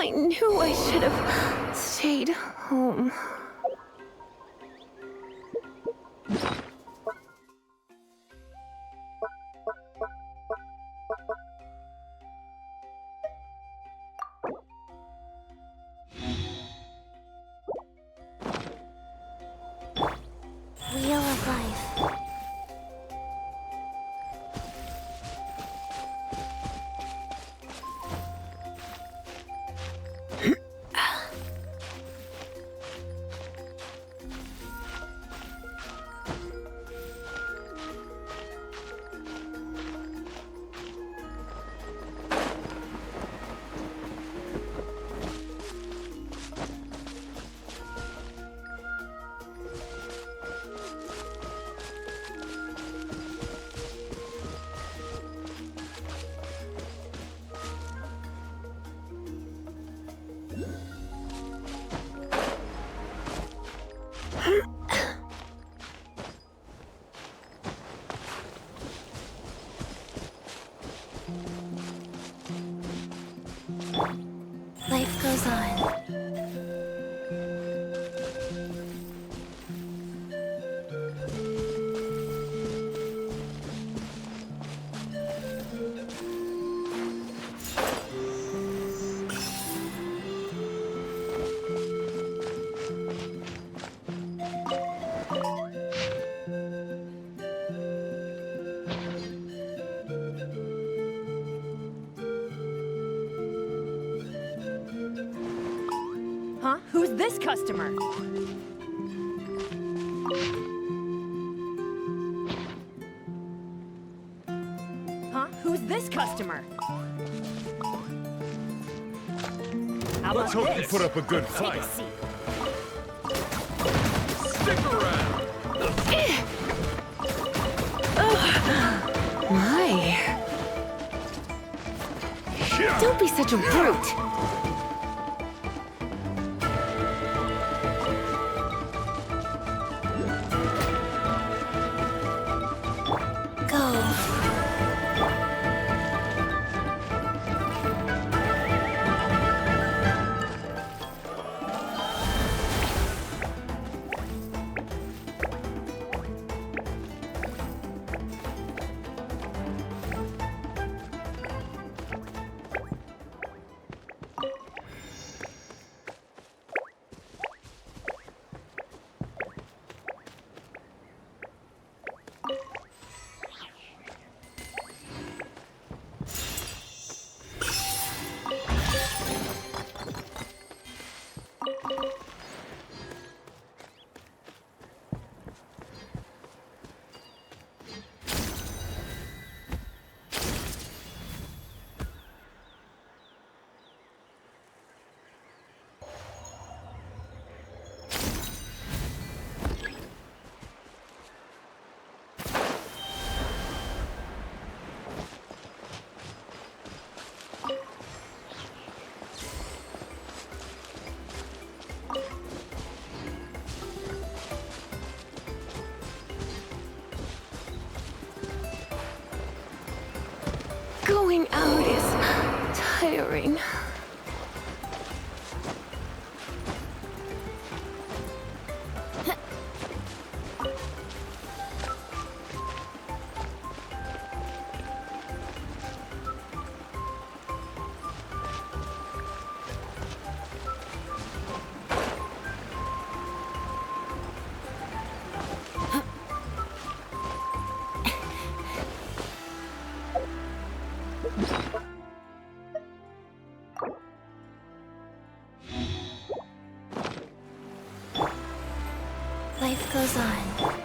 I knew I should have stayed home. Wheel of Life. Life goes on. Huh? Who's this customer? Huh? Who's this customer? How Let's about hope you this? put up a good Take fight. a seat. Stick around! My. Don't be such a brute. Go. Going out is tiring. Life goes on.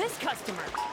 this customer?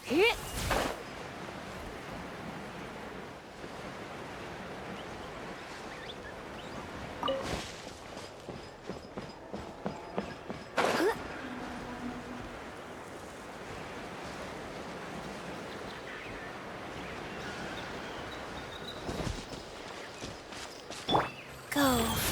Hit! Go.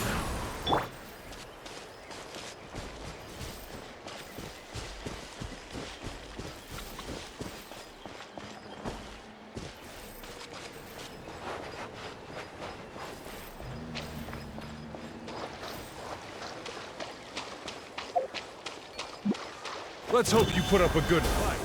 Let's hope you put up a good fight.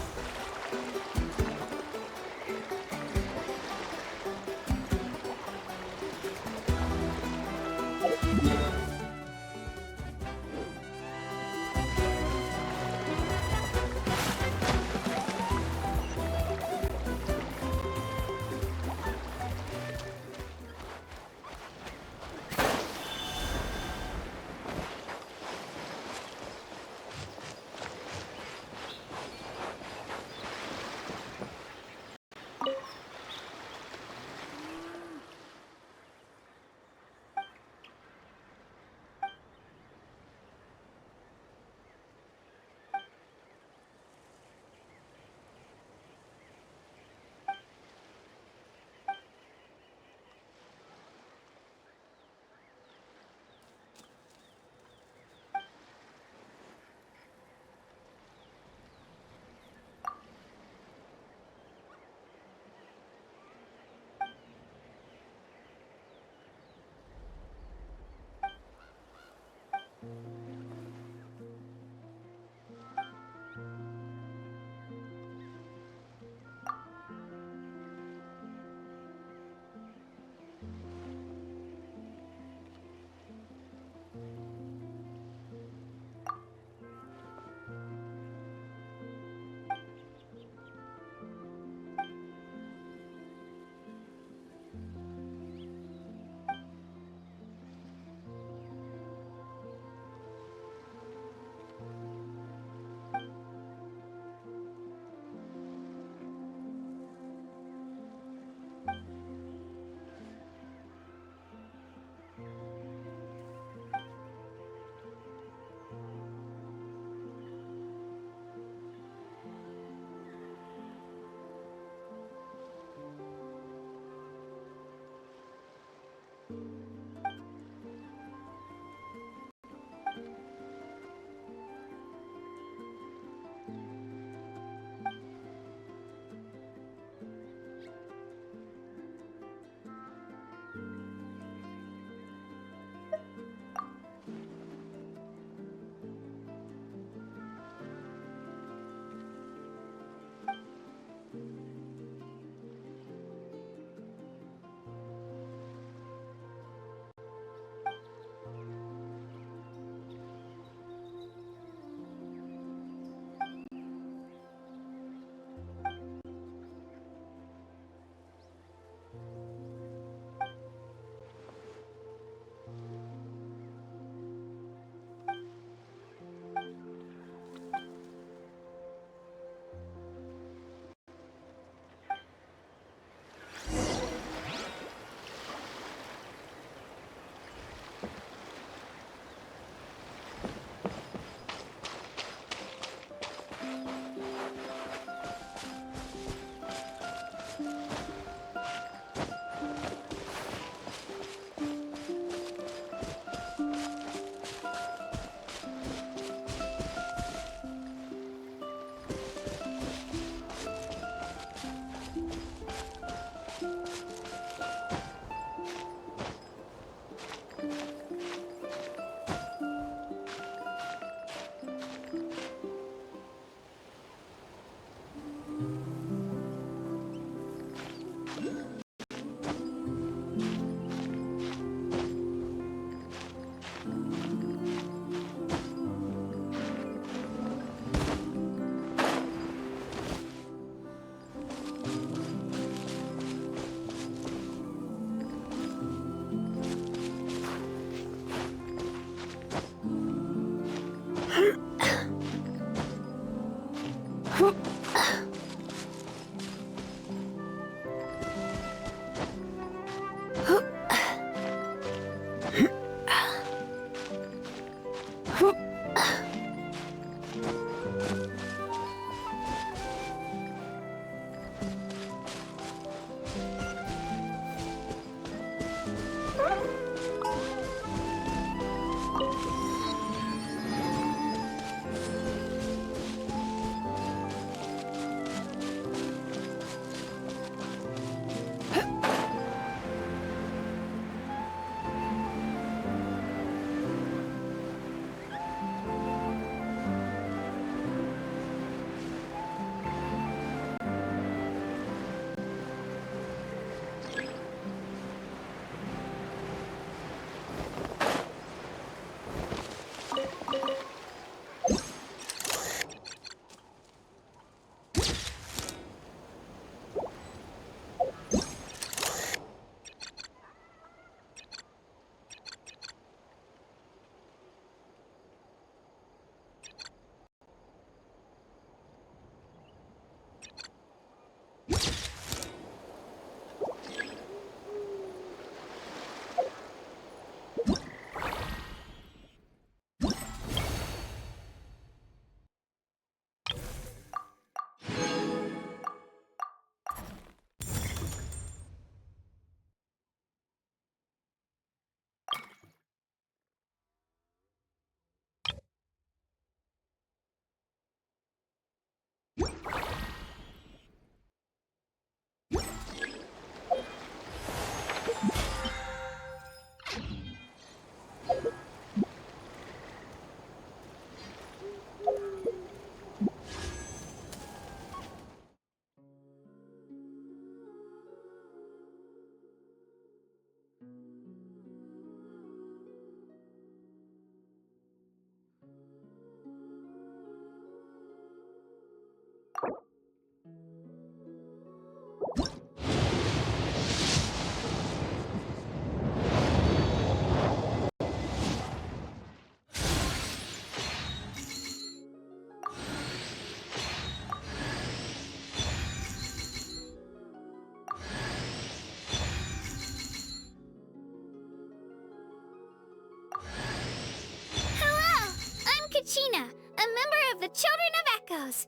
Kachina, a member of the Children of Echoes.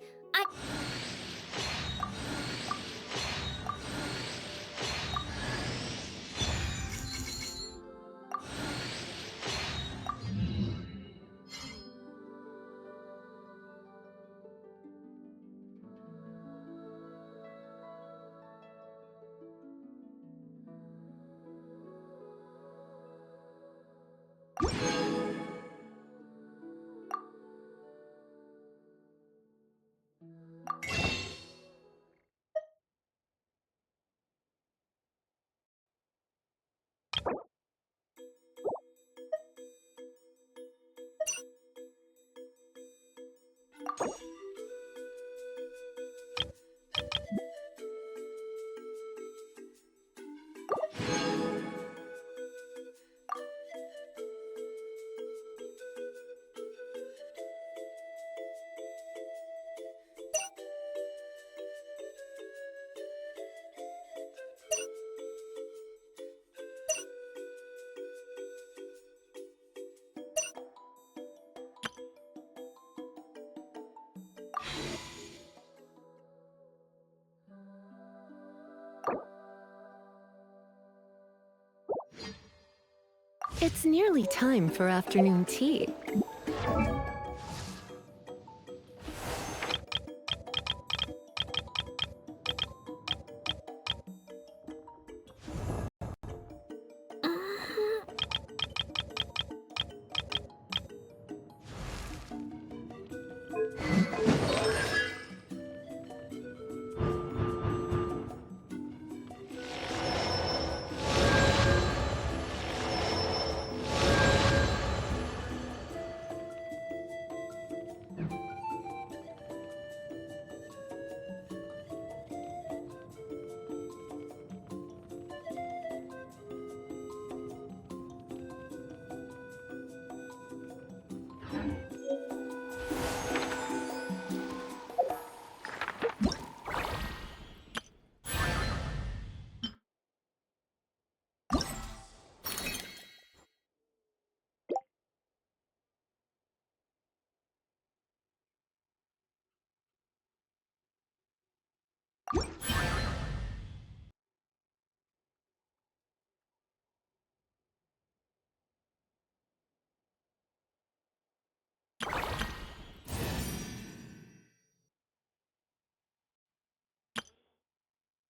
It's nearly time for afternoon tea.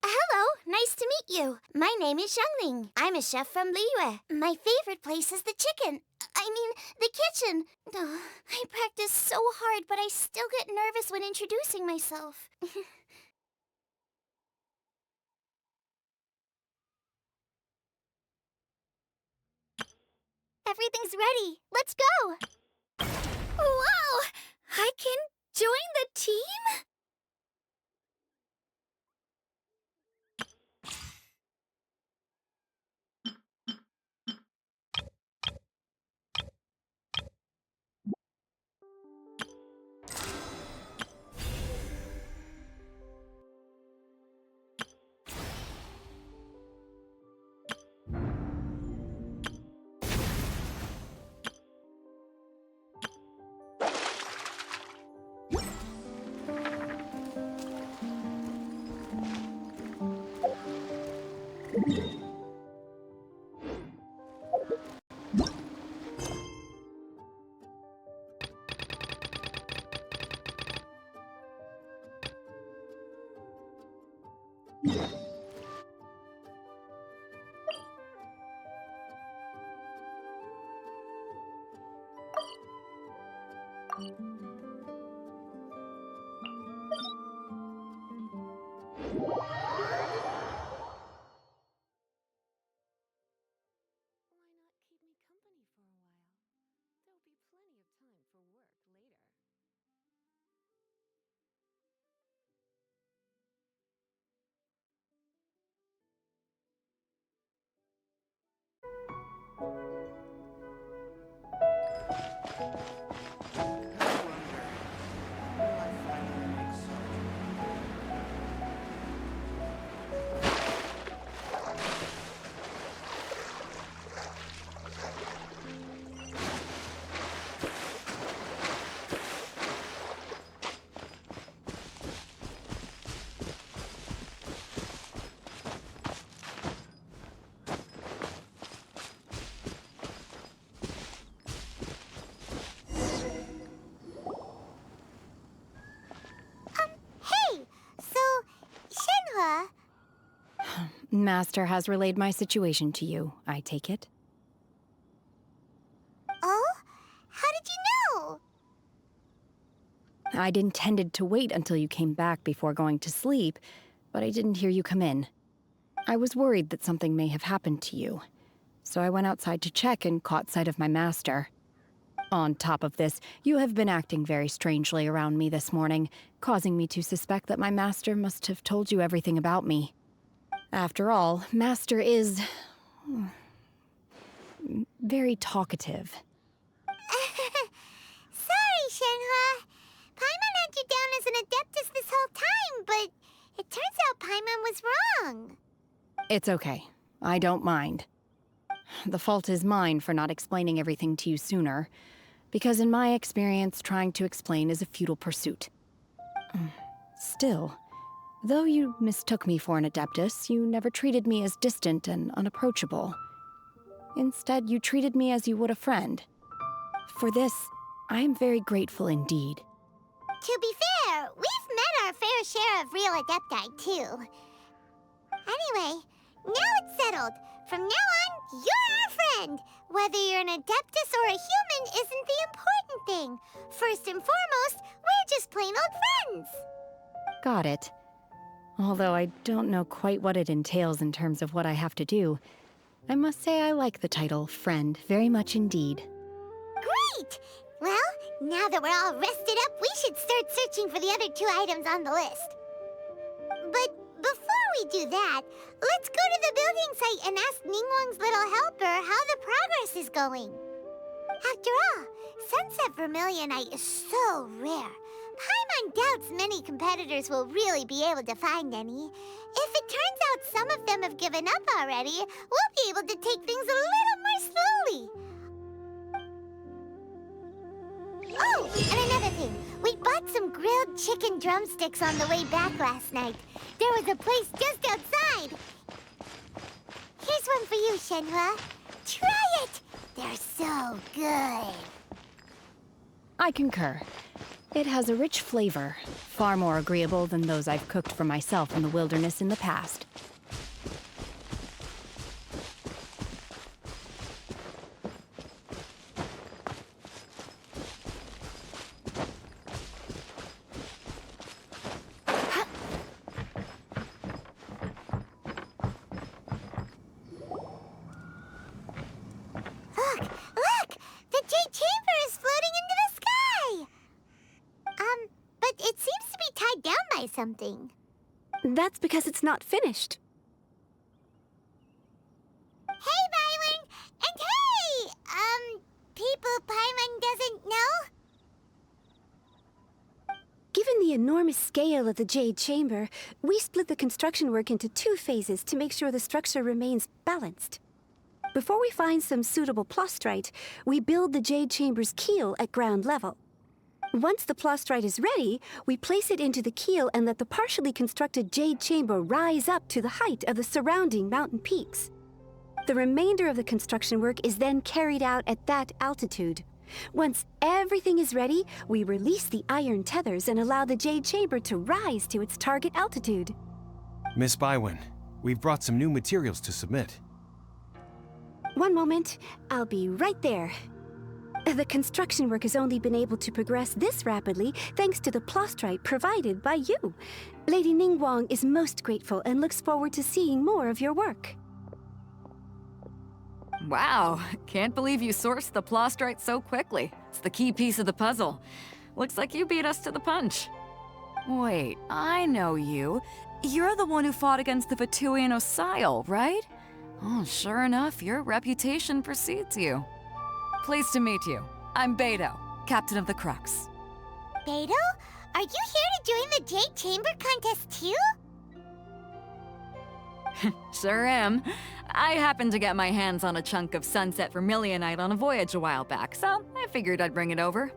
Hello, nice to meet you. My name is Xiangling. I'm a chef from Liyue. My favorite place is the the kitchen. I practice so hard, but I still get nervous when introducing myself. Everything's ready. Let's go. Wow! I can join the team? Hey! So, Shenhua... Master has relayed my situation to you, I take it? Oh? How did you know? I'd intended to wait until you came back before going to sleep, but I didn't hear you come in. I was worried that something may have happened to you, so I went outside to check and caught sight of my master. On top of this, you have been acting very strangely around me this morning, causing me to suspect that my master must have told you everything about me. After all, Master is... very talkative. Sorry, Shenhua. Paimon had you down as an adeptus this whole time, but it turns out Paimon was wrong. It's okay. I don't mind. The fault is mine for not explaining everything to you sooner, because in my experience, trying to explain is a futile pursuit. Still, though you mistook me for an adeptus, you never treated me as distant and unapproachable. Instead, you treated me as you would a friend. For this, I am very grateful indeed. To be fair, we've met our fair share of real Adepti, too. Anyway, now it's settled. From now on, you're our friend. Whether you're an Adeptus or a human isn't the important thing. First and foremost, we're just plain old friends. Got it. Although I don't know quite what it entails in terms of what I have to do, I must say I like the title Friend very much indeed. Great! Well, now that we're all rested up, we should start searching for the other 2 items on the list. But before we do that, let's go to the building site and ask Ningguang's little helper how the progress is going. After all, Sunset Vermilionite is so rare. Paimon doubts many competitors will really be able to find any. If it turns out some of them have given up already, we'll be able to take things a little more slowly. Oh, and another thing. We bought some grilled chicken drumsticks on the way back last night. There was a place just outside. Here's one for you, Shenhua. Try it! They're so good. I concur. It has a rich flavor, far more agreeable than those I've cooked for myself in the wilderness in the past. Look! The Jade Chamber is floating into the sky! But it seems to be tied down by something. That's because it's not finished. Hey, Byron! And hey! People Paimon doesn't know? Given the enormous scale of the Jade Chamber, we split the construction work into 2 phases to make sure the structure remains balanced. Before we find some suitable plastrite, we build the Jade Chamber's keel at ground level. Once the plastrite is ready, we place it into the keel and let the partially constructed Jade Chamber rise up to the height of the surrounding mountain peaks. The remainder of the construction work is then carried out at that altitude. Once everything is ready, we release the iron tethers and allow the Jade Chamber to rise to its target altitude. Miss Bywin, we've brought some new materials to submit. One moment, I'll be right there. The construction work has only been able to progress this rapidly thanks to the plastrite provided by you. Lady Ningguang is most grateful and looks forward to seeing more of your work. Wow, can't believe you sourced the plastrite so quickly. It's the key piece of the puzzle. Looks like you beat us to the punch. Wait, I know you. You're the one who fought against the Vatuian Osile, right? Oh, sure enough, your reputation precedes you. Pleased to meet you. I'm Beto, captain of the Crux. Beto? Are you here to join the Jade Chamber contest too? Sure am. I happened to get my hands on a chunk of Sunset Vermilionite on a voyage a while back, so I figured I'd bring it over.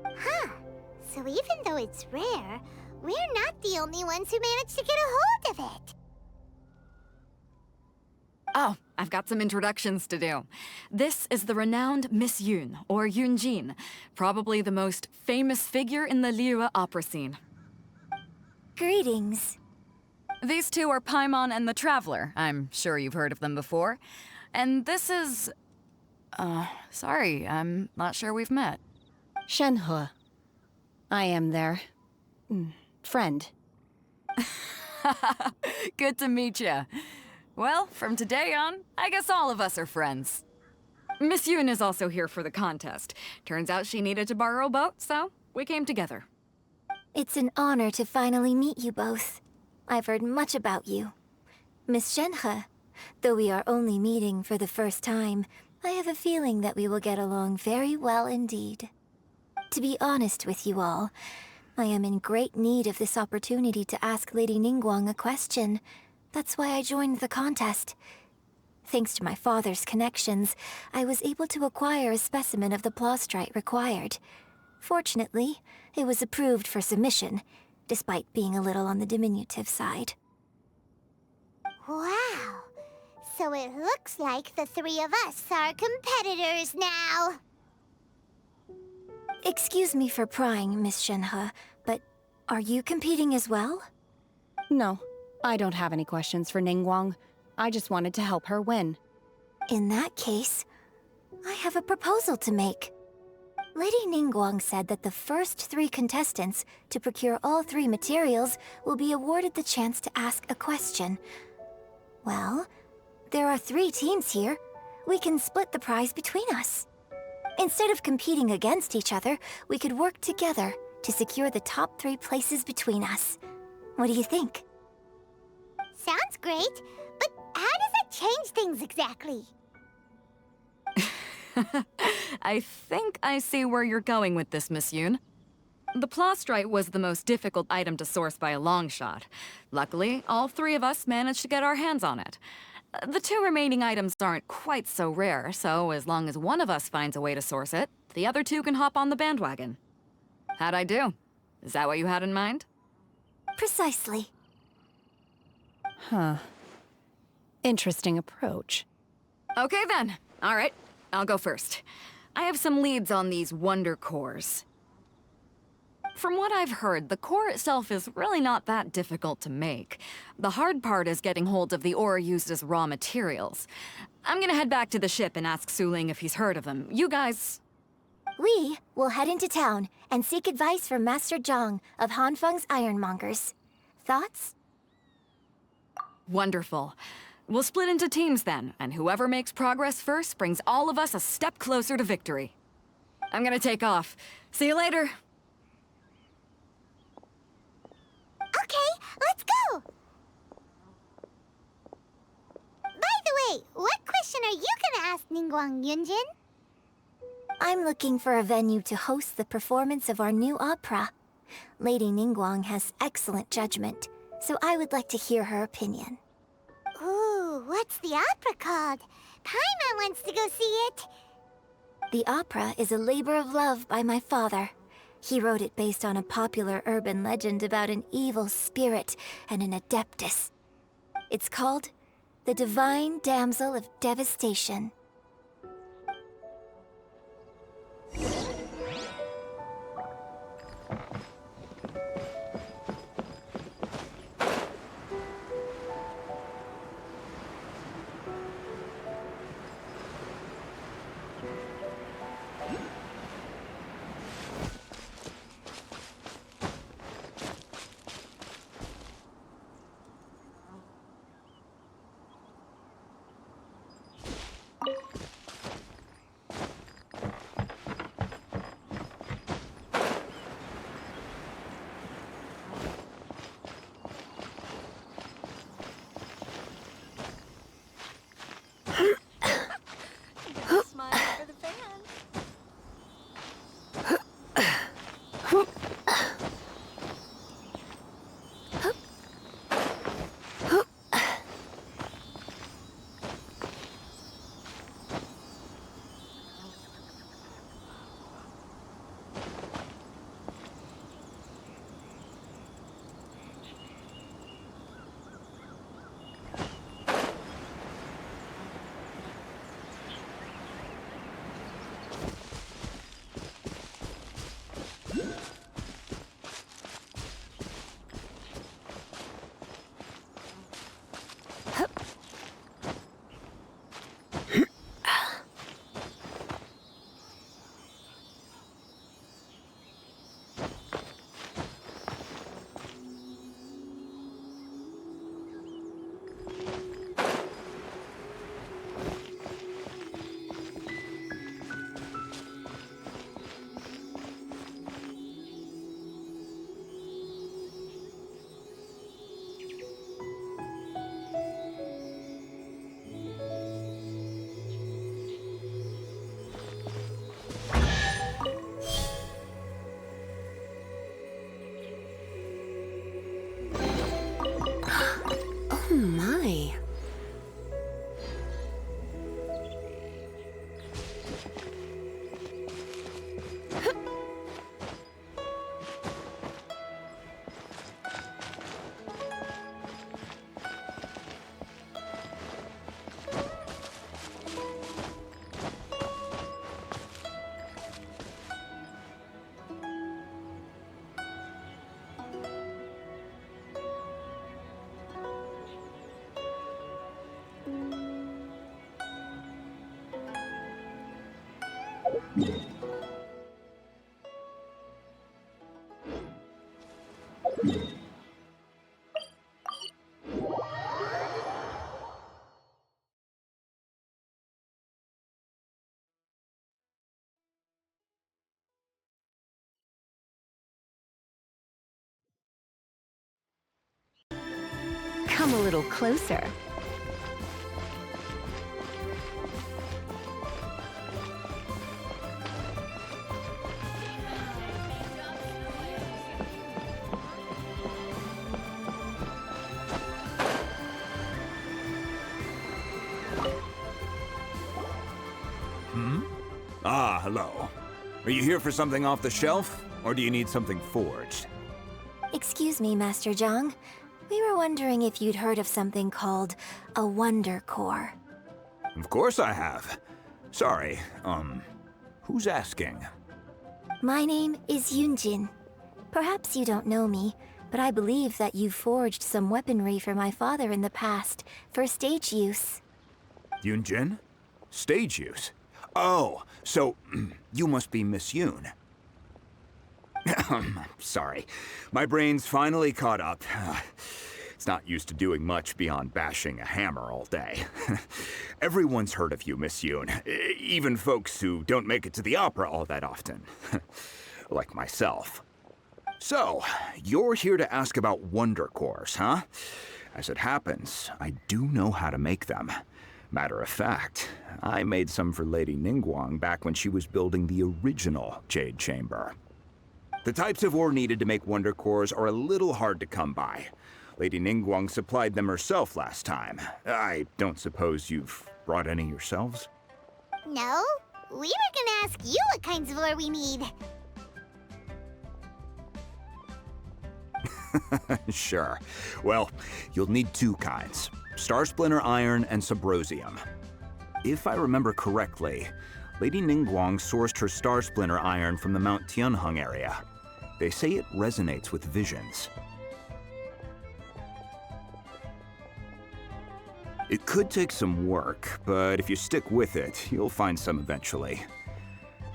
Huh. So even though it's rare, we're not the only ones who managed to get a hold of it. Oh, I've got some introductions to do. This is the renowned Miss Yun, or Yunjin, probably the most famous figure in the Liyue opera scene. Greetings. These two are Paimon and the Traveler. I'm sure you've heard of them before. And this is... sorry, I'm not sure we've met. Shenhe. I am their... friend. Good to meet you. Well, from today on, I guess all of us are friends. Miss Yun is also here for the contest. Turns out she needed to borrow a boat, so we came together. It's an honor to finally meet you both. I've heard much about you. Miss Shenhe, though we are only meeting for the first time, I have a feeling that we will get along very well indeed. To be honest with you all, I am in great need of this opportunity to ask Lady Ningguang a question. That's why I joined the contest. Thanks to my father's connections, I was able to acquire a specimen of the plastrite required. Fortunately, it was approved for submission, despite being a little on the diminutive side. Wow. So it looks like the three of us are competitors now. Excuse me for prying, Miss Shenhe, but are you competing as well? No, I don't have any questions for Ningguang. I just wanted to help her win. In that case, I have a proposal to make. Lady Ningguang said that the first 3 contestants to procure all 3 materials will be awarded the chance to ask a question. Well, there are 3 teams here. We can split the prize between us. Instead of competing against each other, we could work together to secure the top 3 places between us. What do you think? Sounds great, but how does it change things exactly? I think I see where you're going with this, Miss Yoon. The plastrite was the most difficult item to source by a long shot. Luckily, all 3 of us managed to get our hands on it. The 2 remaining items aren't quite so rare, so as long as one of us finds a way to source it, the other 2 can hop on the bandwagon. How'd I do? Is that what you had in mind? Precisely. Huh. Interesting approach. Okay then. All right, I'll go first. I have some leads on these wonder cores. From what I've heard, the core itself is really not that difficult to make. The hard part is getting hold of the ore used as raw materials. I'm gonna head back to the ship and ask Su-Ling if he's heard of them. You guys... We will head into town and seek advice from Master Zhang of Hanfeng's Ironmongers. Thoughts? Wonderful. We'll split into teams then, and whoever makes progress first brings all of us a step closer to victory. I'm gonna take off. See you later. Okay, let's go! By the way, what question are you gonna ask Ningguang, Yunjin? I'm looking for a venue to host the performance of our new opera. Lady Ningguang has excellent judgment, so I would like to hear her opinion. Ooh, what's the opera called? Paimon wants to go see it. The opera is a labor of love by my father. He wrote it based on a popular urban legend about an evil spirit and an adeptus. It's called The Divine Damsel of Devastation. Come a little closer. Ah, hello. Are you here for something off the shelf, or do you need something forged? Excuse me, Master Zhang. We were wondering if you'd heard of something called a Wonder Core. Of course I have. Sorry, who's asking? My name is Yunjin. Perhaps you don't know me, but I believe that you forged some weaponry for my father in the past, for stage use. Yunjin? Stage use? Oh, so you must be Miss Yoon. Sorry, my brain's finally caught up. It's not used to doing much beyond bashing a hammer all day. Everyone's heard of you, Miss Yoon. Even folks who don't make it to the opera all that often. Like myself. So, you're here to ask about Wonder Cores, huh? As it happens, I do know how to make them. Matter of fact, I made some for Lady Ningguang back when she was building the original Jade Chamber. The types of ore needed to make Wonder Cores are a little hard to come by. Lady Ningguang supplied them herself last time. I don't suppose you've brought any yourselves? No, we were gonna ask you what kinds of ore we need. Sure. Well, you'll need two kinds. Star Splinter Iron and Subrosium. If I remember correctly, Lady Ningguang sourced her Star Splinter Iron from the Mount Tianheng area. They say it resonates with visions. It could take some work, but if you stick with it, you'll find some eventually.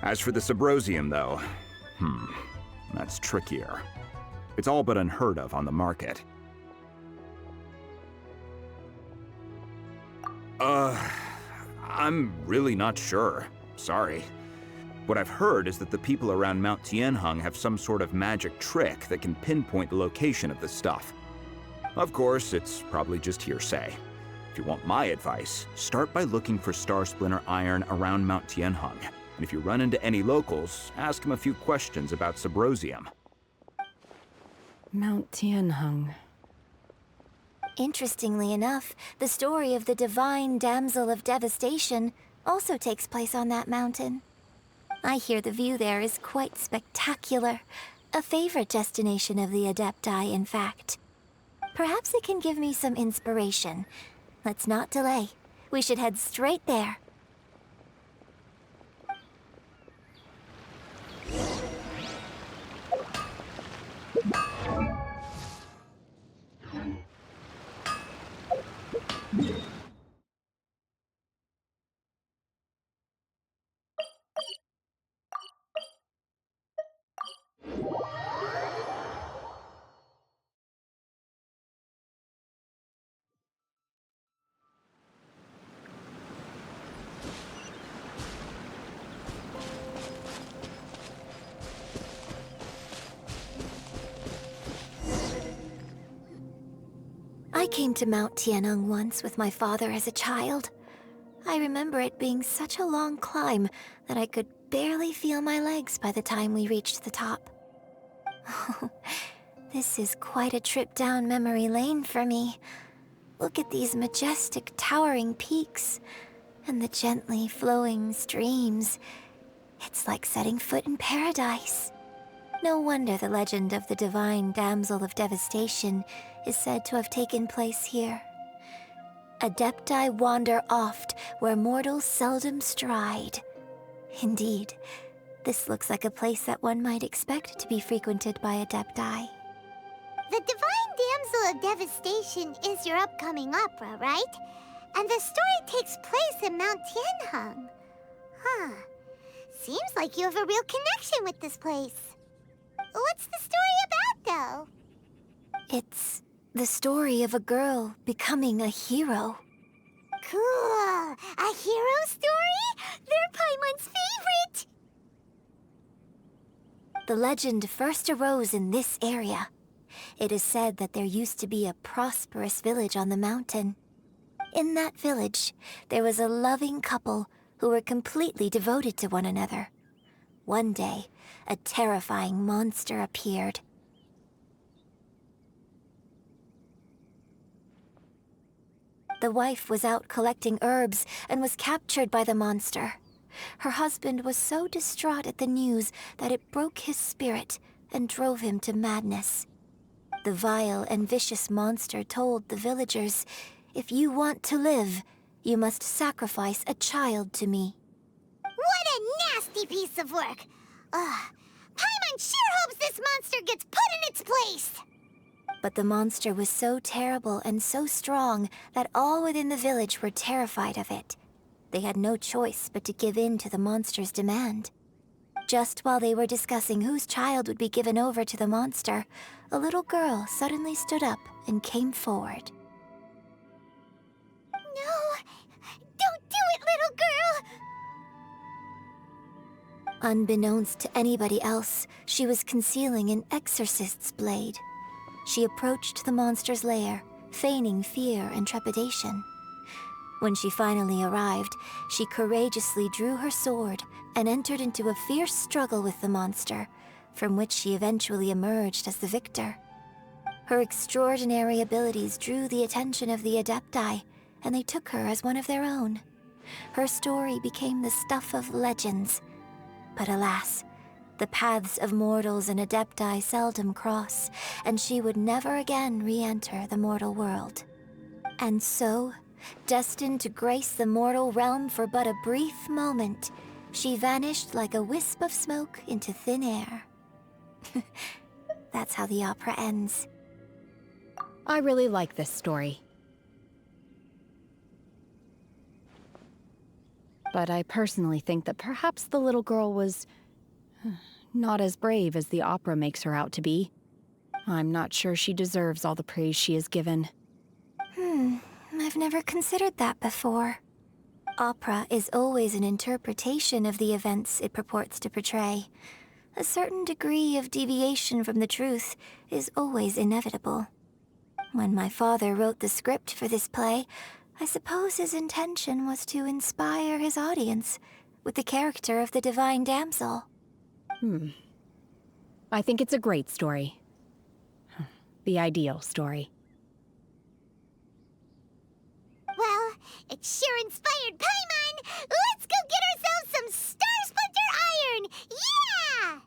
As for the Subrosium, though, that's trickier. It's all but unheard of on the market. I'm really not sure. Sorry. What I've heard is that the people around Mount Tianheng have some sort of magic trick that can pinpoint the location of the stuff. Of course, it's probably just hearsay. If you want my advice, start by looking for Star Splinter Iron around Mount Tianheng. And if you run into any locals, ask them a few questions about Subrosium. Mount Tianheng. Interestingly enough, the story of the divine damsel of devastation also takes place on that mountain. I hear the view there is quite spectacular. A favorite destination of the Adepti, in fact. Perhaps it can give me some inspiration. Let's not delay. We should head straight there. I came to Mount Tianheng once with my father as a child. I remember it being such a long climb that I could barely feel my legs by the time we reached the top. This is quite a trip down memory lane for me. Look at these majestic, towering peaks, and the gently flowing streams. It's like setting foot in paradise. No wonder the legend of the divine damsel of devastation is said to have taken place here. Adepti wander oft where mortals seldom stride. Indeed, this looks like a place that one might expect to be frequented by Adepti. The Divine Damsel of Devastation is your upcoming opera, right? And the story takes place in Mount Tianheng. Huh. Seems like you have a real connection with this place. What's the story about, though? It's the story of a girl becoming a hero. Cool. A hero story? They're Paimon's favorite! The legend first arose in this area. It is said that there used to be a prosperous village on the mountain. In that village, there was a loving couple who were completely devoted to one another. One day, a terrifying monster appeared. The wife was out collecting herbs and was captured by the monster. Her husband was so distraught at the news that it broke his spirit and drove him to madness. The vile and vicious monster told the villagers, "If you want to live, you must sacrifice a child to me." What a nasty piece of work! Paimon sure hopes this monster gets put in its place! But the monster was so terrible and so strong that all within the village were terrified of it. They had no choice but to give in to the monster's demand. Just while they were discussing whose child would be given over to the monster, a little girl suddenly stood up and came forward. No! Don't do it, little girl! Unbeknownst to anybody else, she was concealing an exorcist's blade. She approached the monster's lair, feigning fear and trepidation. When she finally arrived, she courageously drew her sword and entered into a fierce struggle with the monster, from which she eventually emerged as the victor. Her extraordinary abilities drew the attention of the Adepti, and they took her as one of their own. Her story became the stuff of legends. But alas, the paths of mortals and Adepti seldom cross, and she would never again re-enter the mortal world. And so, destined to grace the mortal realm for but a brief moment, she vanished like a wisp of smoke into thin air. That's how the opera ends. I really like this story. But I personally think that perhaps the little girl was not as brave as the opera makes her out to be. I'm not sure she deserves all the praise she is given. I've never considered that before. Opera is always an interpretation of the events it purports to portray. A certain degree of deviation from the truth is always inevitable. When my father wrote the script for this play, I suppose his intention was to inspire his audience with the character of the divine damsel. I think it's a great story. The ideal story. Well, it sure inspired Paimon! Let's go get ourselves some Star Splinter Iron! Yeah!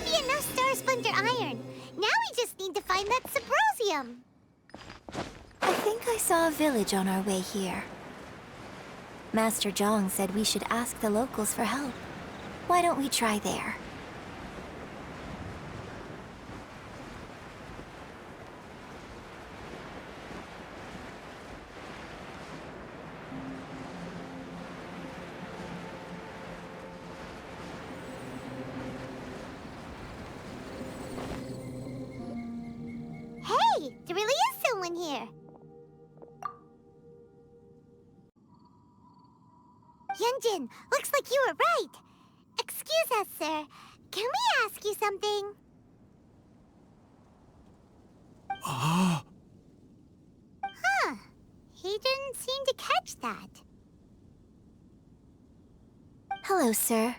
should be enough Star Splinter iron. Now we just need to find that Subrosium. I think I saw a village on our way here. Master Zhang said we should ask the locals for help. Why don't we try there? Hey, there really is someone here. Yunjin, looks like you were right. Excuse us, sir. Can we ask you something? Huh. He didn't seem to catch that. Hello, sir.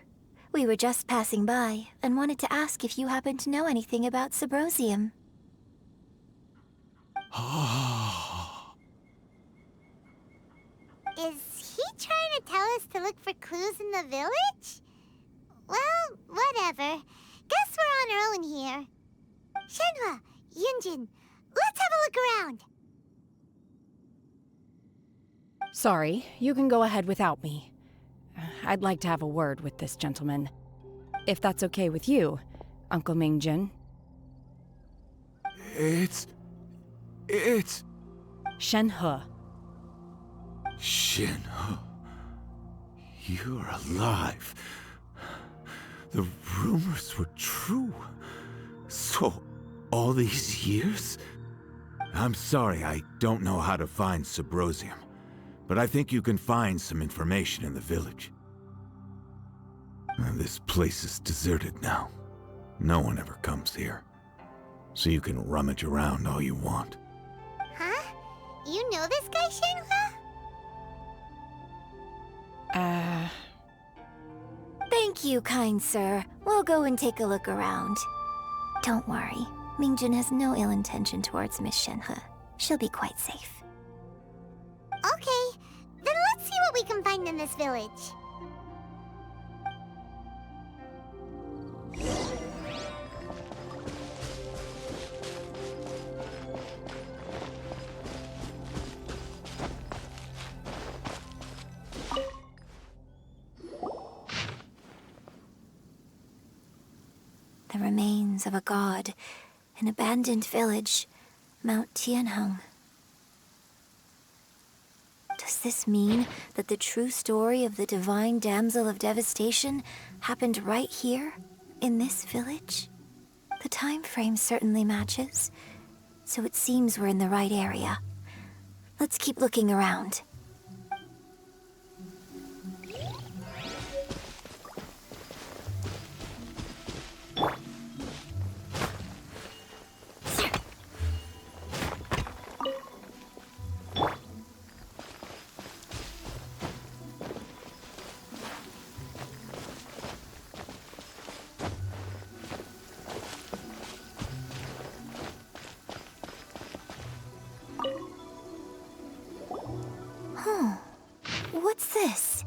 We were just passing by and wanted to ask if you happen to know anything about Subrosium. Is he trying to tell us to look for clues in the village? Well, whatever. Guess we're on our own here. Shenhua, Yunjin, let's have a look around. Sorry, you can go ahead without me. I'd like to have a word with this gentleman. If that's okay with you, Uncle Mingjin. It's... Shenhe. Shenhe. You're alive. The rumors were true. So, all these years? I'm sorry, I don't know how to find Subrosium, but I think you can find some information in the village. This place is deserted now. No one ever comes here. So you can rummage around all you want. Huh? You know this guy, Shenhua? Thank you, kind sir. We'll go and take a look around. Don't worry. Mingjin has no ill intention towards Miss Shenhe. She'll be quite safe. Okay, then let's see what we can find in this village. The remains of a god, an abandoned village, Mount Tianheng. Does this mean that the true story of the divine damsel of devastation happened right here, in this village? The time frame certainly matches, so it seems we're in the right area. Let's keep looking around. What's this?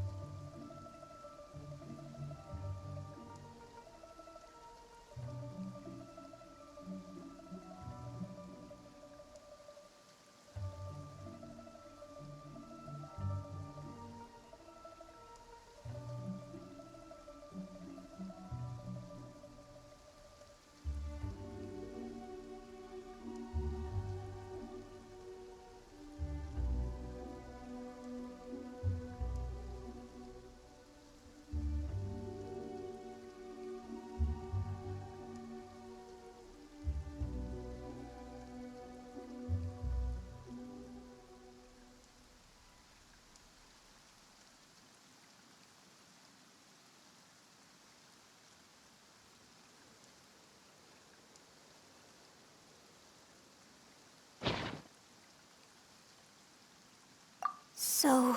So,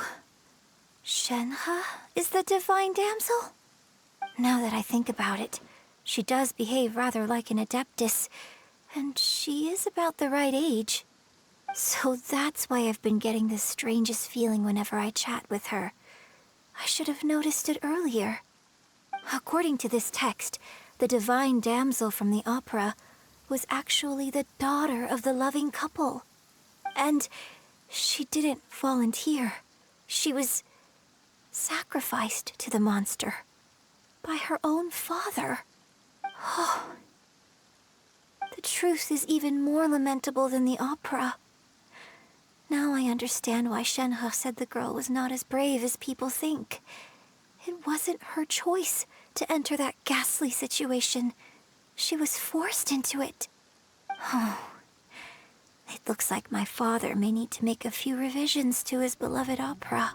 Shenhe is the divine damsel? Now that I think about it, she does behave rather like an adeptus, and she is about the right age. So that's why I've been getting the strangest feeling whenever I chat with her. I should have noticed it earlier. According to this text, the divine damsel from the opera was actually the daughter of the loving couple. And she didn't volunteer. She was sacrificed to the monster by her own father. Oh. The truth is even more lamentable than the opera. Now I understand why Shenhe said the girl was not as brave as people think. It wasn't her choice to enter that ghastly situation. She was forced into it. Oh. It looks like my father may need to make a few revisions to his beloved opera.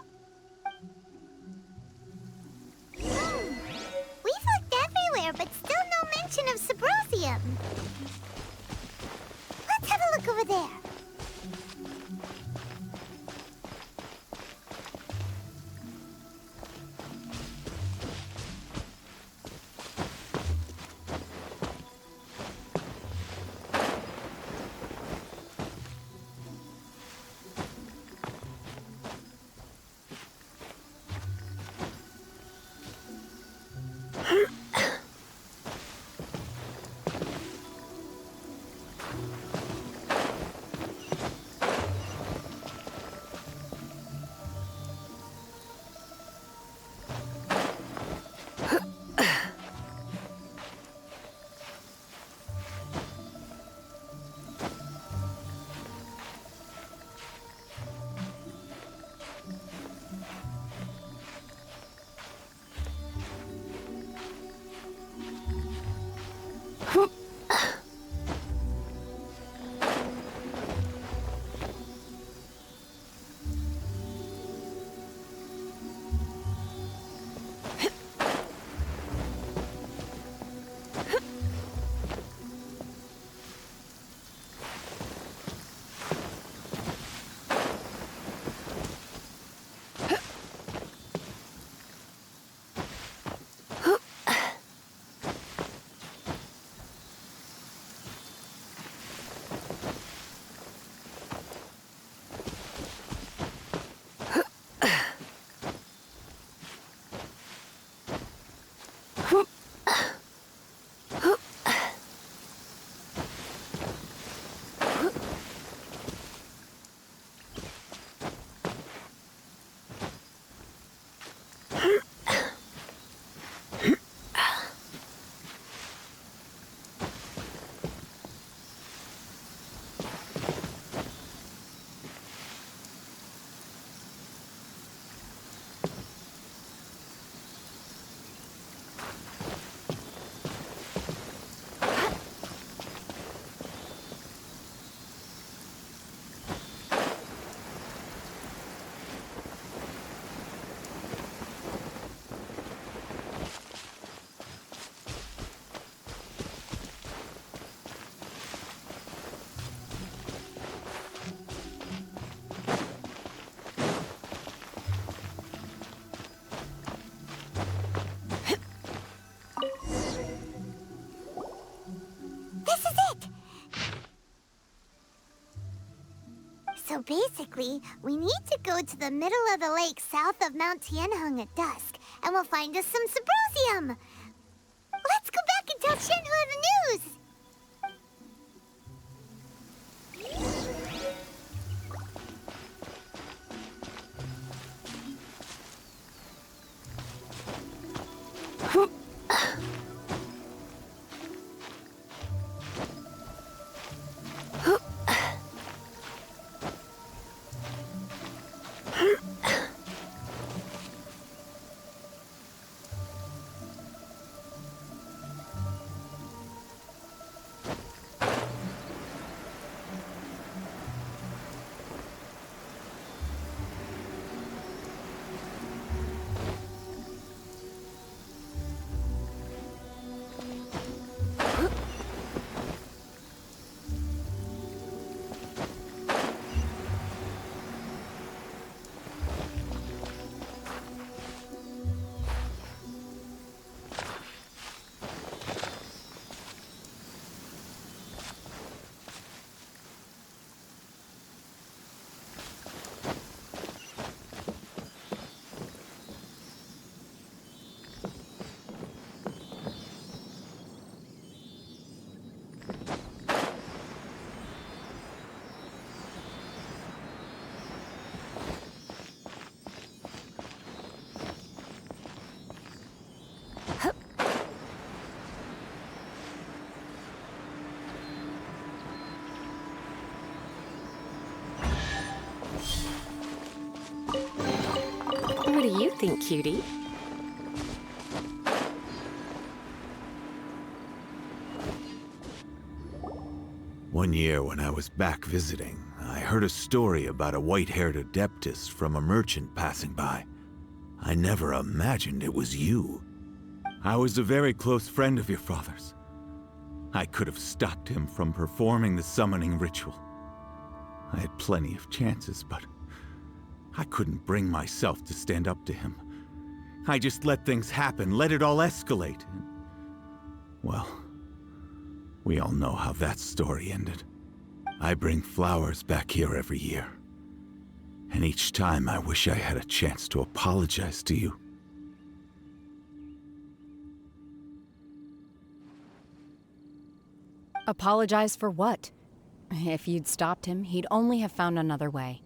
We've looked everywhere, but still no mention of Sabrosium. Let's have a look over there. So basically, we need to go to the middle of the lake south of Mount Tianheng at dusk, and we'll find us some Sabrosium! Let's go back and tell Shenhe the news! Think, cutie. One year when I was back visiting, I heard a story about a white-haired adeptus from a merchant passing by. I never imagined it was you. I was a very close friend of your father's. I could have stopped him from performing the summoning ritual. I had plenty of chances, but I couldn't bring myself to stand up to him. I just let things happen, let it all escalate. Well, we all know how that story ended. I bring flowers back here every year. And each time I wish I had a chance to apologize to you. Apologize for what? If you'd stopped him, he'd only have found another way.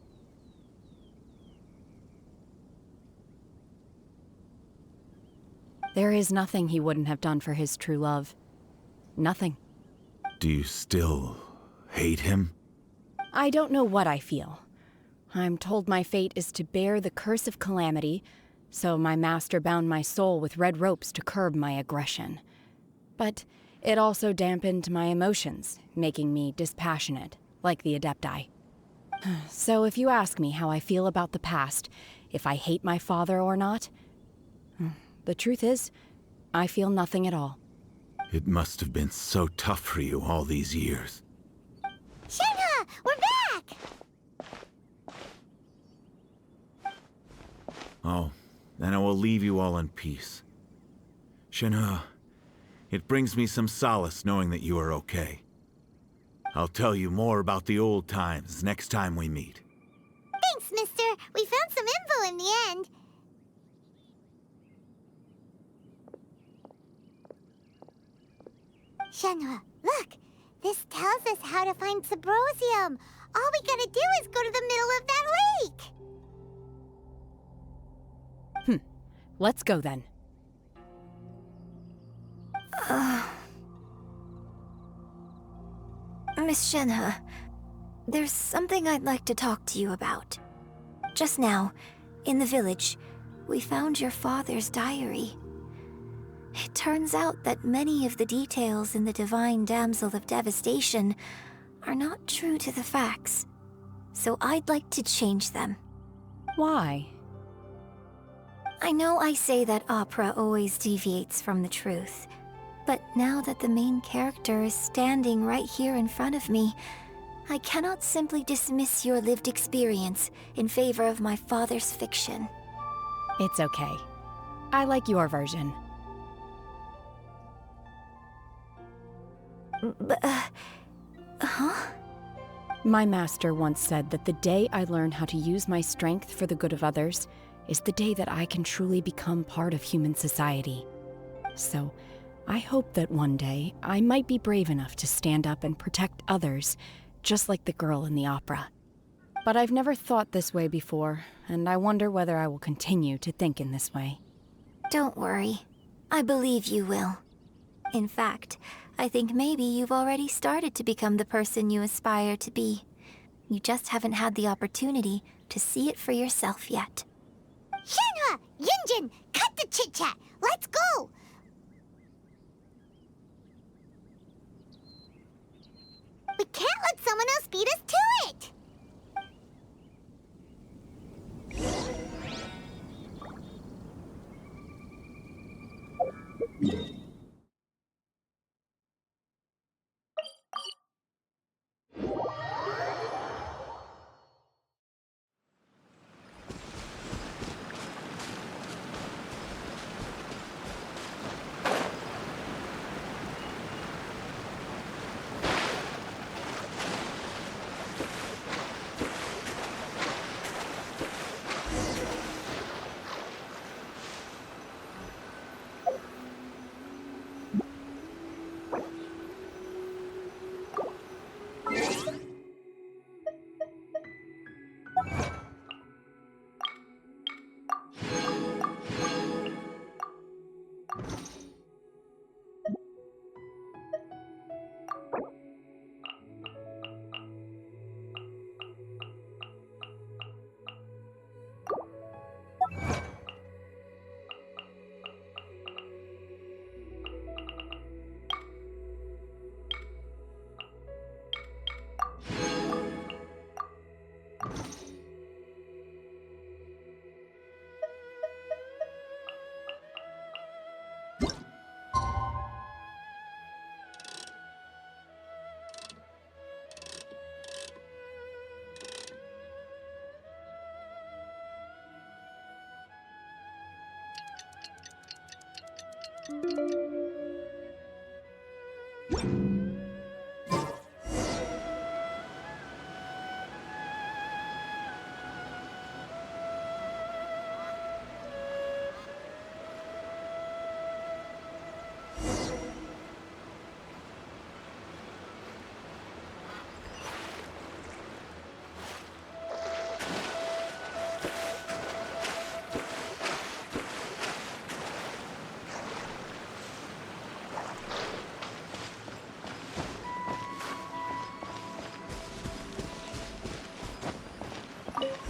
There is nothing he wouldn't have done for his true love. Nothing. Do you still hate him? I don't know what I feel. I'm told my fate is to bear the curse of calamity, so my master bound my soul with red ropes to curb my aggression. But it also dampened my emotions, making me dispassionate, like the Adepti. So if you ask me how I feel about the past, if I hate my father or not, the truth is, I feel nothing at all. It must have been so tough for you all these years. Shenhe, we're back! Oh, then I will leave you all in peace. Shenhe, it brings me some solace knowing that you are okay. I'll tell you more about the old times next time we meet. Thanks, mister. We found some info in the end. Shenhe, look! This tells us how to find Subrosium. All we gotta do is go to the middle of that lake! Let's go then. Miss Shenhe, there's something I'd like to talk to you about. Just now, in the village, we found your father's diary. It turns out that many of the details in the Divine Damsel of Devastation are not true to the facts, so I'd like to change them. Why? I know I say that opera always deviates from the truth, but now that the main character is standing right here in front of me, I cannot simply dismiss your lived experience in favor of my father's fiction. It's okay. I like your version. Huh? My master once said that the day I learn how to use my strength for the good of others is the day that I can truly become part of human society. So, I hope that one day I might be brave enough to stand up and protect others, just like the girl in the opera. But I've never thought this way before, and I wonder whether I will continue to think in this way. Don't worry. I believe you will. In fact, I think maybe you've already started to become the person you aspire to be. You just haven't had the opportunity to see it for yourself yet. Shenhe! Yunjin! Cut the chit-chat! Let's go! We can't let someone else beat us to it!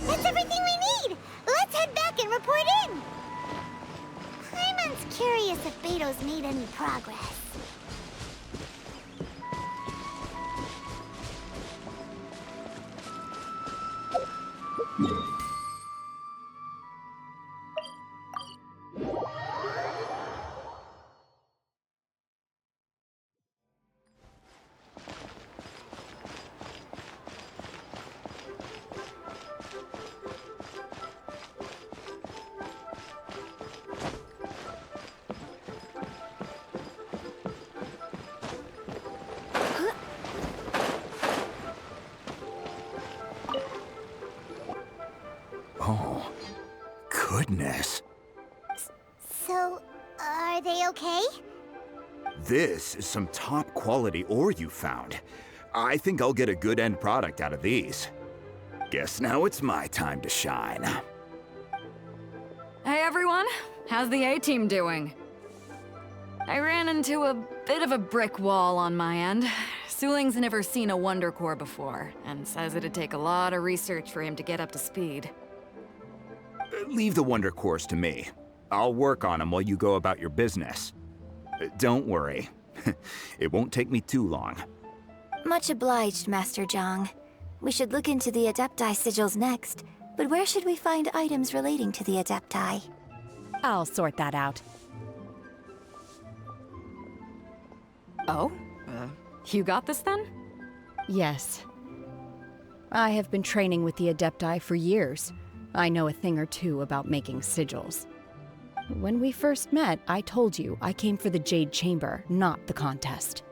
That's everything we need! Let's head back and report in! Paimon's curious if Beto's made any progress. Oh, goodness. So, are they okay? This is some top quality ore you found. I think I'll get a good end product out of these. Guess now it's my time to shine. Hey everyone, how's the A-team doing? I ran into a bit of a brick wall on my end. Suling's never seen a Wonder Core before, and says it'd take a lot of research for him to get up to speed. Leave the Wonder Cores to me. I'll work on them while you go about your business. Don't worry. It won't take me too long. Much obliged, Master Zhang. We should look into the Adepti sigils next, but where should we find items relating to the Adepti? I'll sort that out. Oh? You got this then? Yes. I have been training with the Adepti for years. I know a thing or two about making sigils. When we first met, I told you I came for the Jade Chamber, not the contest.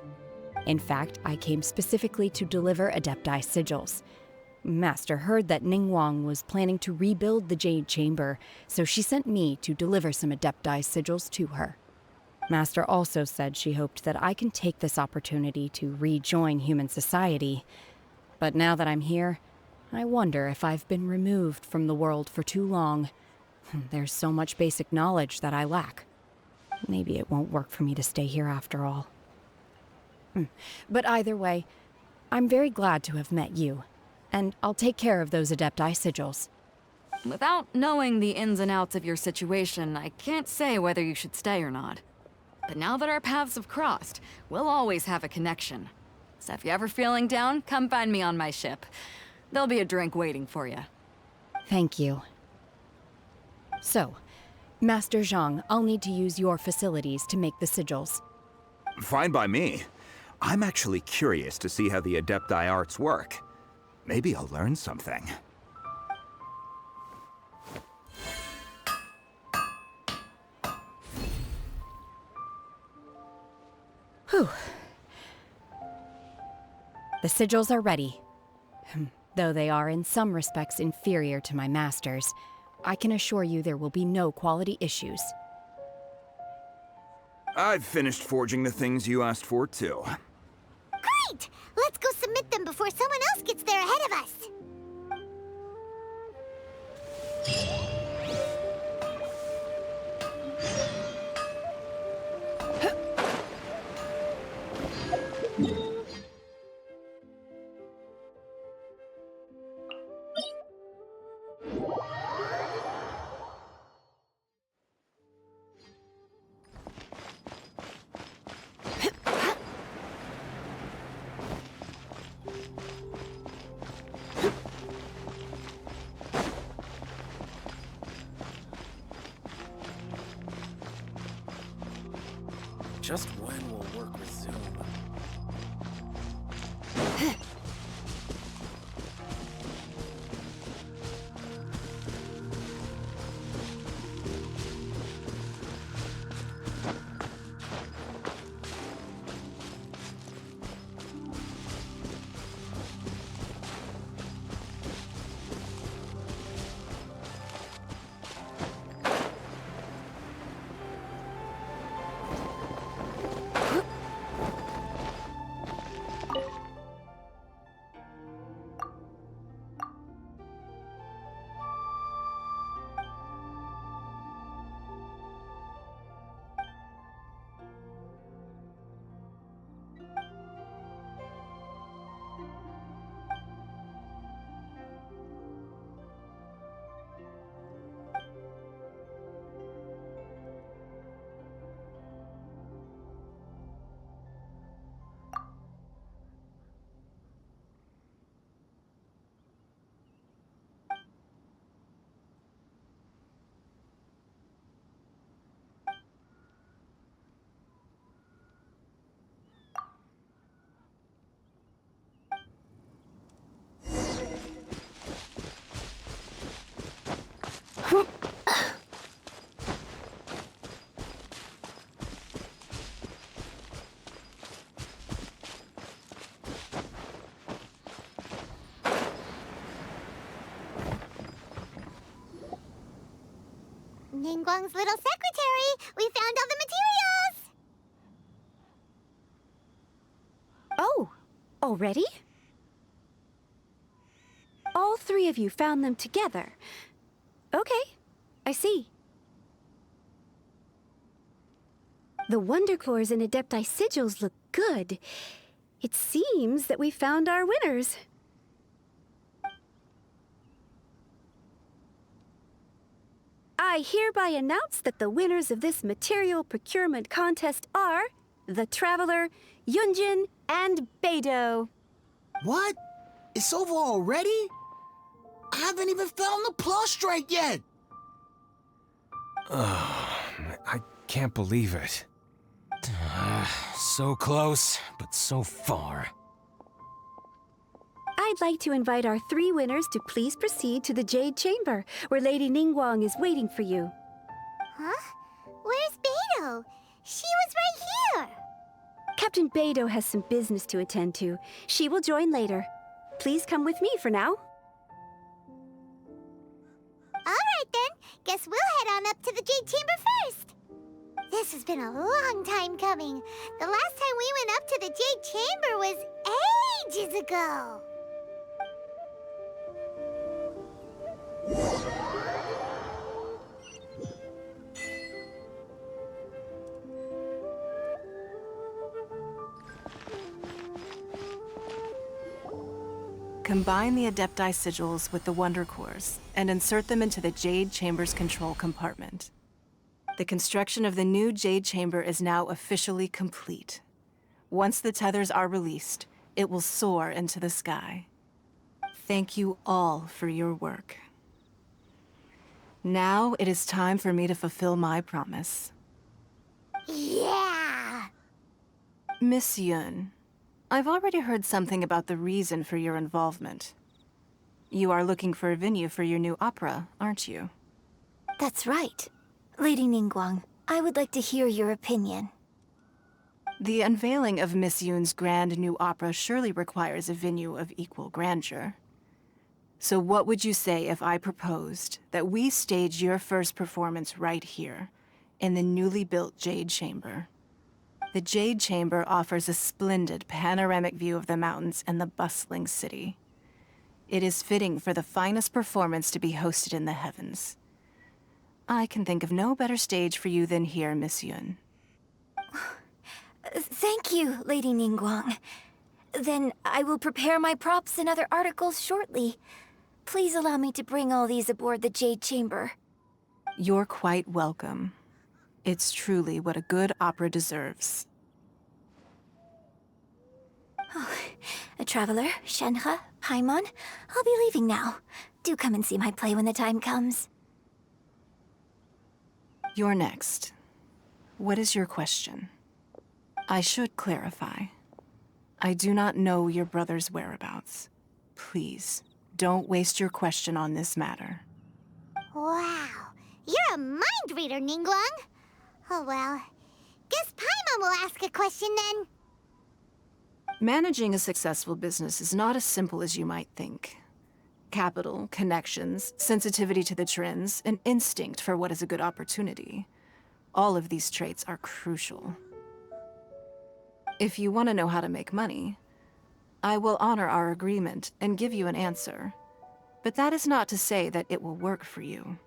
In fact, I came specifically to deliver Adepti sigils. Master heard that Ningguang was planning to rebuild the Jade Chamber, so she sent me to deliver some Adepti sigils to her. Master also said she hoped that I can take this opportunity to rejoin human society. But now that I'm here, I wonder if I've been removed from the world for too long. There's so much basic knowledge that I lack. Maybe it won't work for me to stay here after all. But either way, I'm very glad to have met you, and I'll take care of those Adepti sigils. Without knowing the ins and outs of your situation, I can't say whether you should stay or not. But now that our paths have crossed, we'll always have a connection. So if you're ever feeling down, come find me on my ship. There'll be a drink waiting for you. Thank you. So, Master Zhang, I'll need to use your facilities to make the sigils. Fine by me. I'm actually curious to see how the Adepti arts work. Maybe I'll learn something. Whew. The sigils are ready. Though they are in some respects inferior to my master's, I can assure you there will be no quality issues. I've finished forging the things you asked for, too. Great! Let's go submit them before someone else gets there ahead of us! Just when will work resume? Ningguang's little secretary. We found all the materials. Oh, already? All three of you found them together. Okay, I see. The Wonder Cores and Adepti Sigils look good. It seems that we found our winners. I hereby announce that the winners of this material procurement contest are the Traveler, Yunjin, and Beidou. What? It's over already? I haven't even found the Plustrite yet! I can't believe it. So close, but so far. I'd like to invite our three winners to please proceed to the Jade Chamber, where Lady Ningguang is waiting for you. Huh? Where's Beidou? She was right here. Captain Beidou has some business to attend to. She will join later. Please come with me for now. All right then. Guess we'll head on up to the Jade Chamber first. This has been a long time coming. The last time we went up to the Jade Chamber was ages ago. Combine the Adepti Sigils with the Wonder Cores and insert them into the Jade Chamber's control compartment. The construction of the new Jade Chamber is now officially complete. Once the tethers are released, it will soar into the sky. Thank you all for your work. Now it is time for me to fulfill my promise. Yeah! Miss Yun, I've already heard something about the reason for your involvement. You are looking for a venue for your new opera, aren't you? That's right. Lady Ningguang, I would like to hear your opinion. The unveiling of Miss Yun's grand new opera surely requires a venue of equal grandeur. So what would you say if I proposed that we stage your first performance right here, in the newly built Jade Chamber? The Jade Chamber offers a splendid panoramic view of the mountains and the bustling city. It is fitting for the finest performance to be hosted in the heavens. I can think of no better stage for you than here, Miss Yun. Thank you, Lady Ningguang. Then I will prepare my props and other articles shortly. Please allow me to bring all these aboard the Jade Chamber. You're quite welcome. It's truly what a good opera deserves. A traveler, Shenhe, Paimon, I'll be leaving now. Do come and see my play when the time comes. You're next. What is your question? I should clarify. I do not know your brother's whereabouts. Please, don't waste your question on this matter. Wow. You're a mind reader, Ningguang. Oh well. Guess Paimon will ask a question then. Managing a successful business is not as simple as you might think. Capital, connections, sensitivity to the trends, and instinct for what is a good opportunity. All of these traits are crucial. If you want to know how to make money, I will honor our agreement and give you an answer. But that is not to say that it will work for you.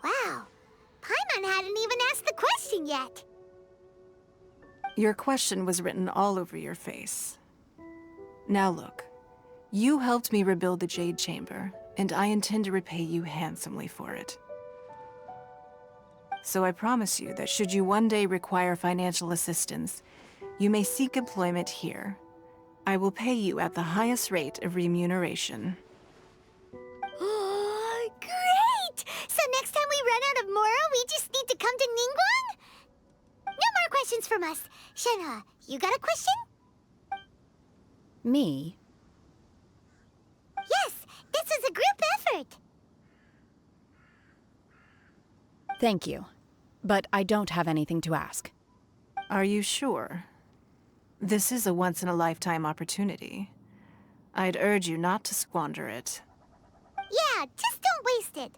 Wow. Paimon hadn't even asked the question yet. Your question was written all over your face. Now look, you helped me rebuild the Jade Chamber, and I intend to repay you handsomely for it. So I promise you that should you one day require financial assistance, you may seek employment here. I will pay you at the highest rate of remuneration. Great! So next time we run out of Moro, we just need to come to Ningguang? No more questions from us. Shenhe, you got a question? Me? Yes, this is a group effort. Thank you. But I don't have anything to ask. Are you sure? This is a once-in-a-lifetime opportunity. I'd urge you not to squander it. Yeah, just don't waste it.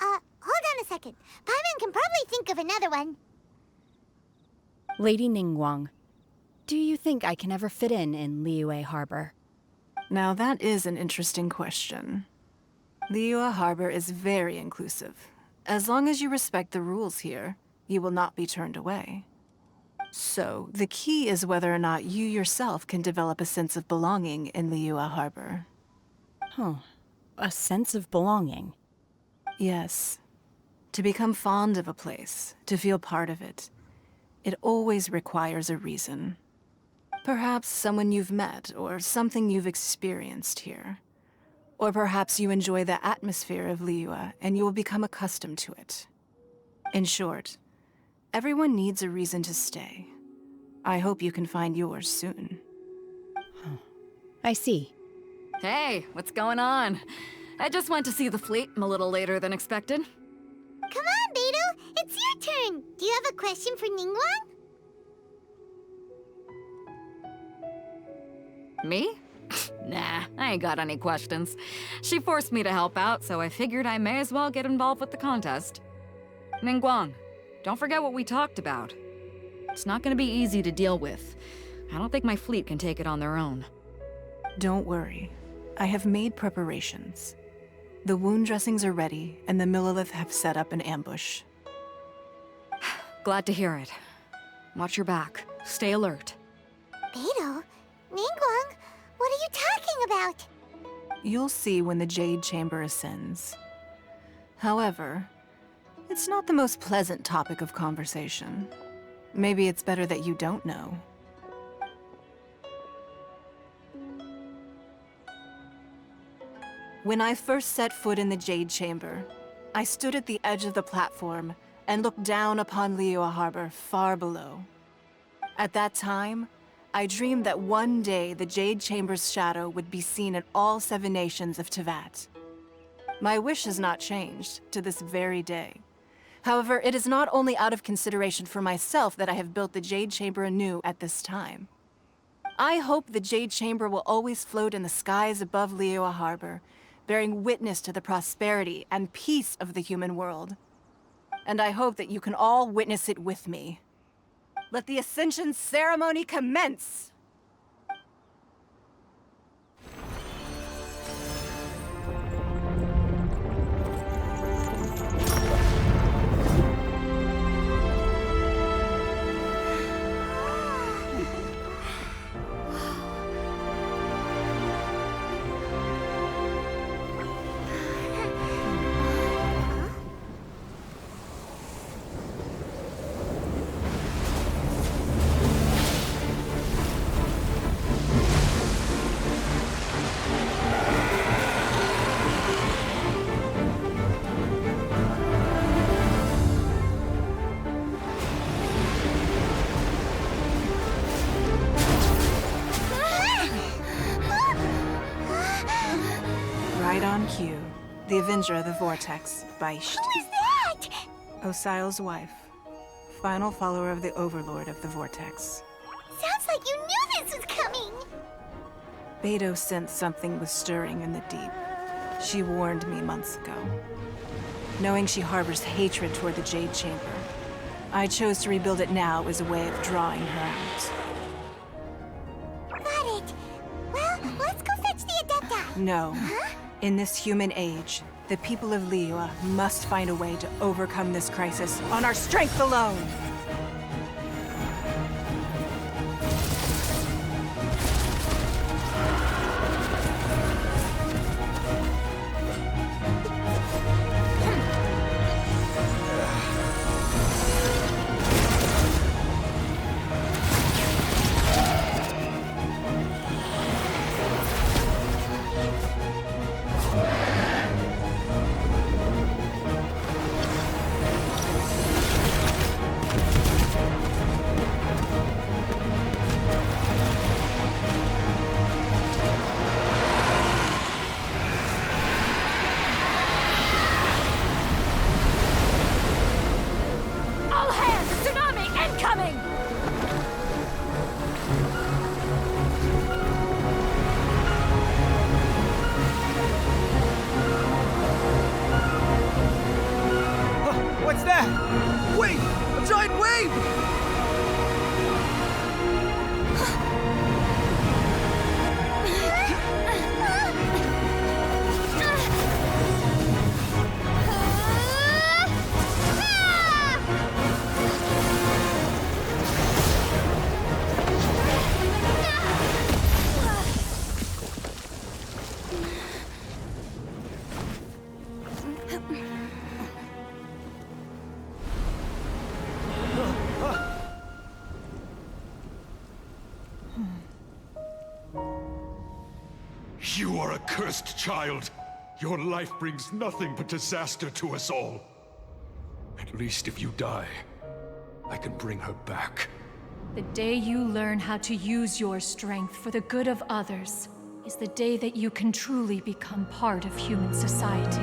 Hold on a second. Paimon can probably think of another one. Lady Ningguang, do you think I can ever fit in Liyue Harbor? Now that is an interesting question. Liyue Harbor is very inclusive. As long as you respect the rules here, you will not be turned away. So, the key is whether or not you yourself can develop a sense of belonging in Liyue Harbor. Huh. A sense of belonging. Yes. To become fond of a place, to feel part of it, it always requires a reason. Perhaps someone you've met, or something you've experienced here. Or perhaps you enjoy the atmosphere of Liyue, and you will become accustomed to it. In short, everyone needs a reason to stay. I hope you can find yours soon. I see. Hey, what's going on? I just went to see the fleet a little later than expected. Come on, Beidou! It's your turn! Do you have a question for Ningguang? Me? Nah, I ain't got any questions. She forced me to help out, so I figured I may as well get involved with the contest. Ningguang, don't forget what we talked about. It's not gonna be easy to deal with. I don't think my fleet can take it on their own. Don't worry. I have made preparations. The wound dressings are ready, and the Millelith have set up an ambush. Glad to hear it. Watch your back. Stay alert. Beidou? Ningguang? What are you talking about? You'll see when the Jade Chamber ascends. However, it's not the most pleasant topic of conversation. Maybe it's better that you don't know. When I first set foot in the Jade Chamber, I stood at the edge of the platform and looked down upon Liyue Harbor far below. At that time, I dreamed that one day the Jade Chamber's shadow would be seen in all 7 nations of Teyvat. My wish has not changed to this very day. However, it is not only out of consideration for myself that I have built the Jade Chamber anew at this time. I hope the Jade Chamber will always float in the skies above Liyue Harbor, bearing witness to the prosperity and peace of the human world. And I hope that you can all witness it with me. Let the Ascension ceremony commence! Right on cue. The Avenger of the Vortex, Beisht. Who is that? Osial's wife. Final follower of the Overlord of the Vortex. Sounds like you knew this was coming! Beidou sensed something was stirring in the deep. She warned me months ago. Knowing she harbors hatred toward the Jade Chamber, I chose to rebuild it now as a way of drawing her out. Got it. Well, let's go fetch the Adepta. No. Huh? In this human age, the people of Liyue must find a way to overcome this crisis on our strength alone! escape! You are a cursed child. Your life brings nothing but disaster to us all. At least if you die, I can bring her back. The day you learn how to use your strength for the good of others is the day that you can truly become part of human society.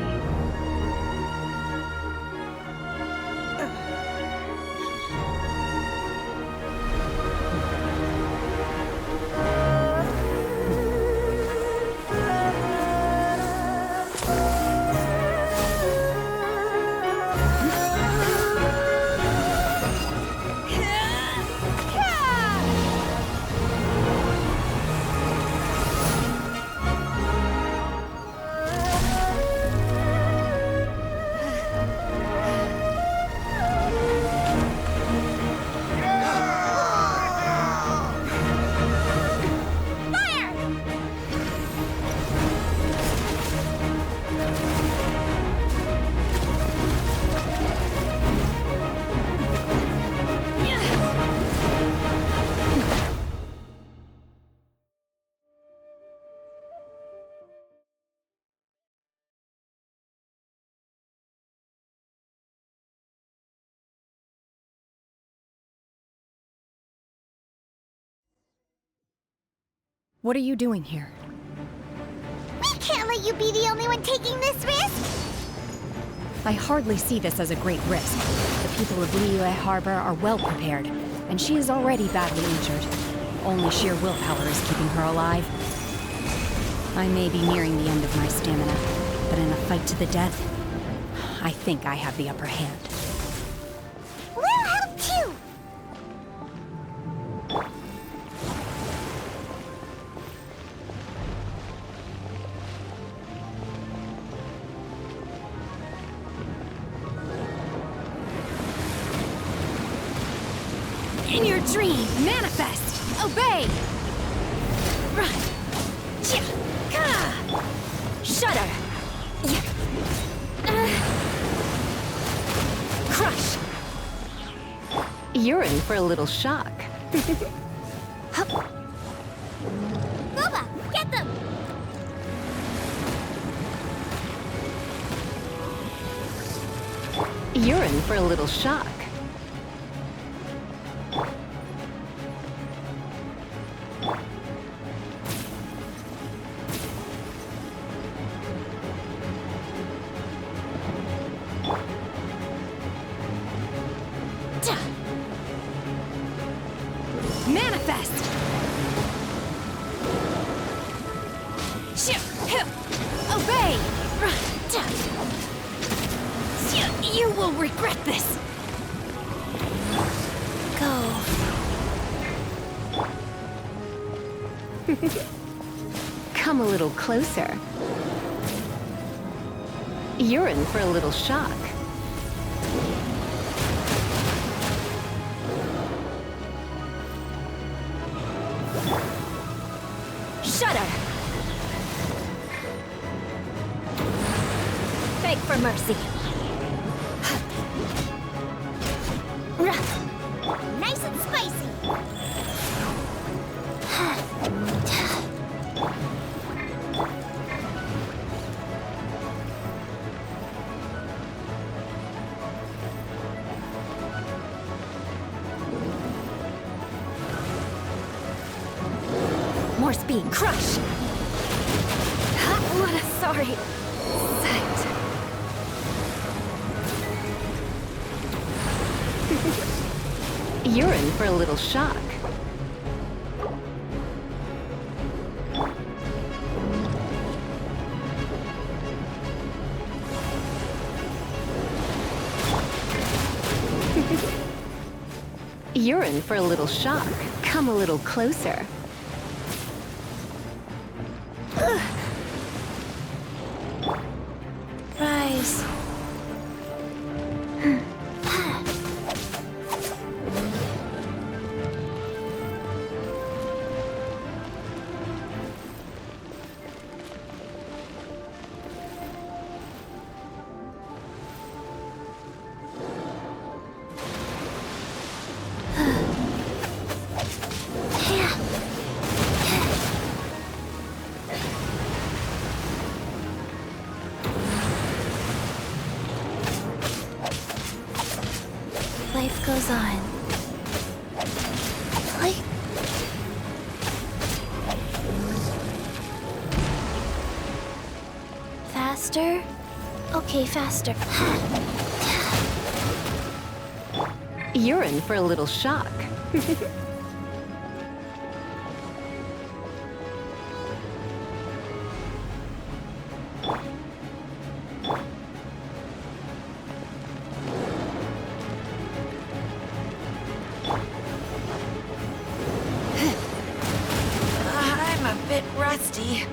What are you doing here? We can't let you be the only one taking this risk! I hardly see this as a great risk. The people of Liyue Harbor are well prepared, and she is already badly injured. Only sheer willpower is keeping her alive. I may be nearing the end of my stamina, but in a fight to the death, I think I have the upper hand. We'll help too! In your dream, manifest! Obey! Shudder! Crush! You're in for a little shock. Boba, get them! You're in for a little shock. Manifest! Obey! You will regret this! Go. Come a little closer. You're in for a little shock. Shudder! Beg for mercy. Nice and spicy! More speed. Crush! What a sorry sight. You're in for a little shock. You're in for a little shock. Come a little closer. Rise. Life goes on. Like... Faster? Okay, faster. You're in for a little shock. I'm a bit rusty.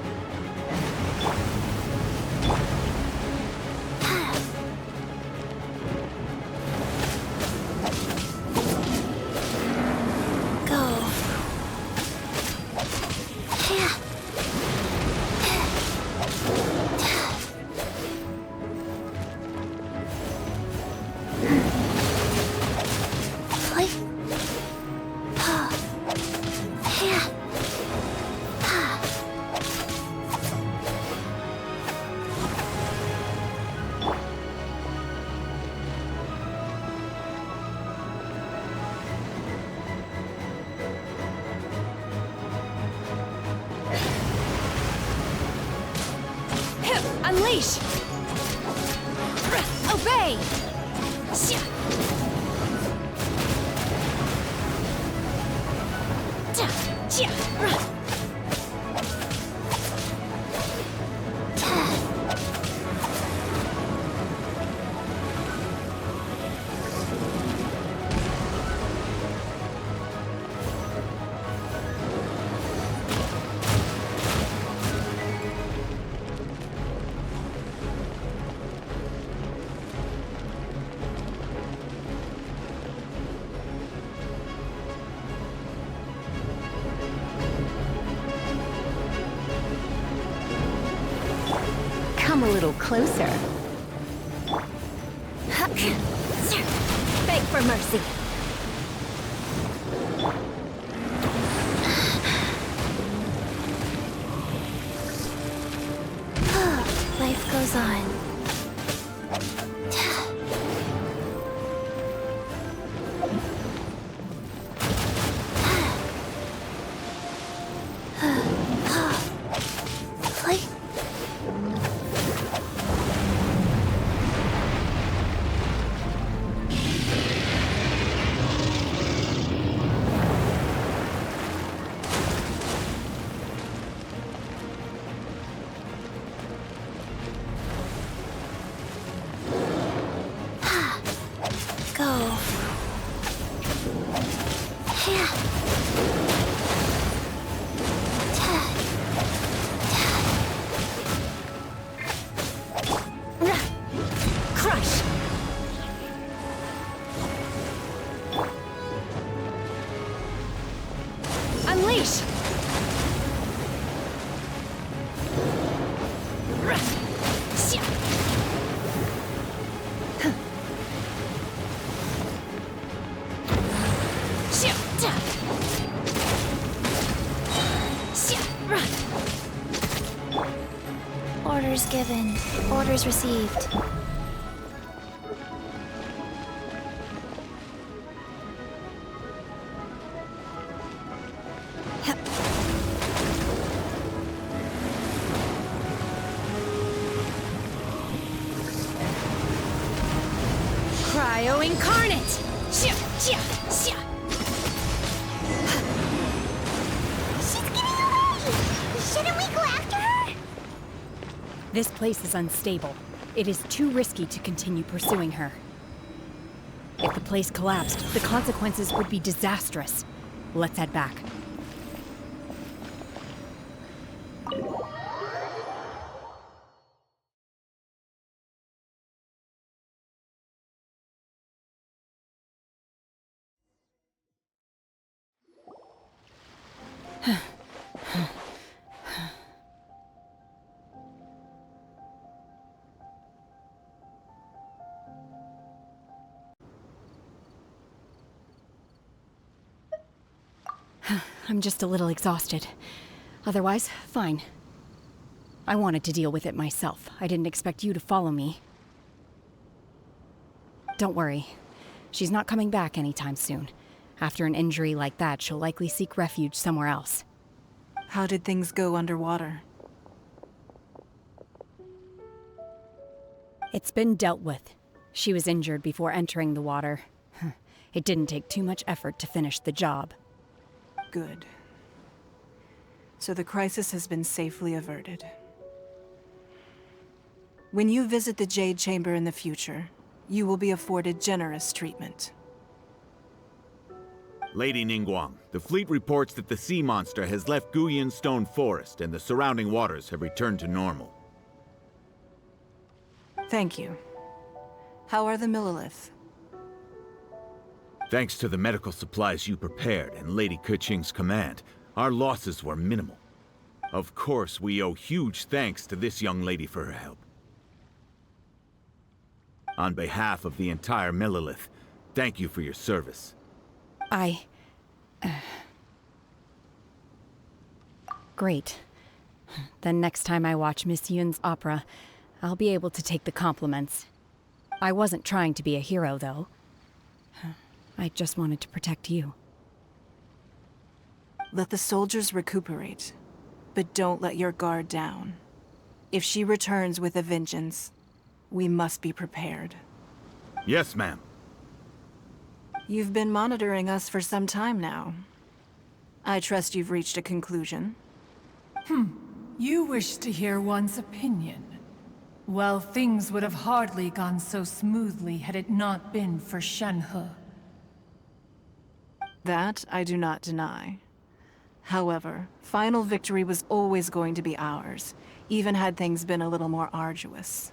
Unleash! Obey! Come a little closer. Beg for mercy. Life goes on. Go. Crush! Unleash! Orders given. Orders received. Cryo incarnate! Shouldn't we go after her? This place is unstable. It is too risky to continue pursuing her. If the place collapsed, the consequences would be disastrous. Let's head back. I'm just a little exhausted. Otherwise, fine. I wanted to deal with it myself. I didn't expect you to follow me. Don't worry. She's not coming back anytime soon. After an injury like that, she'll likely seek refuge somewhere else. How did things go underwater? It's been dealt with. She was injured before entering the water. It didn't take too much effort to finish the job. Good. So the crisis has been safely averted. When you visit the Jade Chamber in the future, you will be afforded generous treatment. Lady Ningguang, the fleet reports that the sea monster has left Guyan Stone Forest and the surrounding waters have returned to normal. Thank you. How are the Millilith? Thanks to the medical supplies you prepared and Lady Keqing's command, our losses were minimal. Of course, we owe huge thanks to this young lady for her help. On behalf of the entire Millilith, thank you for your service. Great. Then next time I watch Miss Yun's opera, I'll be able to take the compliments. I wasn't trying to be a hero, though. I just wanted to protect you. Let the soldiers recuperate, but don't let your guard down. If she returns with a vengeance, we must be prepared. Yes, ma'am. You've been monitoring us for some time now. I trust you've reached a conclusion. You wish to hear one's opinion. Well, things would have hardly gone so smoothly had it not been for Shenhe. That I do not deny. However, final victory was always going to be ours, even had things been a little more arduous.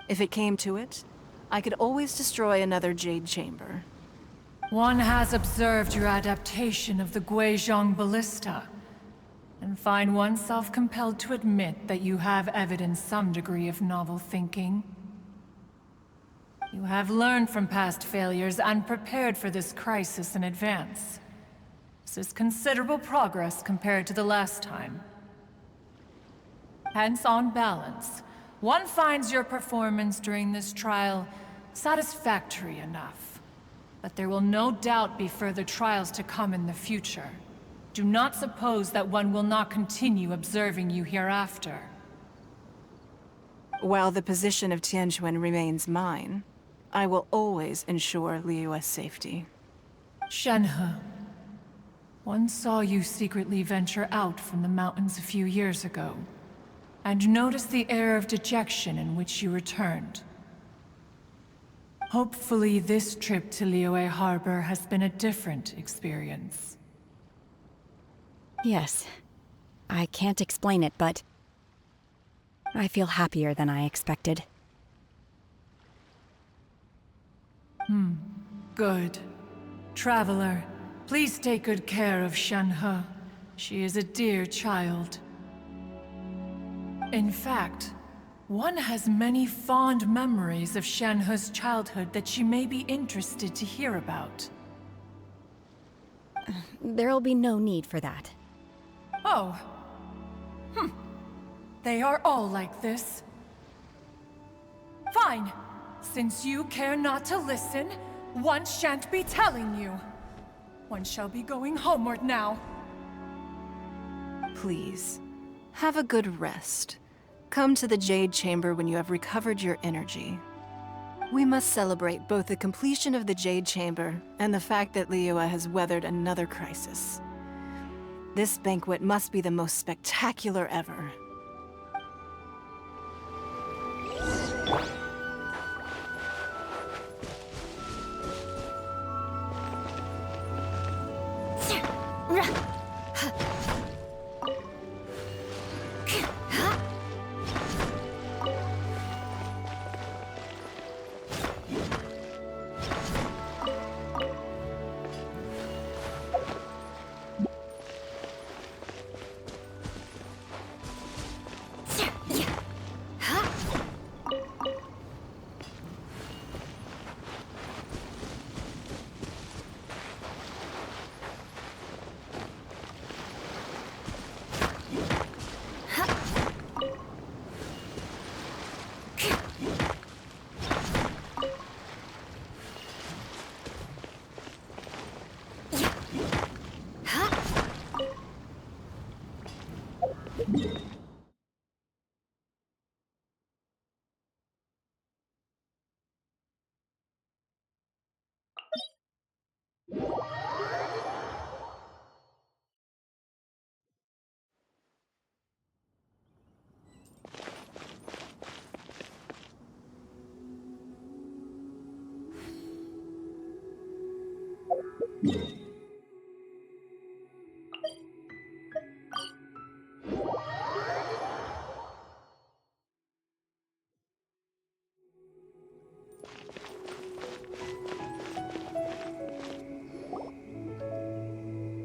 If it came to it, I could always destroy another Jade Chamber. One has observed your adaptation of the Guizhong Ballista, and find oneself compelled to admit that you have evidenced some degree of novel thinking. You have learned from past failures and prepared for this crisis in advance. This is considerable progress compared to the last time. Hence, on balance, one finds your performance during this trial satisfactory enough. But there will no doubt be further trials to come in the future. Do not suppose that one will not continue observing you hereafter. While the position of Tianquan remains mine, I will always ensure Liyue's safety. Shenhe, one saw you secretly venture out from the mountains a few years ago, and noticed the air of dejection in which you returned. Hopefully this trip to Liyue Harbor has been a different experience. Yes. I can't explain it, but I feel happier than I expected. Good. Traveler, please take good care of Shenhe. She is a dear child. In fact, one has many fond memories of Shenhe's childhood that she may be interested to hear about. There'll be no need for that. Oh. They are all like this. Fine. Since you care not to listen, one shan't be telling you. One shall be going homeward now. Please, have a good rest. Come to the Jade Chamber when you have recovered your energy. We must celebrate both the completion of the Jade Chamber and the fact that Liyue has weathered another crisis. This banquet must be the most spectacular ever.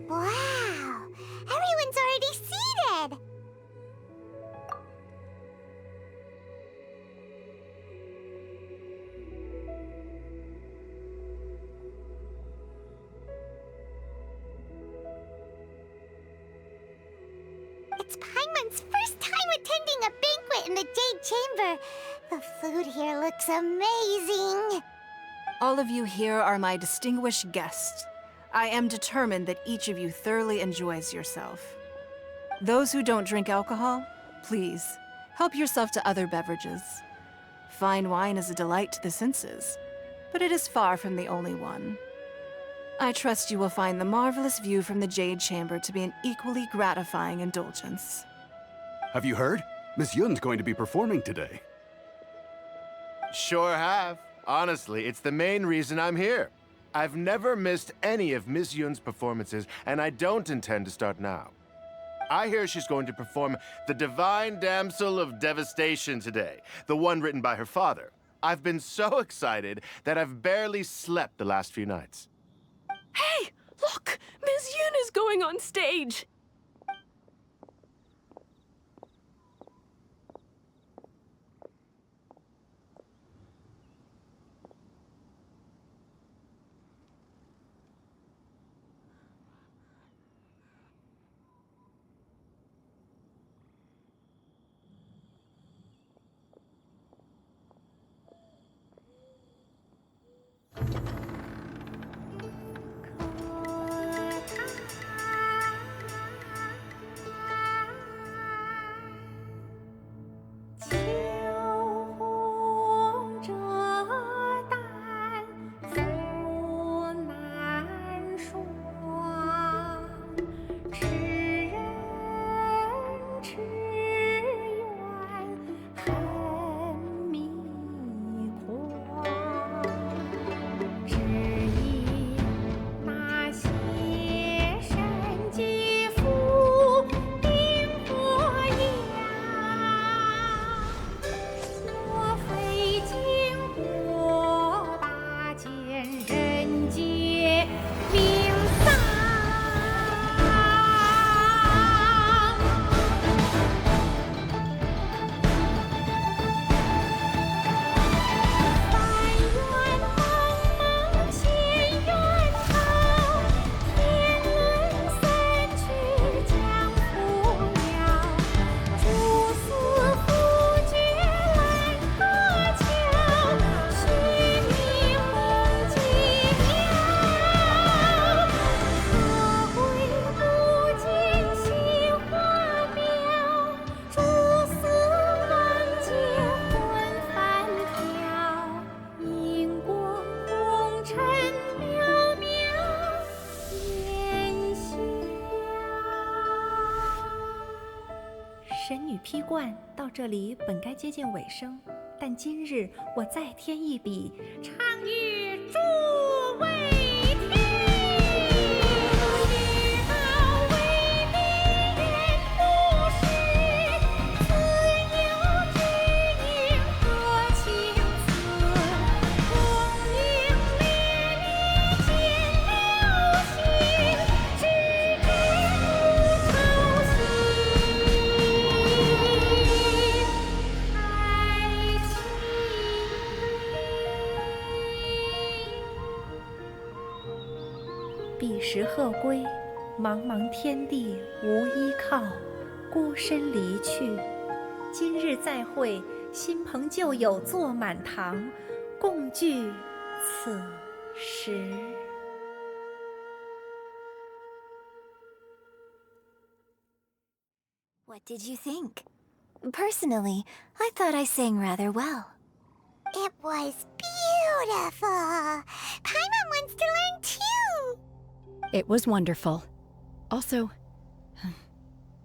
Wow! Everyone's already seated! It's Paimon's first time attending a banquet in the Jade Chamber. The food here looks amazing. All of you here are my distinguished guests. I am determined that each of you thoroughly enjoys yourself. Those who don't drink alcohol, please, help yourself to other beverages. Fine wine is a delight to the senses, but it is far from the only one. I trust you will find the marvelous view from the Jade Chamber to be an equally gratifying indulgence. Have you heard? Miss Yun's going to be performing today. Sure have. Honestly, it's the main reason I'm here. I've never missed any of Miss Yun's performances, and I don't intend to start now. I hear she's going to perform The Divine Damsel of Devastation today, the one written by her father. I've been so excited that I've barely slept the last few nights. Hey, look! Miss Yun is going on stage!神女劈冠到这里本该接近尾声，但今日我再添一笔，唱与诸位听。彼时鹤归，茫茫天地无依靠，孤身离去。今日再会，新朋旧友坐满堂，共聚此时。What did you think? Personally, I thought I sang rather well. It was beautiful. Paimon wants to learn too. It was wonderful. Also,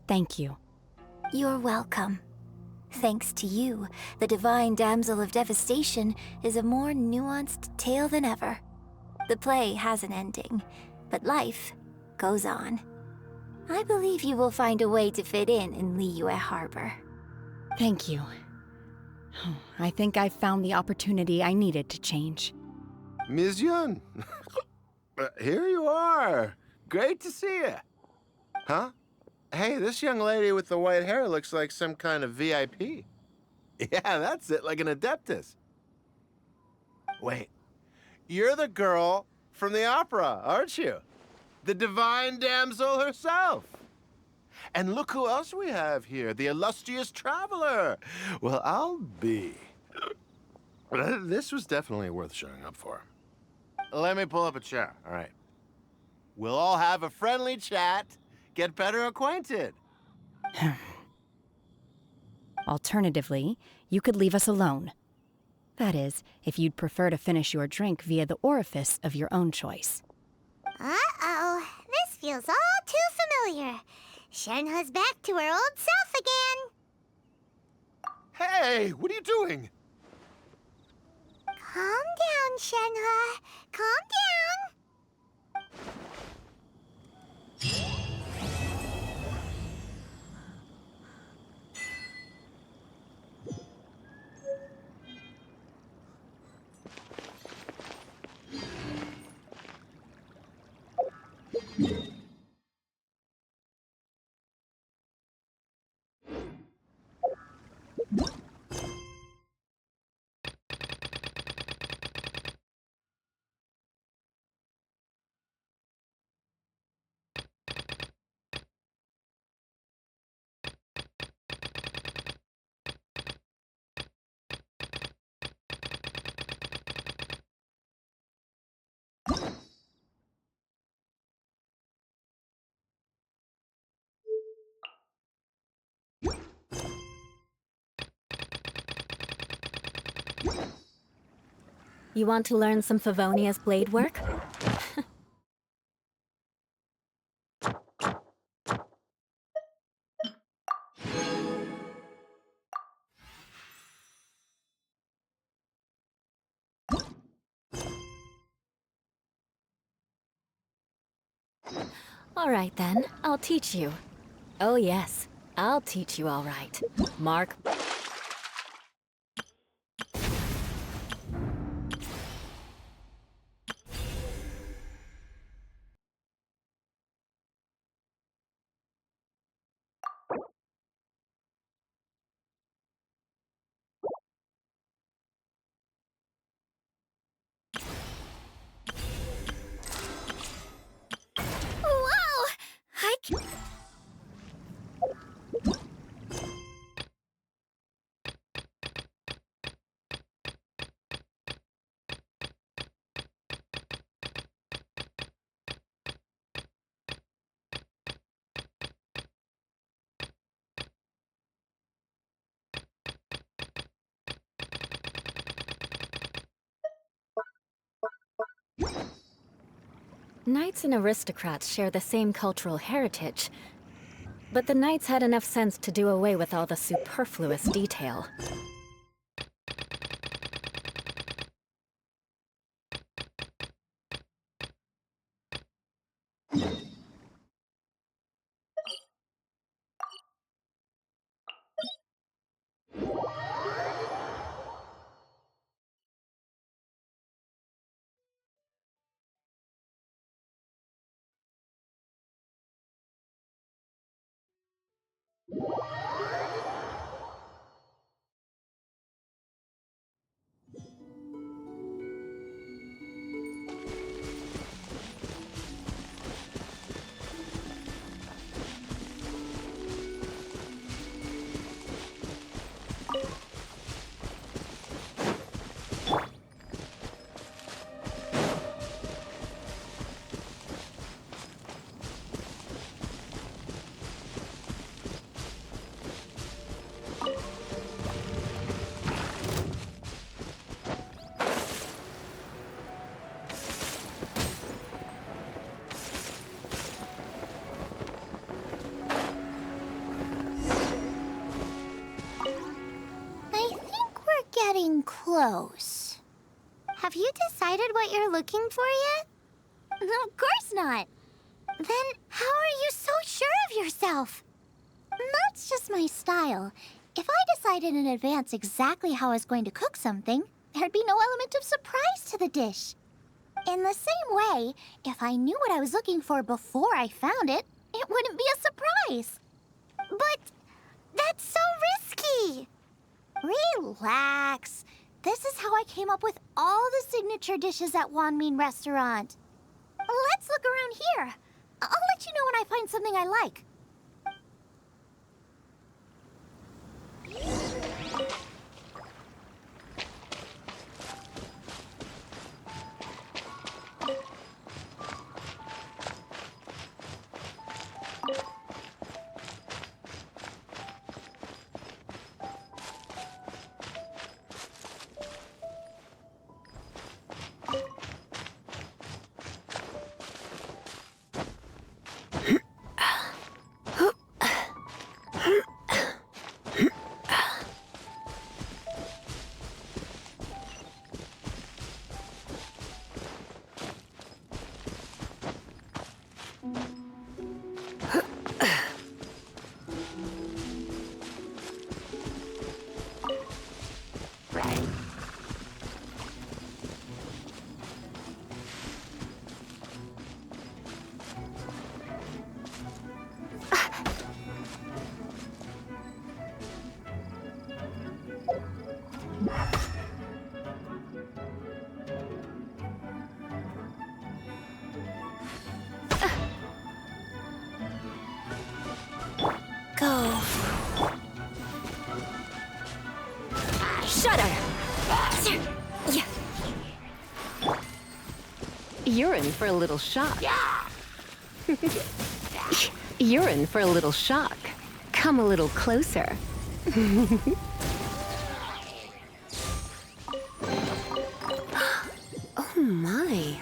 thank you. You're welcome. Thanks to you, the Divine Damsel of Devastation is a more nuanced tale than ever. The play has an ending, but life goes on. I believe you will find a way to fit in Liyue Harbor. Thank you. I think I've found the opportunity I needed to change. Ms. Yun, here you are. Great to see you. Huh? Hey, this young lady with the white hair looks like some kind of VIP. Yeah, that's it, like an Adeptus. Wait, you're the girl from the opera, aren't you? The Divine Damsel herself. And look who else we have here, the illustrious traveler. Well, I'll be. This was definitely worth showing up for. Let me pull up a chair, all right. We'll all have a friendly chat, get better acquainted. Alternatively, you could leave us alone. That is, if you'd prefer to finish your drink via the orifice of your own choice. Uh-oh, this feels all too familiar. Shenhe's back to her old self again. Hey, what are you doing? Calm down, Shenhe. Calm down. You want to learn some Favonia's blade work? All right then, I'll teach you. Oh yes, I'll teach you all right. Mark. Whoa! I can't... Knights and aristocrats share the same cultural heritage, but the knights had enough sense to do away with all the superfluous detail. close. Have you decided what you're looking for yet? Of course not. Then how are you so sure of yourself? That's just my style. If I decided in advance exactly how I was going to cook something, there'd be no element of surprise to the dish. In the same way, if I knew what I was looking for before I found it, it wouldn't be a surprise. But that's so risky. Relax. This is how I came up with all the signature dishes at Wanmin Restaurant. Let's look around here. I'll let you know when I find something I like. Go. Shudder! You're in for a little shock. You're in for a little shock. Come a little closer. Oh my.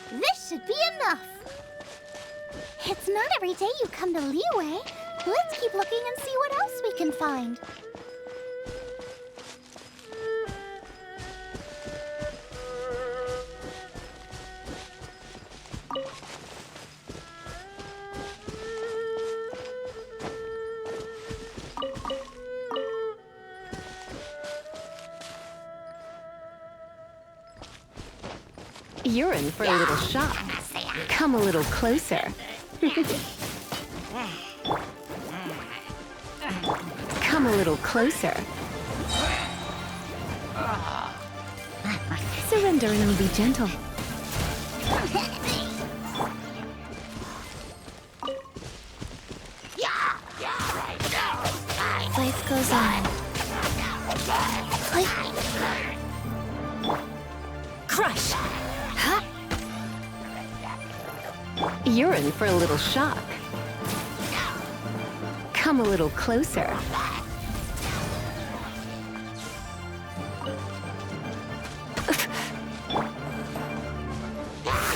This should be enough. It's not every day you come to Liyue. Let's keep looking and see what else we can find. You're in for a little shock. Come a little closer. Come a little closer. Surrender and I'll be gentle. Life goes on. Crush! You're in for a little shock. Come a little closer.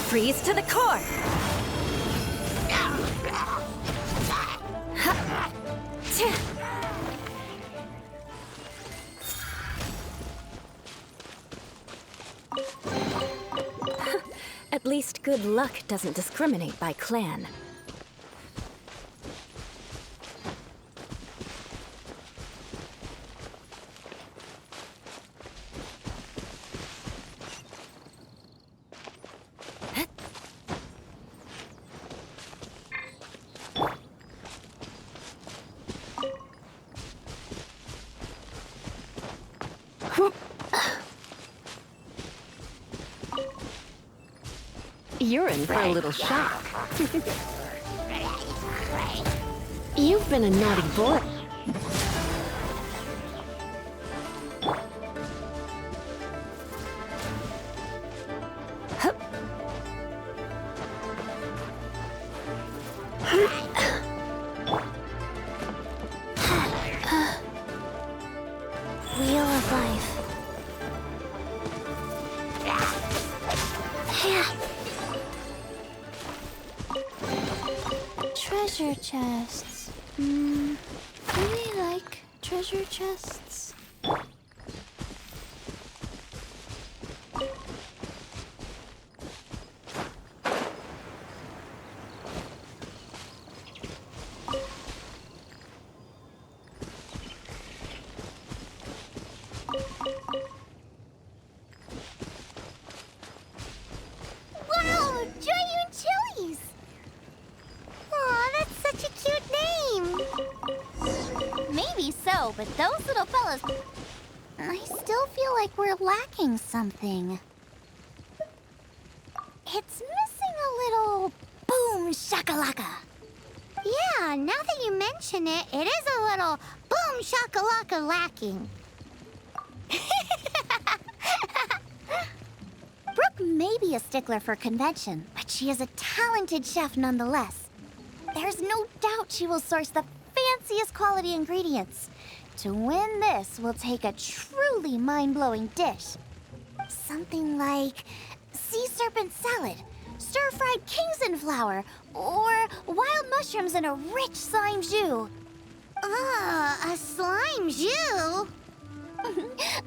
Freeze to the core! At least good luck doesn't discriminate by clan. You're in for a little shock. You've been a naughty boy. Wheel of Life. Treasure chests. Do we like treasure chests? Wow, Joyun Chili's! Aw, that's such a cute name! Maybe so, but those little fellas... I still feel like we're lacking something. It's missing a little boom shakalaka. Yeah, now that you mention it, it is a little boom shakalaka lacking. Brooke may be a stickler for convention, but she is a talented chef nonetheless. There's no doubt she will source the fanciest quality ingredients. To win this, we'll take a truly mind-blowing dish. Something like sea serpent salad, stir-fried Kingston flour, or wild mushrooms in a rich slime jus. A slime jus?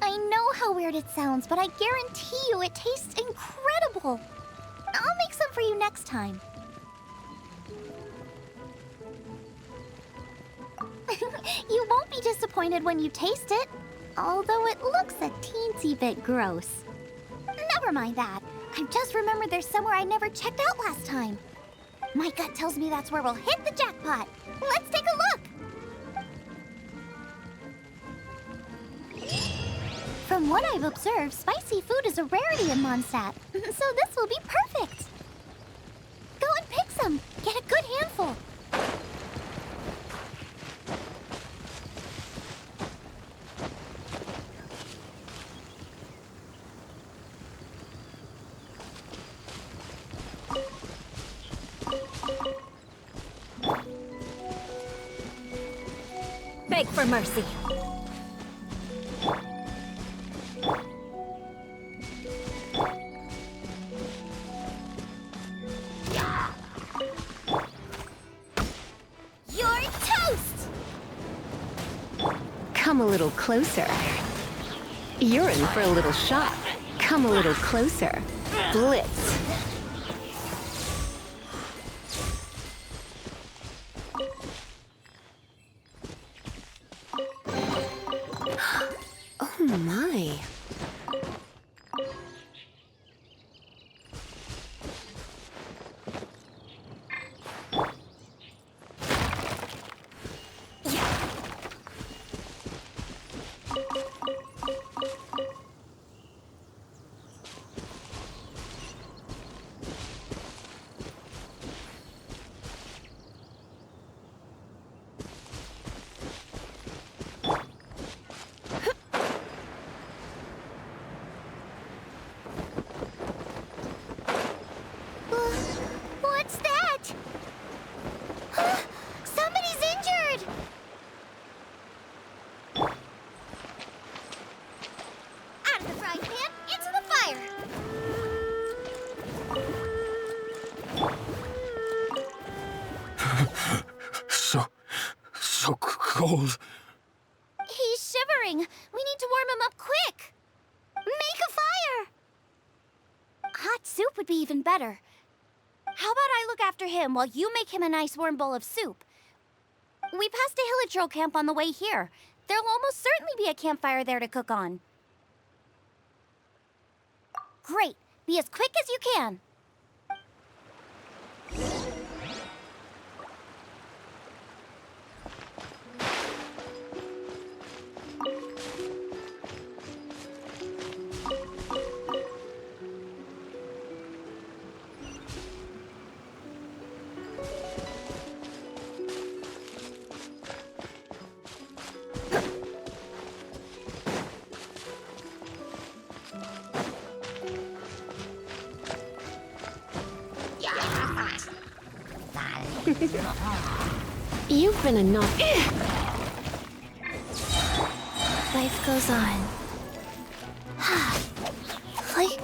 I know how weird it sounds, but I guarantee you it tastes incredible. I'll make some for you next time. You won't be disappointed when you taste it, although it looks a teensy bit gross. Never mind that. I've just remembered there's somewhere I never checked out last time. My gut tells me that's where we'll hit the jackpot. Let's take a look! From what I've observed, spicy food is a rarity in Mondstadt, so this will be perfect. Go and pick some. Get a good handful. Beg for mercy. You're toast! Come a little closer. You're in for a little shock. Come a little closer. Blitz. Oh my. What's that? Somebody's injured! Out of the frying pan, into the fire! So cold. He's shivering. We need to warm him up quick. Make a fire! Hot soup would be even better. How about I look after him while you make him a nice warm bowl of soup? We passed a Hilichurl camp on the way here. There'll almost certainly be a campfire there to cook on. Great. Be as quick as you can. You've been a Life goes on. Like...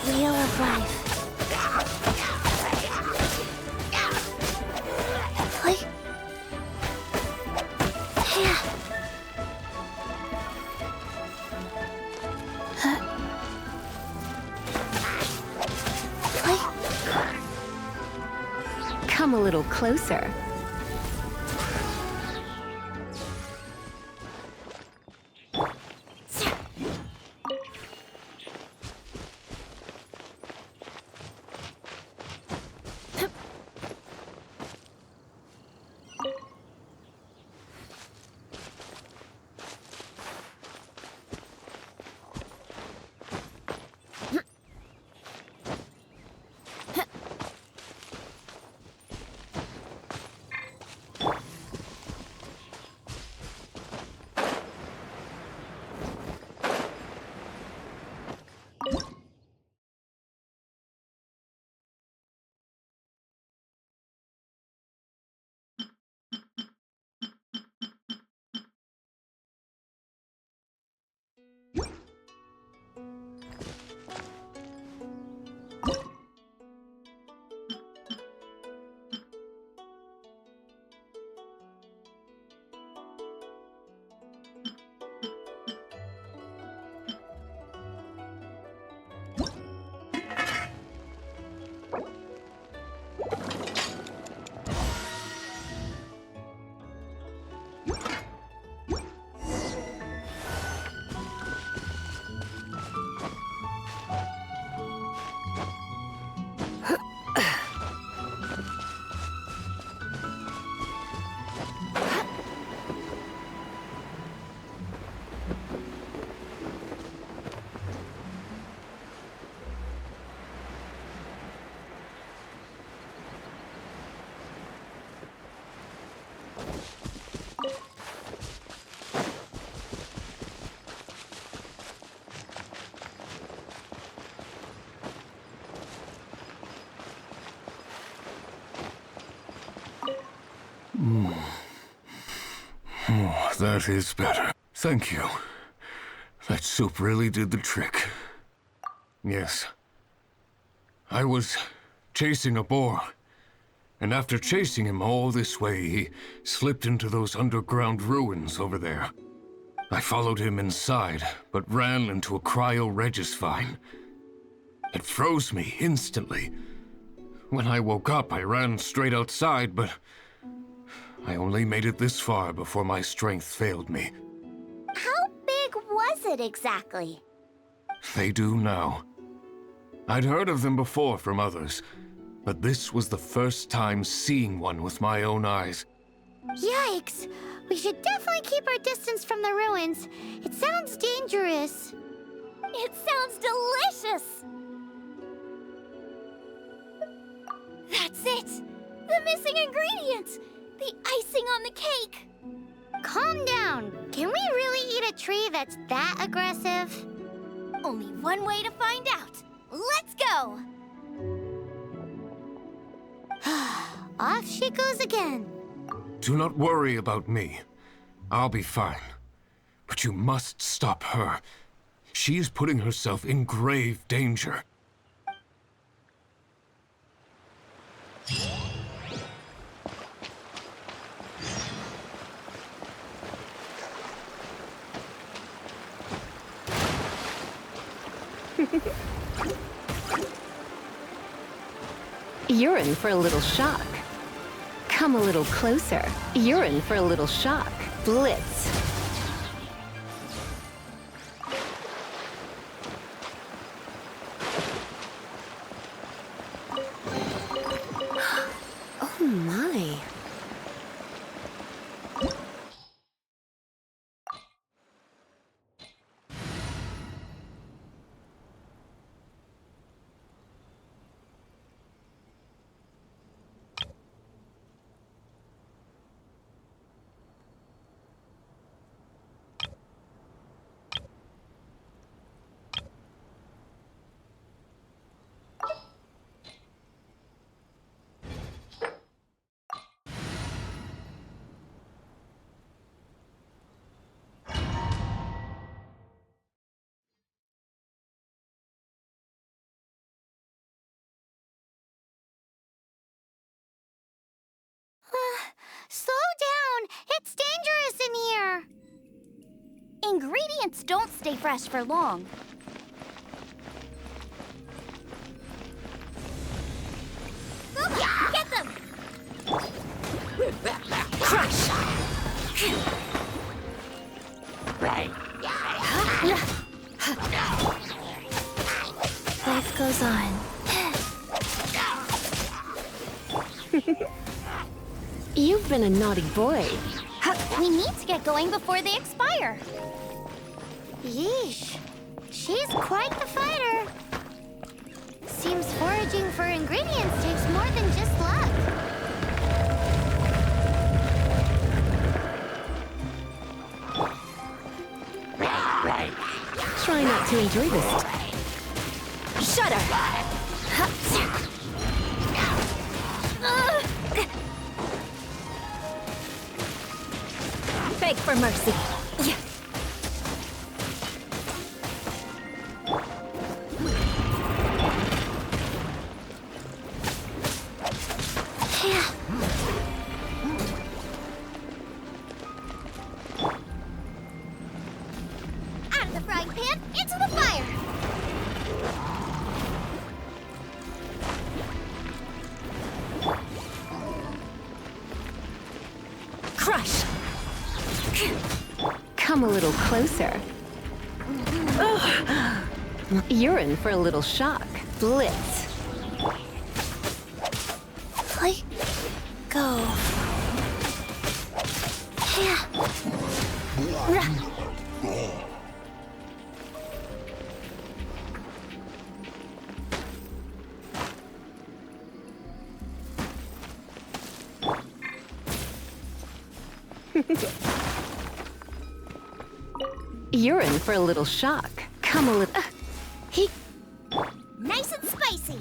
Wheel of life. Like... Come a little closer. Oh, that is better. Thank you. That soup really did the trick. Yes. I was chasing a boar, and after chasing him all this way, he slipped into those underground ruins over there. I followed him inside, but ran into a cryo-regis vine. It froze me instantly. When I woke up, I ran straight outside, but I only made it this far before my strength failed me. How big was it exactly? They do now. I'd heard of them before from others, but this was the first time seeing one with my own eyes. Yikes! We should definitely keep our distance from the ruins. It sounds dangerous. It sounds delicious! That's it! The missing ingredient! The icing on the cake! Calm down. Can we really eat a tree that's that aggressive? Only one way to find out. Let's go! Off she goes again. Do not worry about me. I'll be fine. But you must stop her. She is putting herself in grave danger. You're in for a little shock. Come a little closer. You're in for a little shock. Blitz. Oh my. Slow down! It's dangerous in here! Ingredients don't stay fresh for long. Get them! Crush! Life goes on. You've been a naughty boy. We need to get going before they expire. Yeesh. She's quite the fighter. Seems foraging for ingredients takes more than just luck. Try not to enjoy this. Shut her! Beg for mercy. Out of the frying pan, into the fire! Crush! Come a little closer. You're in for a little shock. Blitz. Let go. You're in for a little shock. Come a little... Nice and spicy!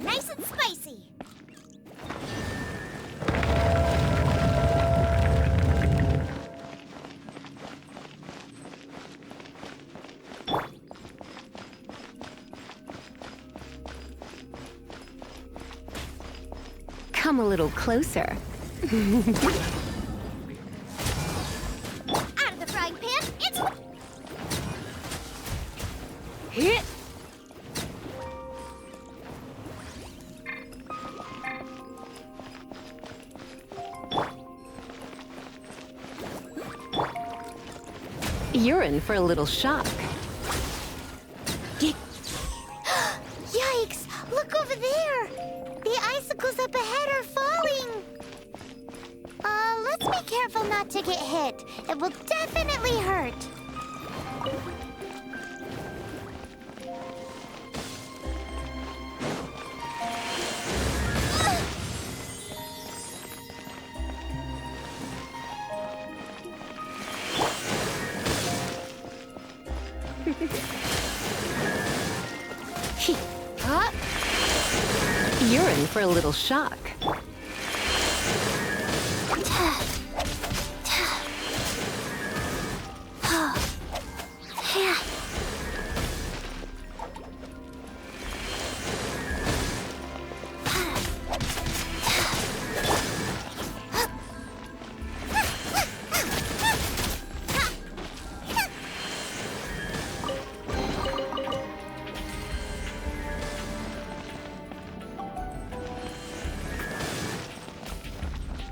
Nice and spicy! Come a little closer. Out of the frying pan, into the... Hit! You're in for a little shock. Yikes! Look over there! The icicles up ahead are falling! Let's be careful not to get hit. It will definitely hurt. You're in for a little shock.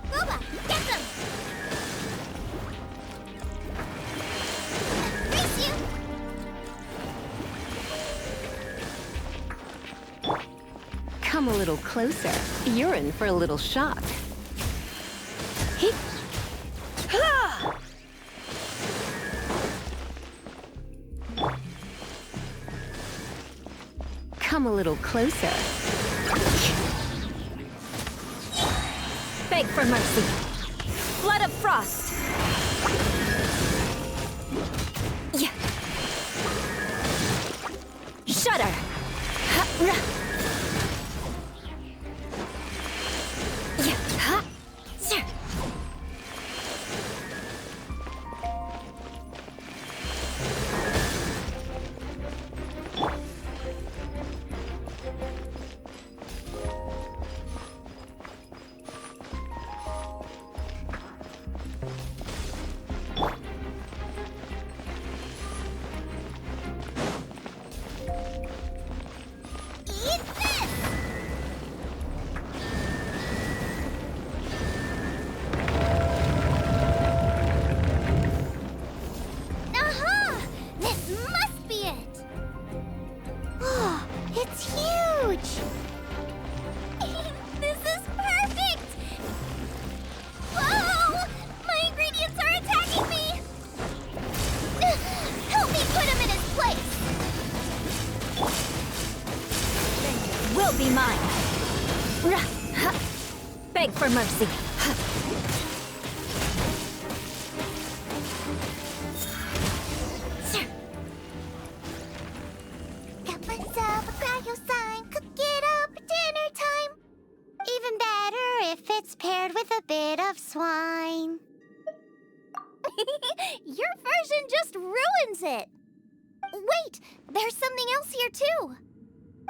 Boba, get them! Race you! Come a little closer. You're in for a little shock. Hey. Come a little closer. Beg for mercy. Flood of frost. Yeah. Shudder. Yeah. Ha. Sir. Eat this! Aha! This must be it! Oh, it's huge! This is perfect! Whoa! My ingredients are attacking me! Help me put him in his place! Will be mine. Beg for mercy. Sir. Got myself a cryo sign, cook it up at dinner time. Even better if it's paired with a bit of swine. Your version just ruins it. Wait, there's something else here too.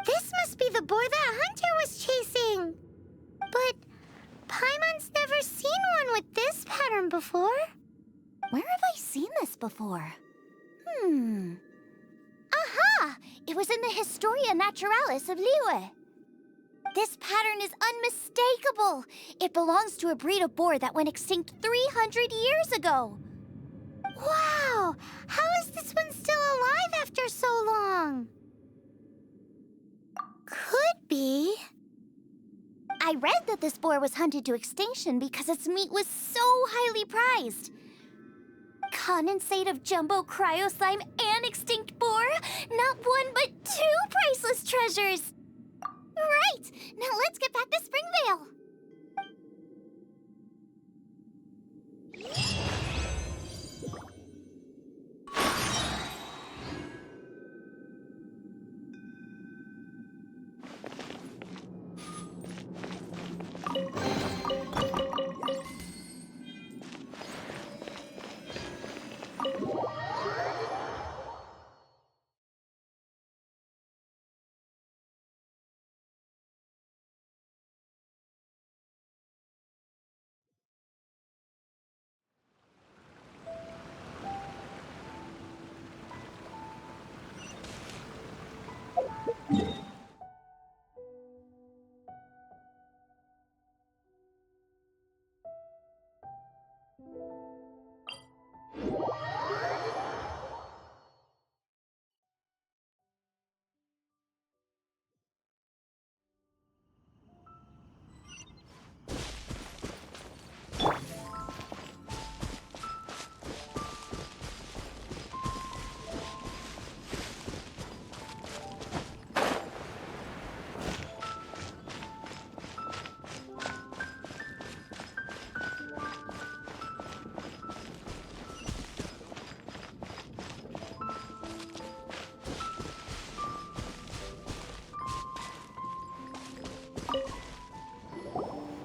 This must be the boar that Hunter was chasing. But Paimon's never seen one with this pattern before. Where have I seen this before? Aha! It was in the Historia Naturalis of Liyue. This pattern is unmistakable. It belongs to a breed of boar that went extinct 300 years ago. Wow! How is this one still alive after so long? Could be. I read that this boar was hunted to extinction because its meat was so highly prized. Condensate of jumbo cryo slime and extinct boar? Not one but two priceless treasures! Right! Now let's get back to Springvale!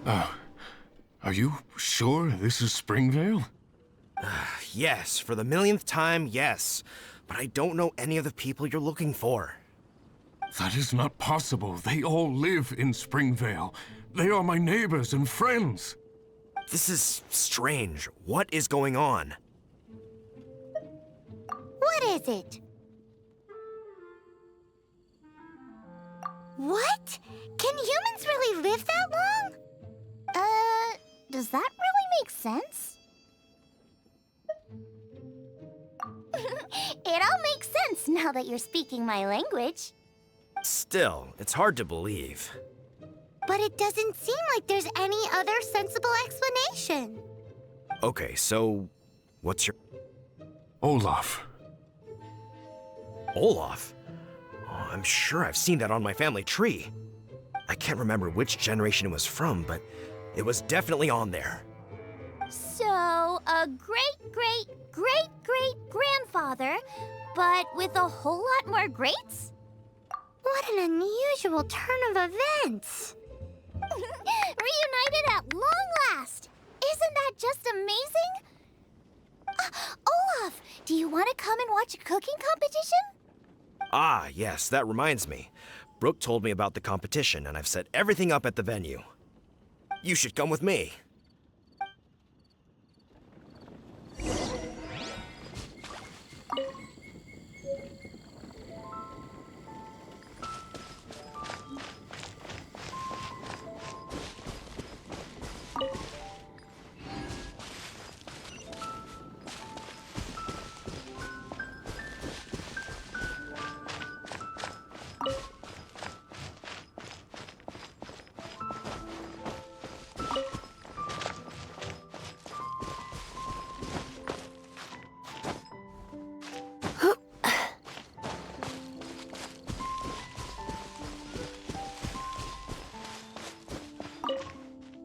Are you sure this is Springvale? Yes, for the millionth time, yes. But I don't know any of the people you're looking for. That is not possible. They all live in Springvale. They are my neighbors and friends. This is strange. What is going on? What is it? What? Can humans really live that long? Does that really make sense? It all makes sense now that you're speaking my language. Still, it's hard to believe. But it doesn't seem like there's any other sensible explanation. Okay, so what's your... Olaf. Olaf? Oh, I'm sure I've seen that on my family tree. I can't remember which generation it was from, but it was definitely on there. So, a great-great-great-great-grandfather, but with a whole lot more greats? What an unusual turn of events. Reunited at long last. Isn't that just amazing? Olaf, do you want to come and watch a cooking competition? Ah, yes, that reminds me. Brooke told me about the competition, and I've set everything up at the venue. You should come with me.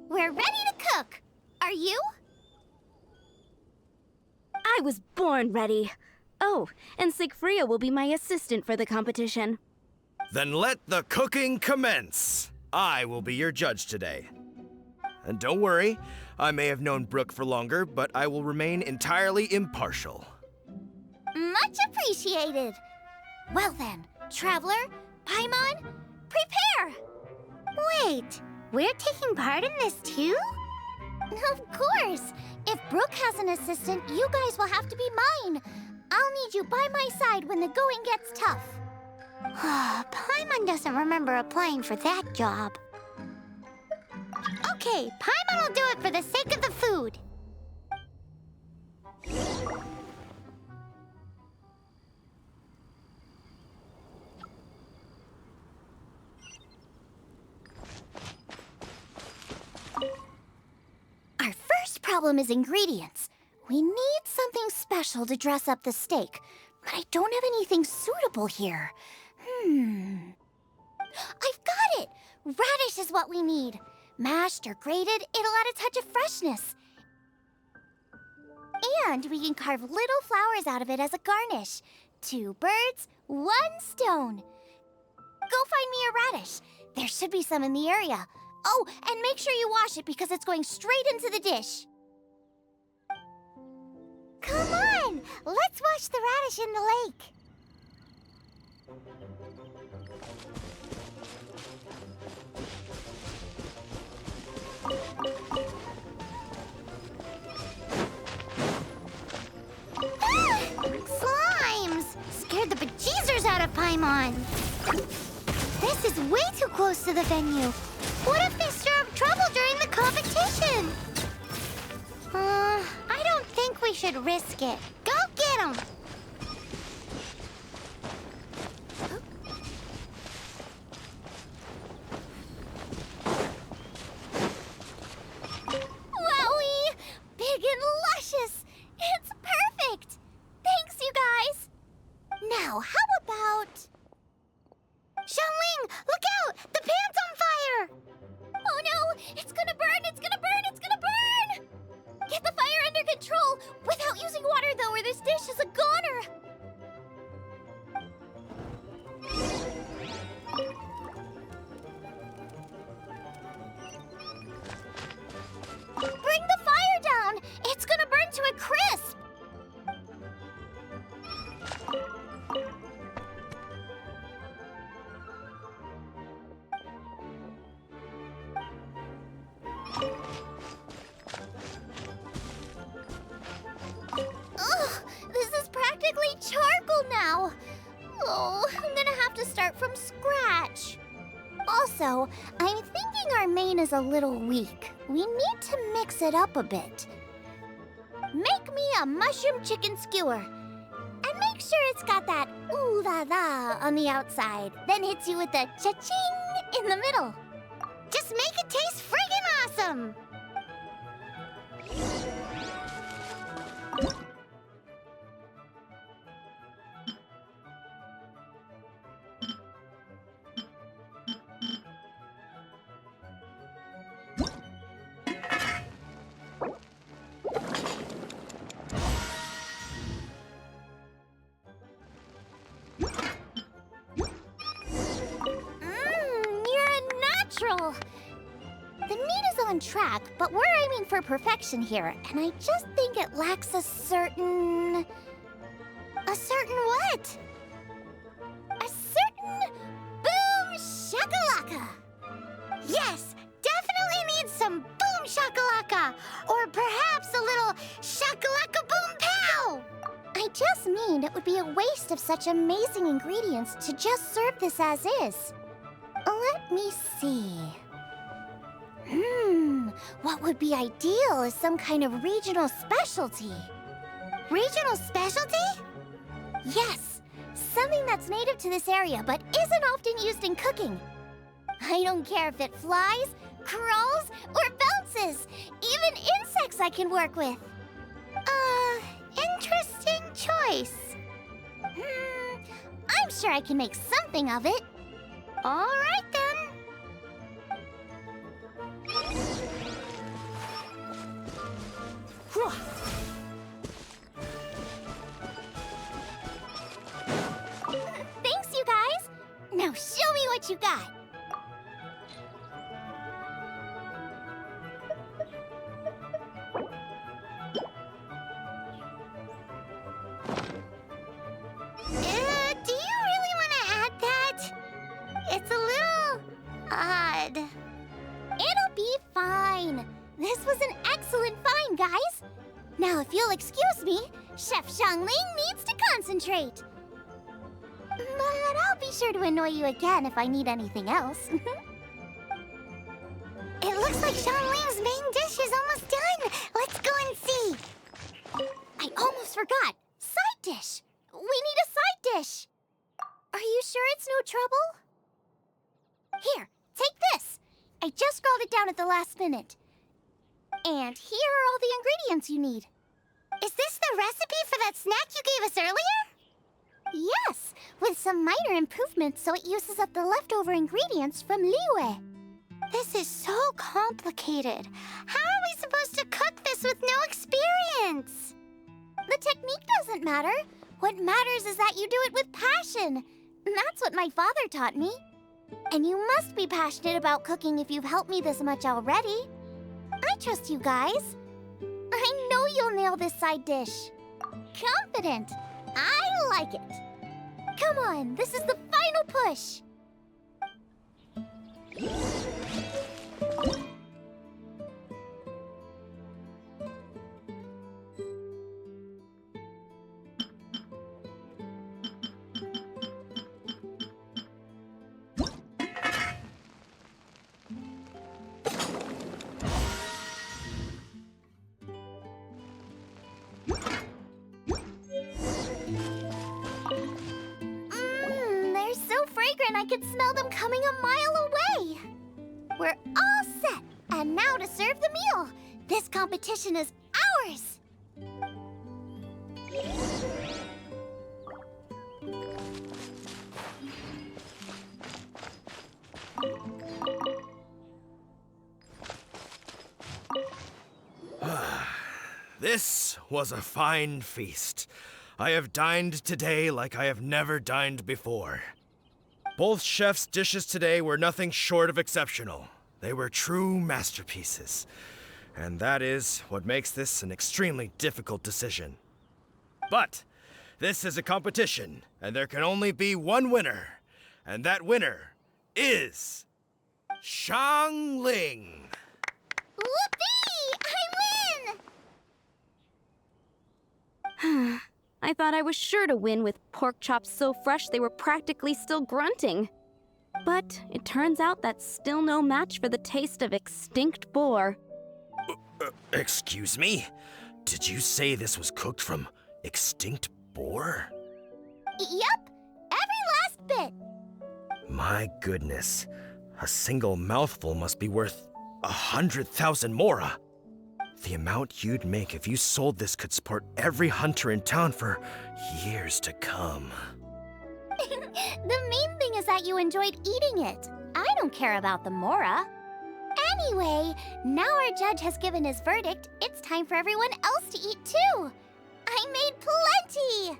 We're ready to cook. Are you? I was born ready. Oh, and Sigfria will be my assistant for the competition. Then let the cooking commence. I will be your judge today. And don't worry, I may have known Brooke for longer, but I will remain entirely impartial. Much appreciated. Well then, Traveler, Paimon, prepare! Wait, we're taking part in this too? Of course! If Brooke has an assistant, you guys will have to be mine. I'll need you by my side when the going gets tough. Paimon doesn't remember applying for that job. Okay, Paimon will do it for the sake of the food. Our first problem is ingredients. We need something special to dress up the steak, but I don't have anything suitable here. I've got it! Radish is what we need. Mashed or grated, it'll add a touch of freshness. And we can carve little flowers out of it as a garnish. 2 birds, 1 stone. Go find me a radish. There should be some in the area. Oh, and make sure you wash it because it's going straight into the dish. Come on! Let's wash the radish in the lake. Ah! Slimes! Scared the bejeezers out of Paimon. This is way too close to the venue. What if they stir up trouble during the competition? I don't think we should risk it. Go get them! Wowie! Big and luscious! It's perfect! Thanks, you guys! Now, how about... Xiangling, look out! The pan's on fire! Oh no! It's gonna burn! It's gonna burn! It's gonna burn! Get the fire under control! Without using water, though, or this dish is a goner! from scratch. Also, I'm thinking our main is a little weak. We need to mix it up a bit. Make me a mushroom chicken skewer. And make sure it's got that ooh la la on the outside. Then hits you with a cha-ching in the middle. Just make it taste friggin' awesome! The meat is on track, but we're aiming for perfection here, and I just think it lacks a certain... A certain what? A certain boom shakalaka! Yes, definitely needs some boom shakalaka, or perhaps a little shakalaka boom pow! I just mean it would be a waste of such amazing ingredients to just serve this as is. Let me see. What would be ideal is some kind of regional specialty. Regional specialty? Yes, something that's native to this area but isn't often used in cooking. I don't care if it flies, crawls, or bounces. Even insects I can work with. Interesting choice. I'm sure I can make something of it. All right, then. Thanks, you guys. Now show me what you got. Do you really want to add that? It's a little odd. It'll be fine. This was an excellent find, guys. Now, if you'll excuse me, Chef Xiangling needs to concentrate. But I'll be sure to annoy you again if I need anything else. It looks like Xiangling's main dish is almost done. Let's go and see. I almost forgot. Side dish. We need a side dish. Are you sure it's no trouble? Here, take this. I just scrolled it down at the last minute. And here are all the ingredients you need. Is this the recipe for that snack you gave us earlier? Yes, with some minor improvements so it uses up the leftover ingredients from Liyue. This is so complicated. How are we supposed to cook this with no experience? The technique doesn't matter. What matters is that you do it with passion. That's what my father taught me. And you must be passionate about cooking if you've helped me this much already. I trust you guys. I know you'll nail this side dish. Confident. I like it. Come on, this is the final push. They're so fragrant I could smell them coming a mile away. We're all set, and now to serve the meal. This competition is ours. This was a fine feast. I have dined today like I have never dined before. Both chefs' dishes today were nothing short of exceptional. They were true masterpieces. And that is what makes this an extremely difficult decision. But this is a competition, and there can only be one winner. And that winner is Xiangling. Whoopee! I win! I thought I was sure to win with pork chops so fresh they were practically still grunting. But it turns out that's still no match for the taste of extinct boar. Excuse me? Did you say this was cooked from extinct boar? Yep, every last bit. My goodness. A single mouthful must be worth 100,000 mora. The amount you'd make if you sold this could support every hunter in town for years to come. The main thing is that you enjoyed eating it. I don't care about the mora. Anyway, now our judge has given his verdict. It's time for everyone else to eat too. I made plenty.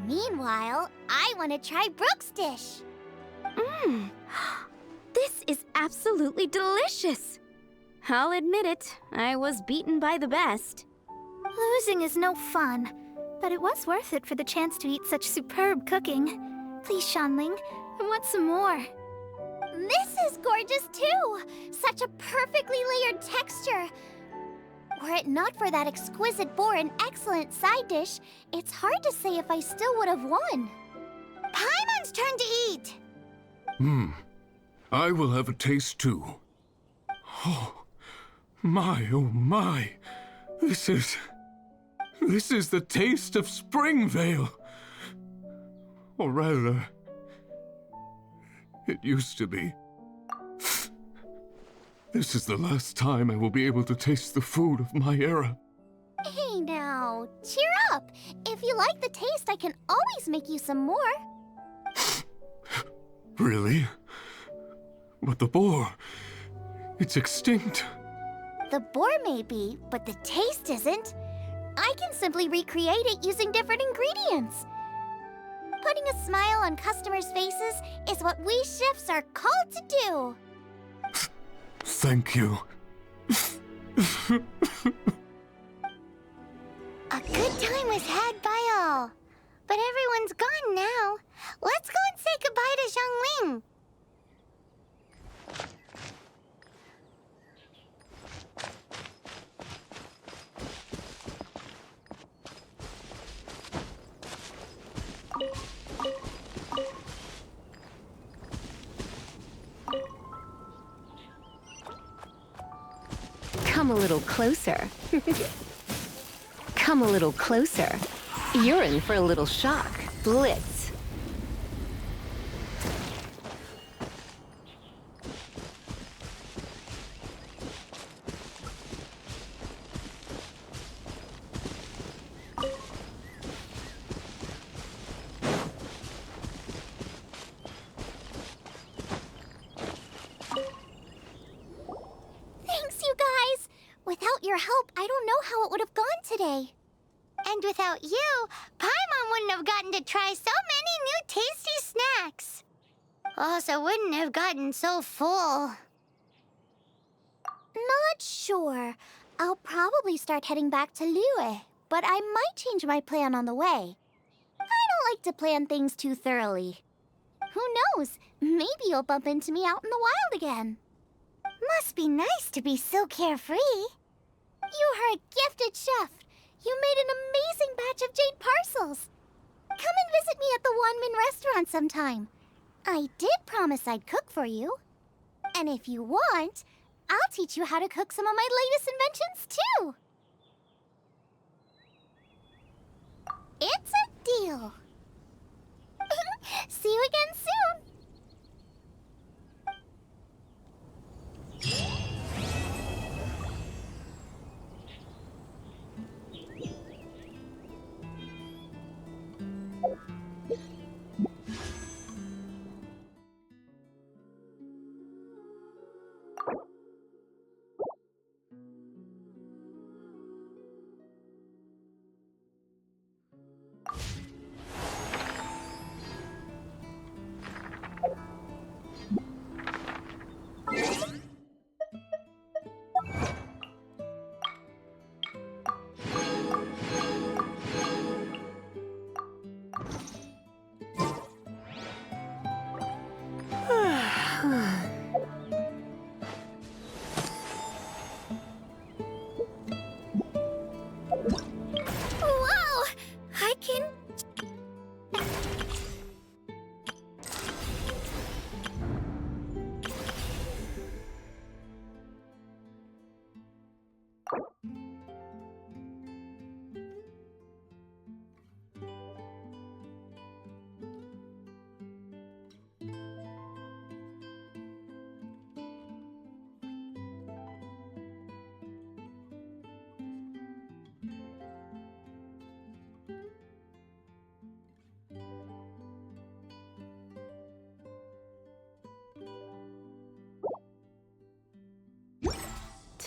Meanwhile, I want to try Brooke's dish. This is absolutely delicious. I'll admit it, I was beaten by the best. Losing is no fun, but it was worth it for the chance to eat such superb cooking. Please, Shanling, I want some more. This is gorgeous too! Such a perfectly layered texture. Were it not for that exquisite boar and excellent side dish, it's hard to say if I still would have won. Paimon's turn to eat! I will have a taste too. Oh my. This is the taste of Springvale. Or rather, it used to be. This is the last time I will be able to taste the food of my era. Hey now, cheer up! If you like the taste, I can always make you some more. Really? But the boar, it's extinct. The boar may be, but the taste isn't. I can simply recreate it using different ingredients. Putting a smile on customers' faces is what we chefs are called to do. Thank you. A good time was had by all. But everyone's gone now. Let's go and say goodbye to Xiangling. Come a little closer. Come a little closer. You're in for a little shock. Blitz. Thanks, you guys! Without your help, I don't know how it would have gone today. And without you, Paimon wouldn't have gotten to try so many new tasty snacks. Also wouldn't have gotten so full. Not sure. I'll probably start heading back to Liyue, but I might change my plan on the way. I don't like to plan things too thoroughly. Who knows? Maybe you'll bump into me out in the wild again. Must be nice to be so carefree. You are a gifted chef. You made an amazing batch of jade parcels. Come and visit me at the Wanmin restaurant sometime. I did promise I'd cook for you. And if you want, I'll teach you how to cook some of my latest inventions too. It's a deal. See you again soon.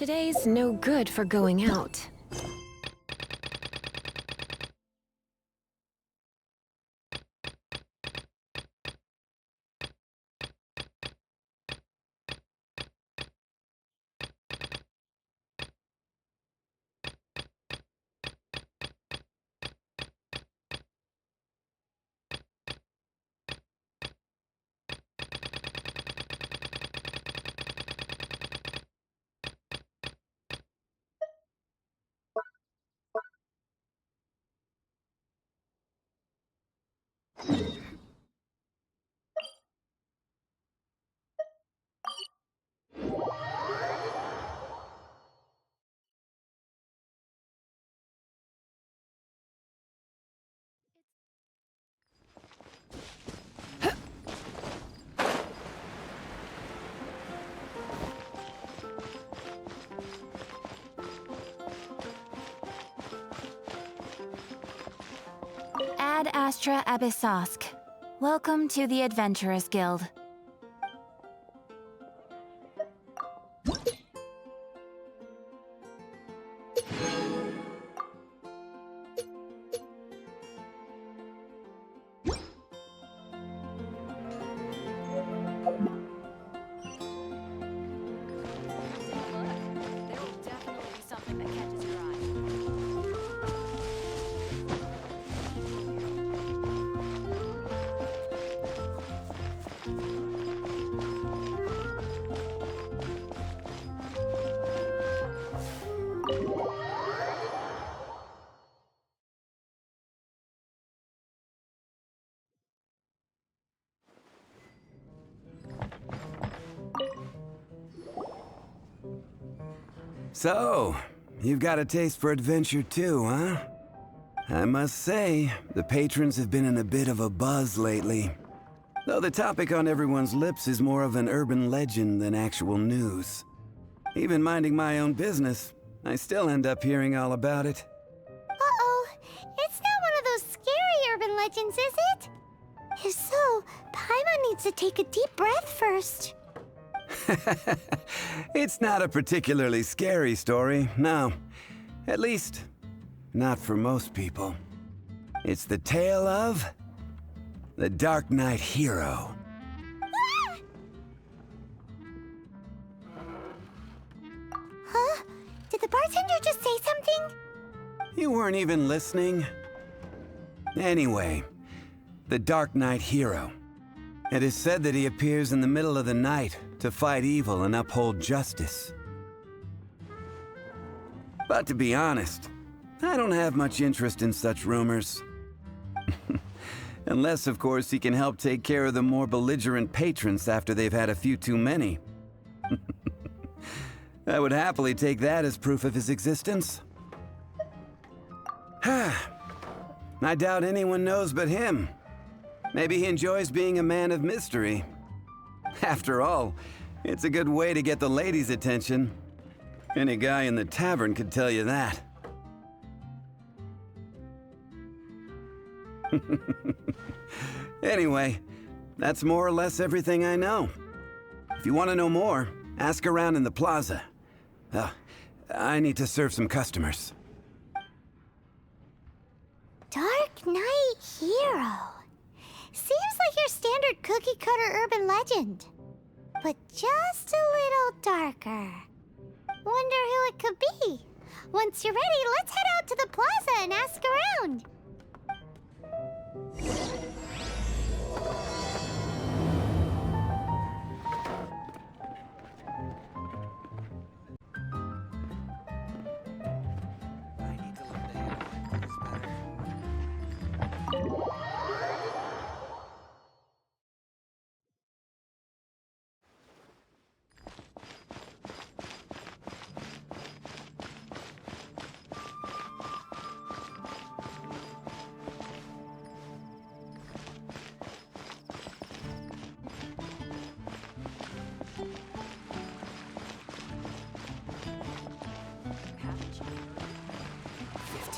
Today's no good for going out. Ad Astra Abyssosk. Welcome to the Adventurers Guild. So, you've got a taste for adventure too, huh? I must say, the patrons have been in a bit of a buzz lately. Though the topic on everyone's lips is more of an urban legend than actual news. Even minding my own business, I still end up hearing all about it. Uh-oh. It's not one of those scary urban legends, is it? If so, Paimon needs to take a deep breath first. It's not a particularly scary story, no. At least, not for most people. It's the tale of the Dark Knight Hero. Huh? Did the bartender just say something? You weren't even listening? Anyway, the Dark Knight Hero. It is said that he appears in the middle of the night to fight evil and uphold justice. But to be honest, I don't have much interest in such rumors. Unless, of course, he can help take care of the more belligerent patrons after they've had a few too many. I would happily take that as proof of his existence. I doubt anyone knows but him. Maybe he enjoys being a man of mystery. After all, it's a good way to get the ladies' attention. Any guy in the tavern could tell you that. Anyway, that's more or less everything I know. If you want to know more, ask around in the plaza. I need to serve some customers. Dark Knight Hero. Seems like your standard cookie-cutter urban legend. But just a little darker. Wonder who it could be. Once you're ready, let's head out to the plaza and ask around.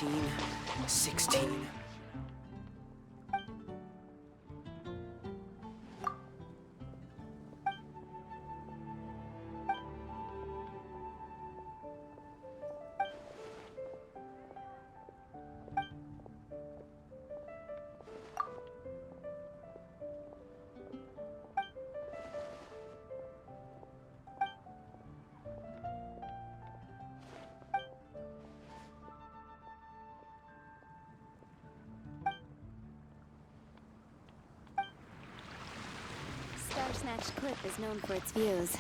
$15, $16. Star Snatch Cliff is known for its views.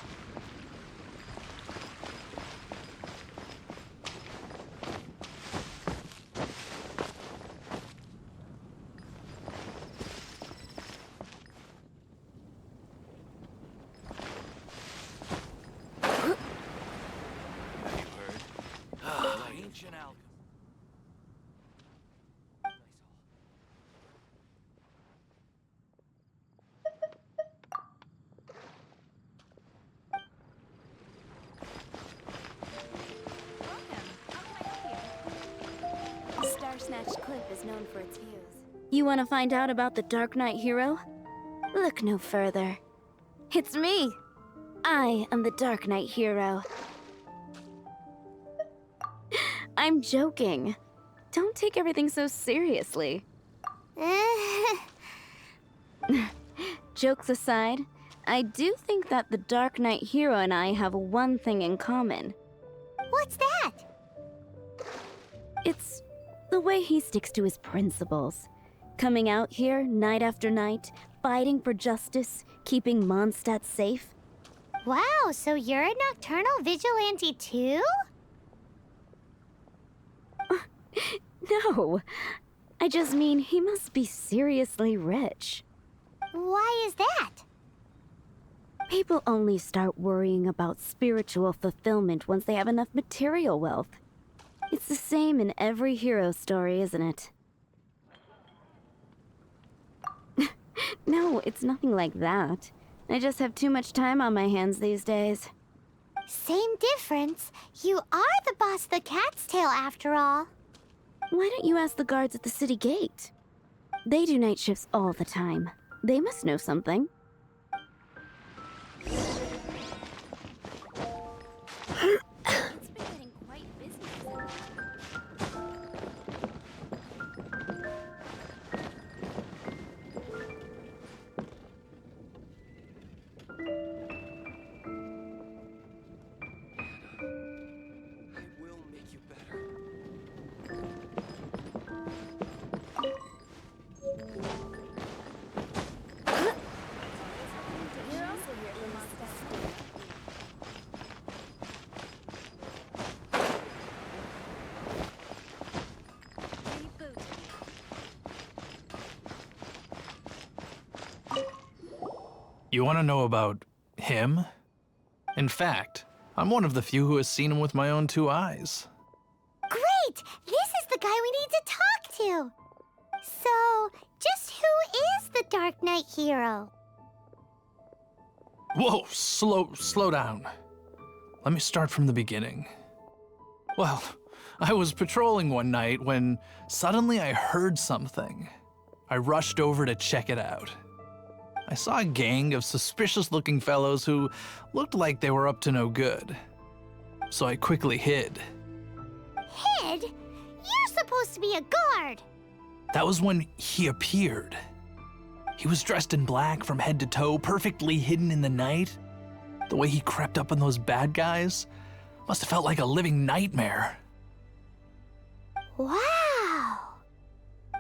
Ancient alchemy. Star Snatch Cliff is known for its views. You want to find out about the Dark Knight hero? Look no further. It's me! I am the Dark Knight hero. I'm joking. Don't take everything so seriously. Jokes aside, I do think that the Dark Knight hero and I have one thing in common. What's that? It's the way he sticks to his principles. Coming out here night after night, fighting for justice, keeping Mondstadt safe. Wow, so you're a nocturnal vigilante too? No, I just mean he must be seriously rich. Why is that? People only start worrying about spiritual fulfillment once they have enough material wealth. It's the same in every hero story, isn't it? No, it's nothing like that. I just have too much time on my hands these days. Same difference. You are the boss of the Cat's Tail after all. Why don't you ask the guards at the city gate? They do night shifts all the time. They must know something. It's been getting quite busy. I will make you better. You're also here for Mondstadt. You want to know about him? In fact, I'm one of the few who has seen him with my own two eyes. Great! This is the guy we need to talk to! So, just who is the Dark Knight hero? Whoa, slow down. Let me start from the beginning. Well, I was patrolling one night when suddenly I heard something. I rushed over to check it out. I saw a gang of suspicious-looking fellows who looked like they were up to no good. So I quickly hid. Hid? You're supposed to be a guard! That was when he appeared. He was dressed in black from head to toe, perfectly hidden in the night. The way he crept up on those bad guys must have felt like a living nightmare. Wow!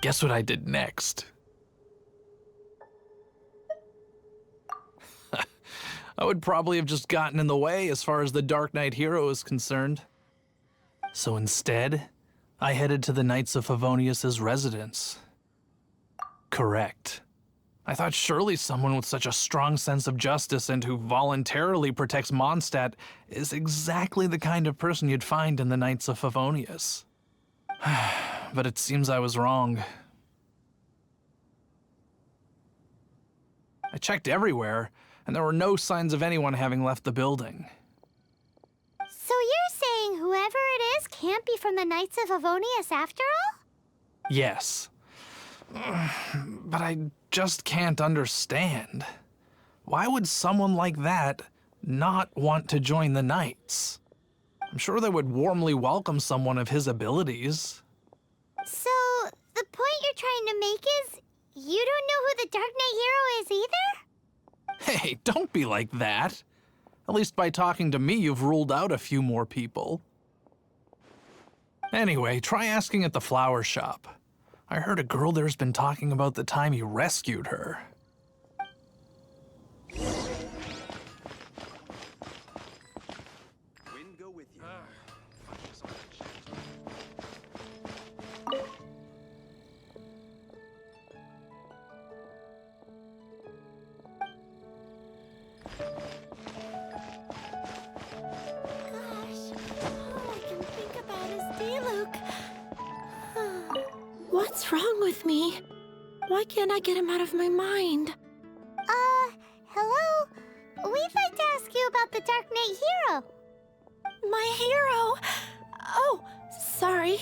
Guess what I did next? I would probably have just gotten in the way as far as the Dark Knight hero is concerned. So instead, I headed to the Knights of Favonius' residence. Correct. I thought surely someone with such a strong sense of justice and who voluntarily protects Mondstadt is exactly the kind of person you'd find in the Knights of Favonius. But it seems I was wrong. I checked everywhere, and there were no signs of anyone having left the building. So you're saying whoever it is can't be from the Knights of Favonius after all? Yes. But I just can't understand. Why would someone like that not want to join the Knights? I'm sure they would warmly welcome someone of his abilities. So, the point you're trying to make is you don't know who the Dark Knight hero is either? Hey, don't be like that. At least by talking to me, you've ruled out a few more people. Anyway, try asking at the flower shop. I heard a girl there's been talking about the time you rescued her. What's wrong with me? Why can't I get him out of my mind? Hello? We'd like to ask you about the Dark Knight Hero. My hero! Oh, sorry.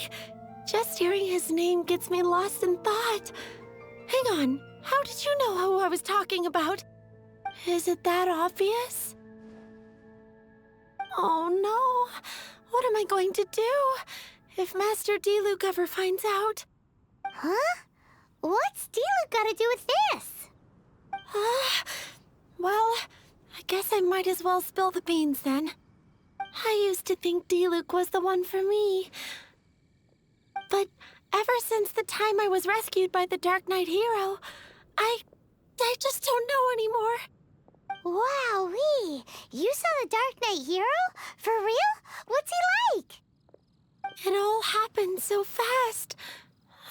Just hearing his name gets me lost in thought. Hang on, how did you know who I was talking about? Is it that obvious? Oh no, what am I going to do if Master Diluc ever finds out? Huh? What's Diluc got to do with this? Well, I guess I might as well spill the beans then. I used to think Diluc was the one for me. But ever since the time I was rescued by the Dark Knight Hero, I just don't know anymore. Wowee! You saw the Dark Knight Hero? For real? What's he like? It all happened so fast.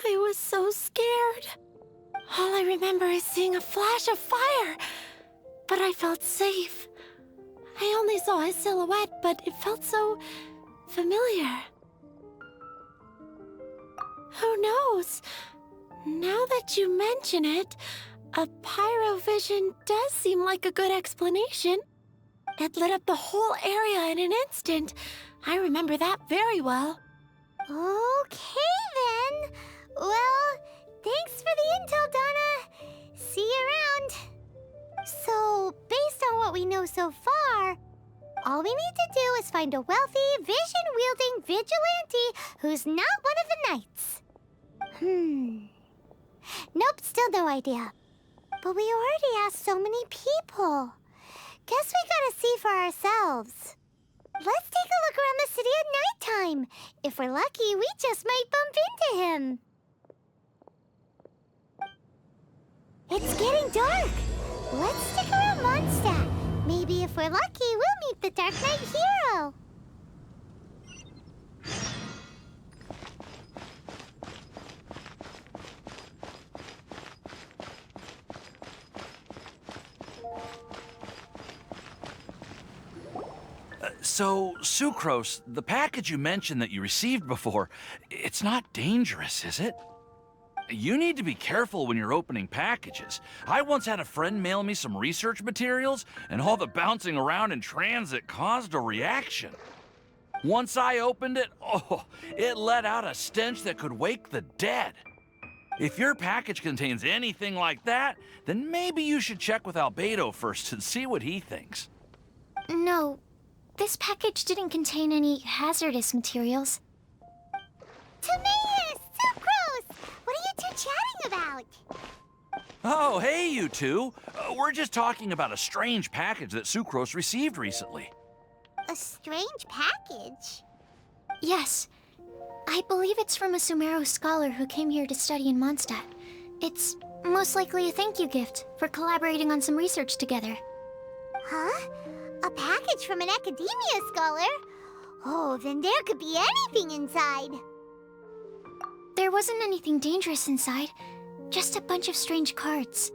I was so scared. All I remember is seeing a flash of fire, but I felt safe. I only saw his silhouette, but it felt so familiar. Who knows? Now that you mention it, a pyrovision does seem like a good explanation. It lit up the whole area in an instant. I remember that very well. Okay then. Well, thanks for the intel, Donna. See you around. So, based on what we know so far, all we need to do is find a wealthy, vision-wielding vigilante who's not one of the knights. Nope, still no idea. But we already asked so many people. Guess we gotta see for ourselves. Let's take a look around the city at nighttime. If we're lucky, we just might bump into him. It's getting dark. Let's stick around Mondstadt. Maybe if we're lucky, we'll meet the Dark Knight Hero. So, Sucrose, the package you mentioned that you received before, it's not dangerous, is it? You need to be careful when you're opening packages. I once had a friend mail me some research materials, and all the bouncing around in transit caused a reaction. Once I opened it, it let out a stench that could wake the dead. If your package contains anything like that, then maybe you should check with Albedo first and see what he thinks. No, this package didn't contain any hazardous materials. Timaeus! Sucrose! What are you two chatting about? Oh, hey, you two. We're just talking about a strange package that Sucrose received recently. A strange package? Yes. I believe it's from a Sumeru scholar who came here to study in Mondstadt. It's most likely a thank you gift for collaborating on some research together. Huh? A package from an academia scholar? Oh, then there could be anything inside. There wasn't anything dangerous inside, just a bunch of strange cards.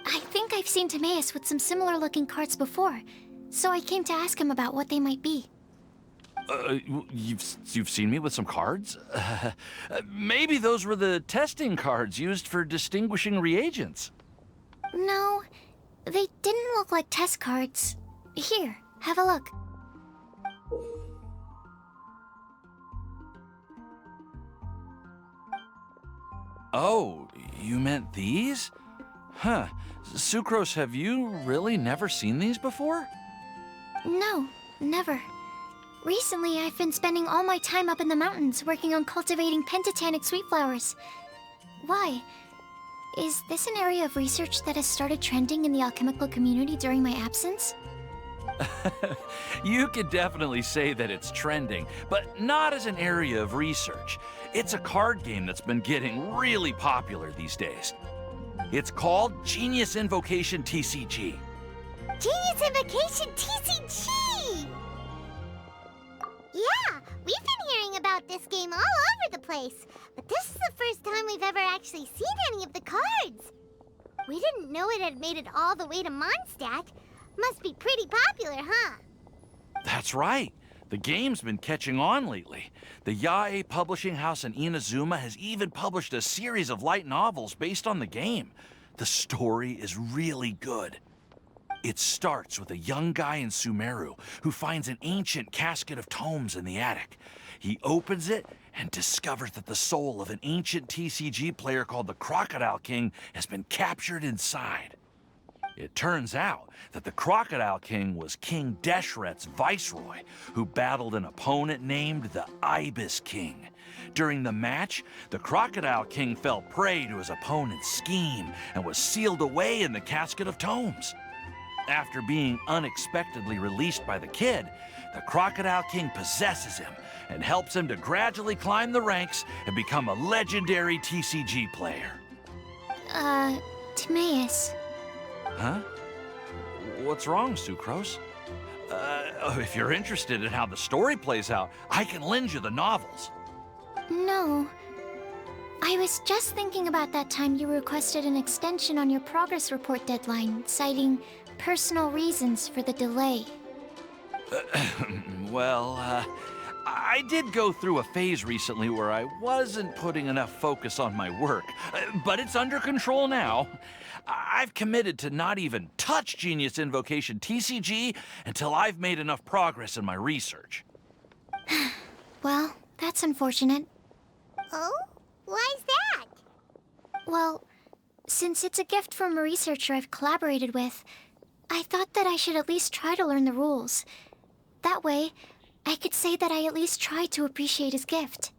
I think I've seen Timaeus with some similar-looking cards before, so I came to ask him about what they might be. You've seen me with some cards? Maybe those were the testing cards used for distinguishing reagents. No, they didn't look like test cards. Here, have a look. Oh, you meant these? Huh. Sucrose, have you really never seen these before? No, never. Recently, I've been spending all my time up in the mountains working on cultivating pentatonic sweet flowers. Why? Is this an area of research that has started trending in the alchemical community during my absence? You could definitely say that it's trending, but not as an area of research. It's a card game that's been getting really popular these days. It's called Genius Invocation TCG. Genius Invocation TCG! Yeah, we've been hearing about this game all over the place, but this is the first time we've ever actually seen any of the cards. We didn't know it had made it all the way to Mondstadt. Must be pretty popular, huh? That's right. The game's been catching on lately. The Yae publishing house in Inazuma has even published a series of light novels based on the game. The story is really good. It starts with a young guy in Sumeru who finds an ancient casket of tomes in the attic. He opens it and discovers that the soul of an ancient TCG player called the Crocodile King has been captured inside. It turns out that the Crocodile King was King Deshret's viceroy, who battled an opponent named the Ibis King. During the match, the Crocodile King fell prey to his opponent's scheme and was sealed away in the casket of tomes. After being unexpectedly released by the kid, the Crocodile King possesses him and helps him to gradually climb the ranks and become a legendary TCG player. Timaeus. Huh? What's wrong, Sucrose? If you're interested in how the story plays out, I can lend you the novels. No. I was just thinking about that time you requested an extension on your progress report deadline, citing personal reasons for the delay. Well, I did go through a phase recently where I wasn't putting enough focus on my work, but it's under control now. I've committed to not even touch Genius Invocation TCG until I've made enough progress in my research. Well, that's unfortunate. Oh? Why's that? Well, since it's a gift from a researcher I've collaborated with, I thought that I should at least try to learn the rules. That way, I could say that I at least tried to appreciate his gift.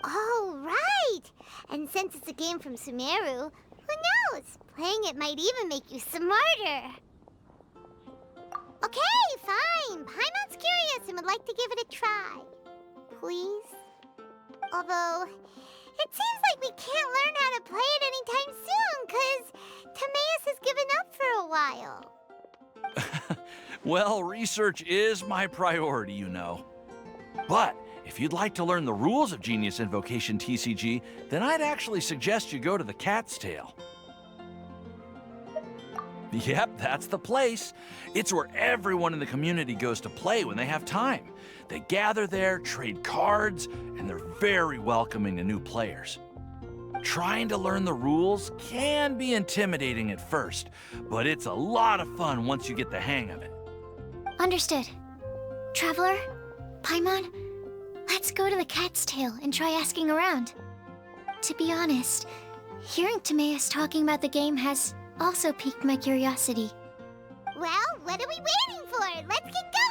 Oh, right! And since it's a game from Sumeru, who knows? Playing it might even make you smarter. Okay, fine. Paimon's curious and would like to give it a try. Please? Although, it seems like we can't learn how to play it anytime soon, 'cause Timaeus has given up for a while. Well, research is my priority, you know. But if you'd like to learn the rules of Genius Invocation TCG, then I'd actually suggest you go to the Cat's Tail. Yep, that's the place. It's where everyone in the community goes to play when they have time. They gather there, trade cards, and they're very welcoming to new players. Trying to learn the rules can be intimidating at first, but it's a lot of fun once you get the hang of it. Understood. Traveler, Paimon, let's go to the Cat's Tail and try asking around. To be honest, hearing Timaeus talking about the game has also piqued my curiosity. Well, what are we waiting for? Let's get going!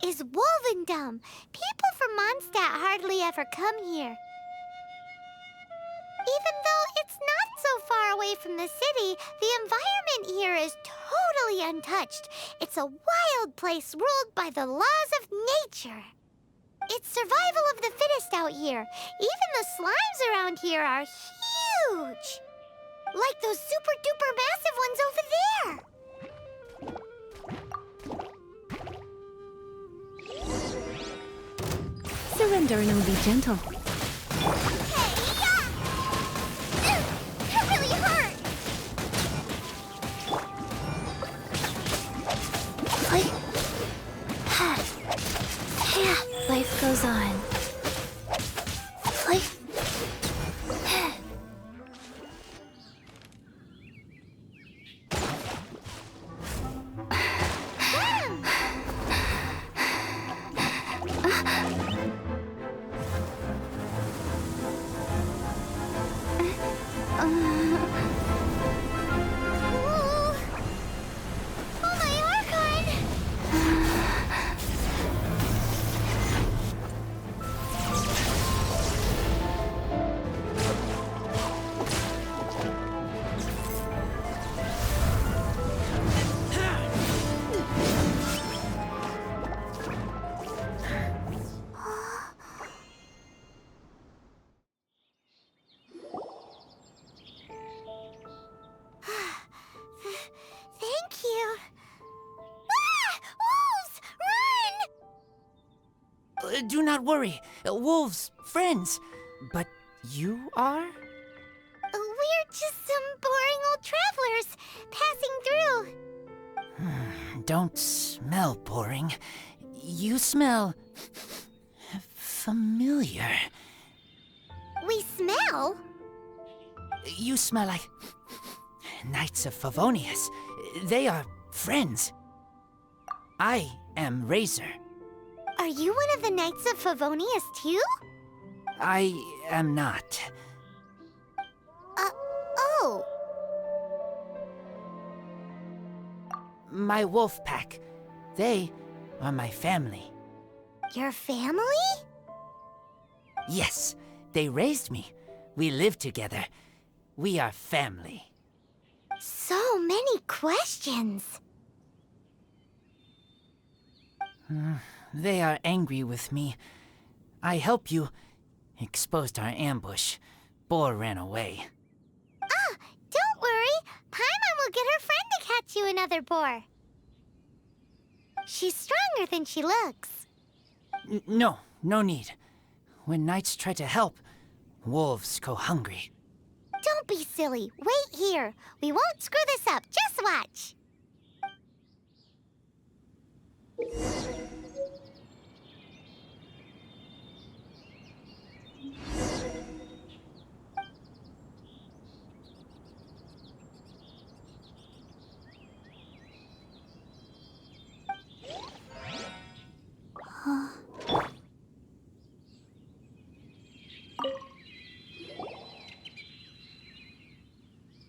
Is Wolvendom. People from Mondstadt hardly ever come here. Even though it's not so far away from the city, the environment here is totally untouched. It's a wild place ruled by the laws of nature. It's survival of the fittest out here. Even the slimes around here are huge. Like those super-duper massive ones over there. Surrender and I'll be gentle. That really hurt! Life goes on. Oh, my Archon! Thank you. Ah! Wolves! Run! Do not worry. Wolves, friends. But you are? We're just some boring old travelers passing through. Don't smell boring. You smell familiar. We smell? You smell like Knights of Favonius. They are friends. I am Razor. Are you one of the Knights of Favonius too? I am not. Oh. My wolf pack. They are my family. Your family? Yes, they raised me. We live together. We are family. So many questions. They are angry with me. I help you. Exposed our ambush. Boar ran away. Ah, don't worry. Paimon will get her friend to catch you another boar. She's stronger than she looks. No need. When knights try to help, wolves go hungry. Don't be silly. Wait here. We won't screw this up. Just watch.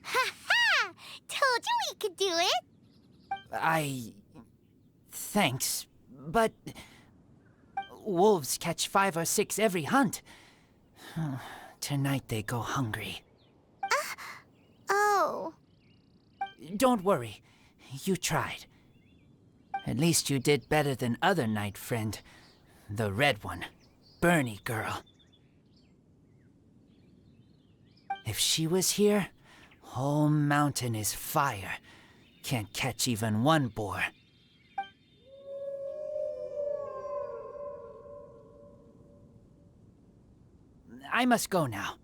Ha-ha! Told you we could do it. Thanks, but wolves catch 5 or 6 every hunt. Tonight they go hungry. Oh. Don't worry. You tried. At least you did better than other knight friend. The red one. Bernie girl. If she was here, whole mountain is fire. Can't catch even one boar. I must go now.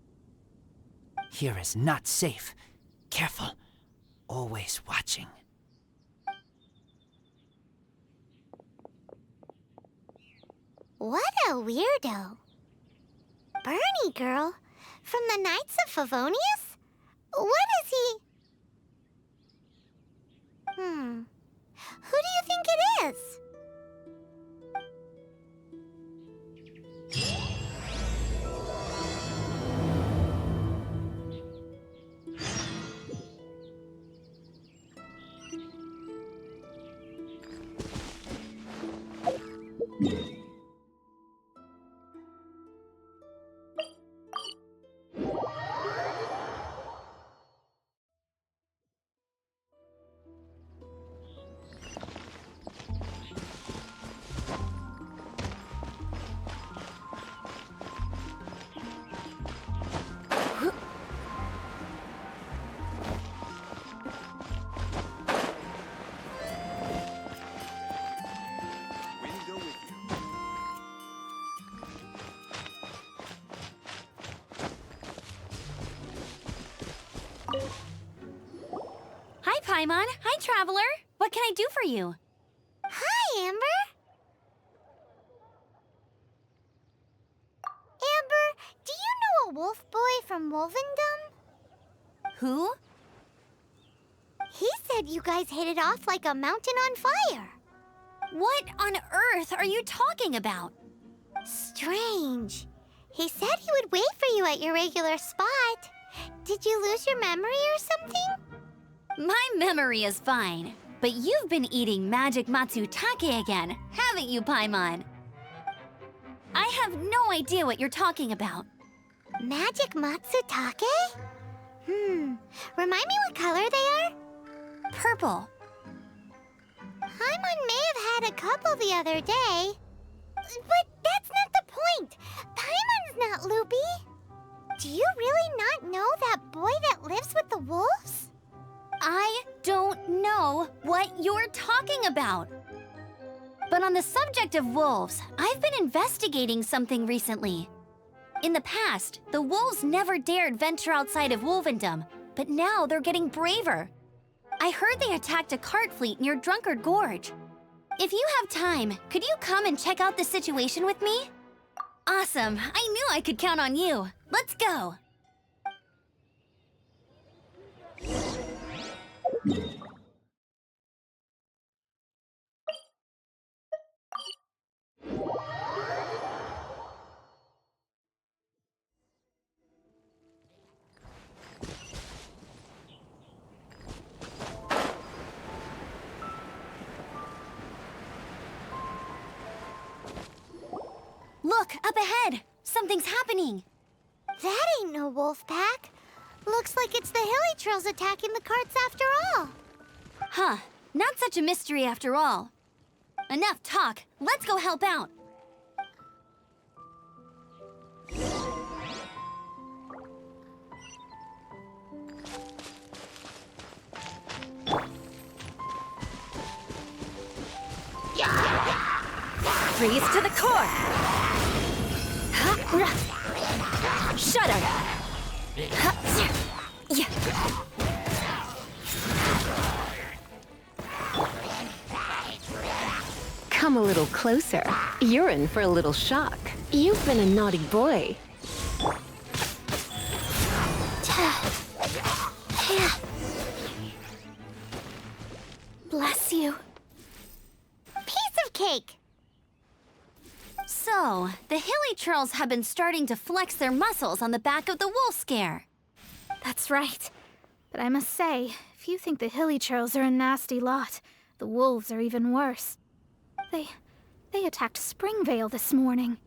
Here is not safe. Careful. Always watching. What a weirdo. Bernie girl? From the Knights of Favonius? What is he? Who do you think it is? Hi, Paimon. Hi, Traveler. What can I do for you? Hi, Amber. Amber, do you know a wolf boy from Wolvendom? Who? He said you guys hit it off like a mountain on fire. What on earth are you talking about? Strange. He said he would wait for you at your regular spot. Did you lose your memory or something? My memory is fine, but you've been eating magic matsutake again, haven't you, Paimon? I have no idea what you're talking about. Magic matsutake? Remind me what color they are? Purple. Paimon may have had a couple the other day. But that's not the point. Paimon's not loopy. Do you really not know that boy that lives with the wolves? I don't know what you're talking about. But on the subject of wolves, I've been investigating something recently. In the past, the wolves never dared venture outside of Wolvendom, but now they're getting braver. I heard they attacked a cart fleet near Drunkard Gorge. If you have time, could you come and check out the situation with me? Awesome, I knew I could count on you. Let's go. Look, up ahead! Something's happening! That ain't no wolf pack. Looks like it's the hilly trails attacking the carts after all. Huh, not such a mystery after all. Enough talk, let's go help out! Freeze to the core! Shudder! Come a little closer. You're in for a little shock. You've been a naughty boy. Bless you. Piece of cake! So, the hilly trolls have been starting to flex their muscles on the back of the wolf scare. That's right. But I must say, if you think the hilly trolls are a nasty lot, the wolves are even worse. They attacked Springvale this morning.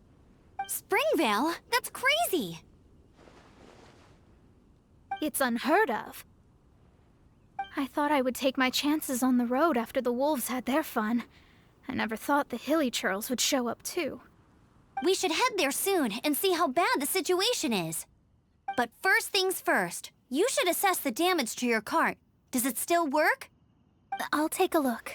Springvale? That's crazy! It's unheard of. I thought I would take my chances on the road after the wolves had their fun. I never thought the hilly trolls would show up too. We should head there soon and see how bad the situation is. But first things first, you should assess the damage to your cart. Does it still work? I'll take a look.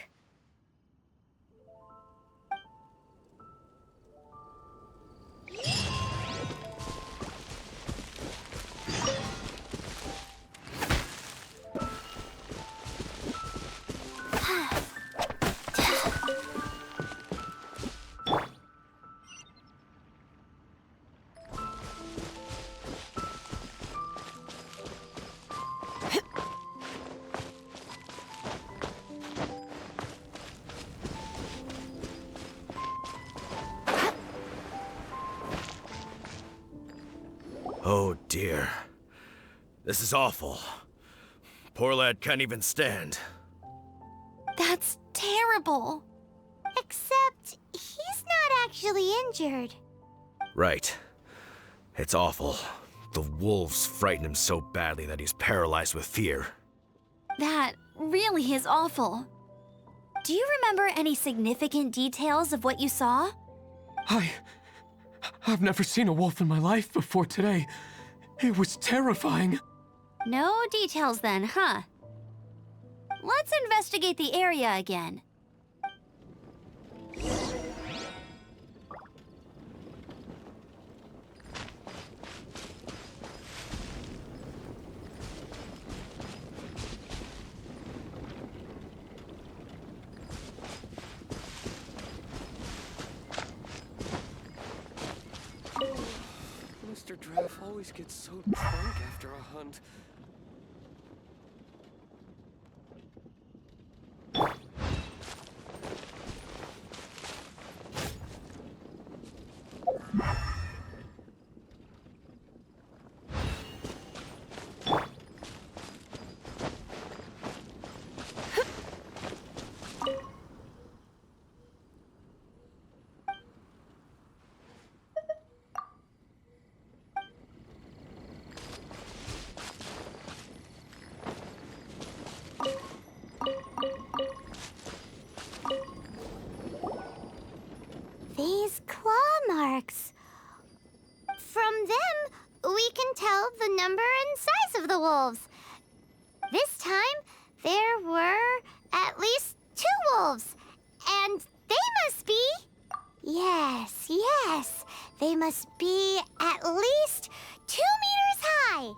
Oh dear. This is awful. Poor lad can't even stand. That's terrible. Except, he's not actually injured. Right. It's awful. The wolves frighten him so badly that he's paralyzed with fear. That really is awful. Do you remember any significant details of what you saw? I've never seen a wolf in my life before today. It was terrifying. No details then, huh? Let's investigate the area again. Mr. Draff always gets so drunk after a hunt. the wolves. This time, there were at least 2 wolves. And they must be... Yes, they must be at least 2 meters high.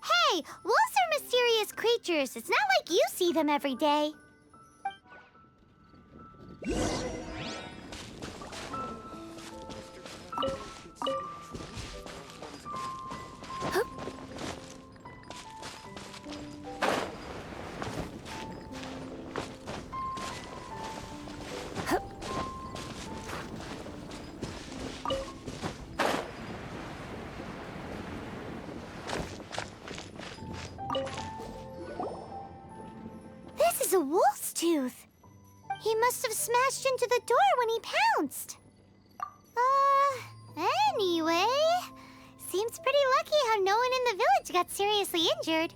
Hey, wolves are mysterious creatures. It's not like you see them every day. This is a wolf's tooth. He must have smashed into the door when he pounced. Anyway, seems pretty lucky how no one in the village got seriously injured.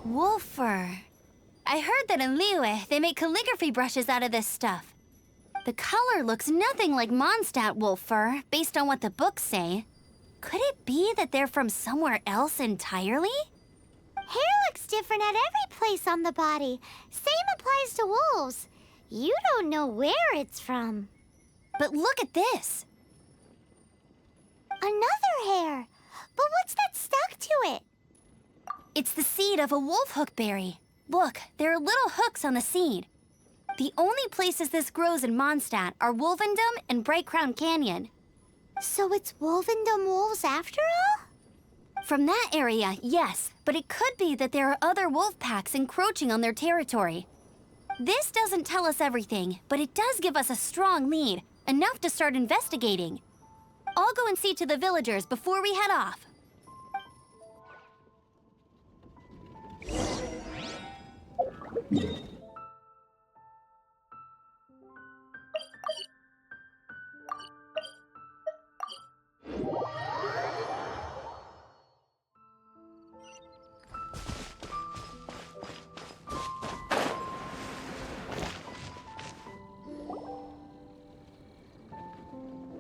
Wolf fur. I heard that in Liyue, they make calligraphy brushes out of this stuff. The color looks nothing like Mondstadt wolf fur, based on what the books say. Could it be that they're from somewhere else entirely? Hair looks different at every place on the body. Same applies to wolves. You don't know where it's from. But look at this. Another hair. But what's that stuck to it? It's the seed of a wolf hook berry. Look, there are little hooks on the seed. The only places this grows in Mondstadt are Wolvendom and Bright Crown Canyon. So it's Wolvendom wolves after all? From that area, yes, but it could be that there are other wolf packs encroaching on their territory. This doesn't tell us everything, but it does give us a strong lead, enough to start investigating. I'll go and see to the villagers before we head off.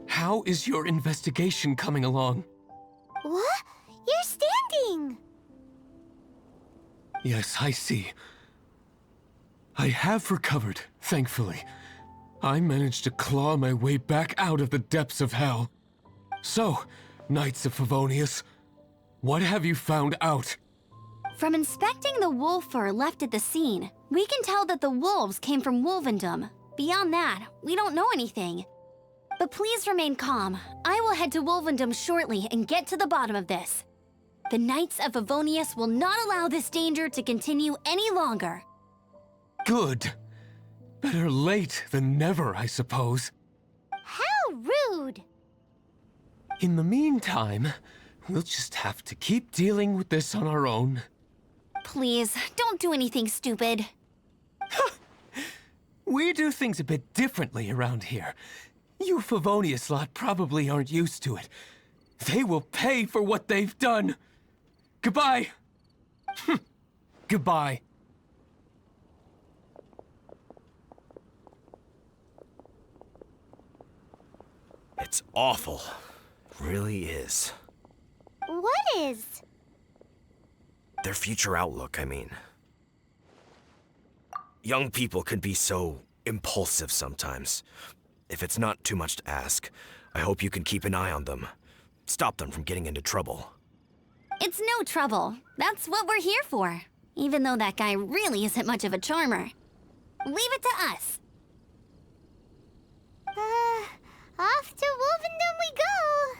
How is your investigation coming along? What? You're standing! Yes, I see. I have recovered, thankfully. I managed to claw my way back out of the depths of hell. So, Knights of Favonius, what have you found out? From inspecting the wolf fur left at the scene, we can tell that the wolves came from Wolvendom. Beyond that, we don't know anything. But please remain calm. I will head to Wolvendom shortly and get to the bottom of this. The Knights of Favonius will not allow this danger to continue any longer. Good. Better late than never, I suppose. How rude! In the meantime, we'll just have to keep dealing with this on our own. Please, don't do anything stupid. We do things a bit differently around here. You Favonius lot probably aren't used to it. They will pay for what they've done. Goodbye. Goodbye. It's awful. It really is. What is? Their future outlook, I mean. Young people can be so impulsive sometimes. If it's not too much to ask, I hope you can keep an eye on them. Stop them from getting into trouble. It's no trouble. That's what we're here for. Even though that guy really isn't much of a charmer. Leave it to us. Off to Wolvendom we go!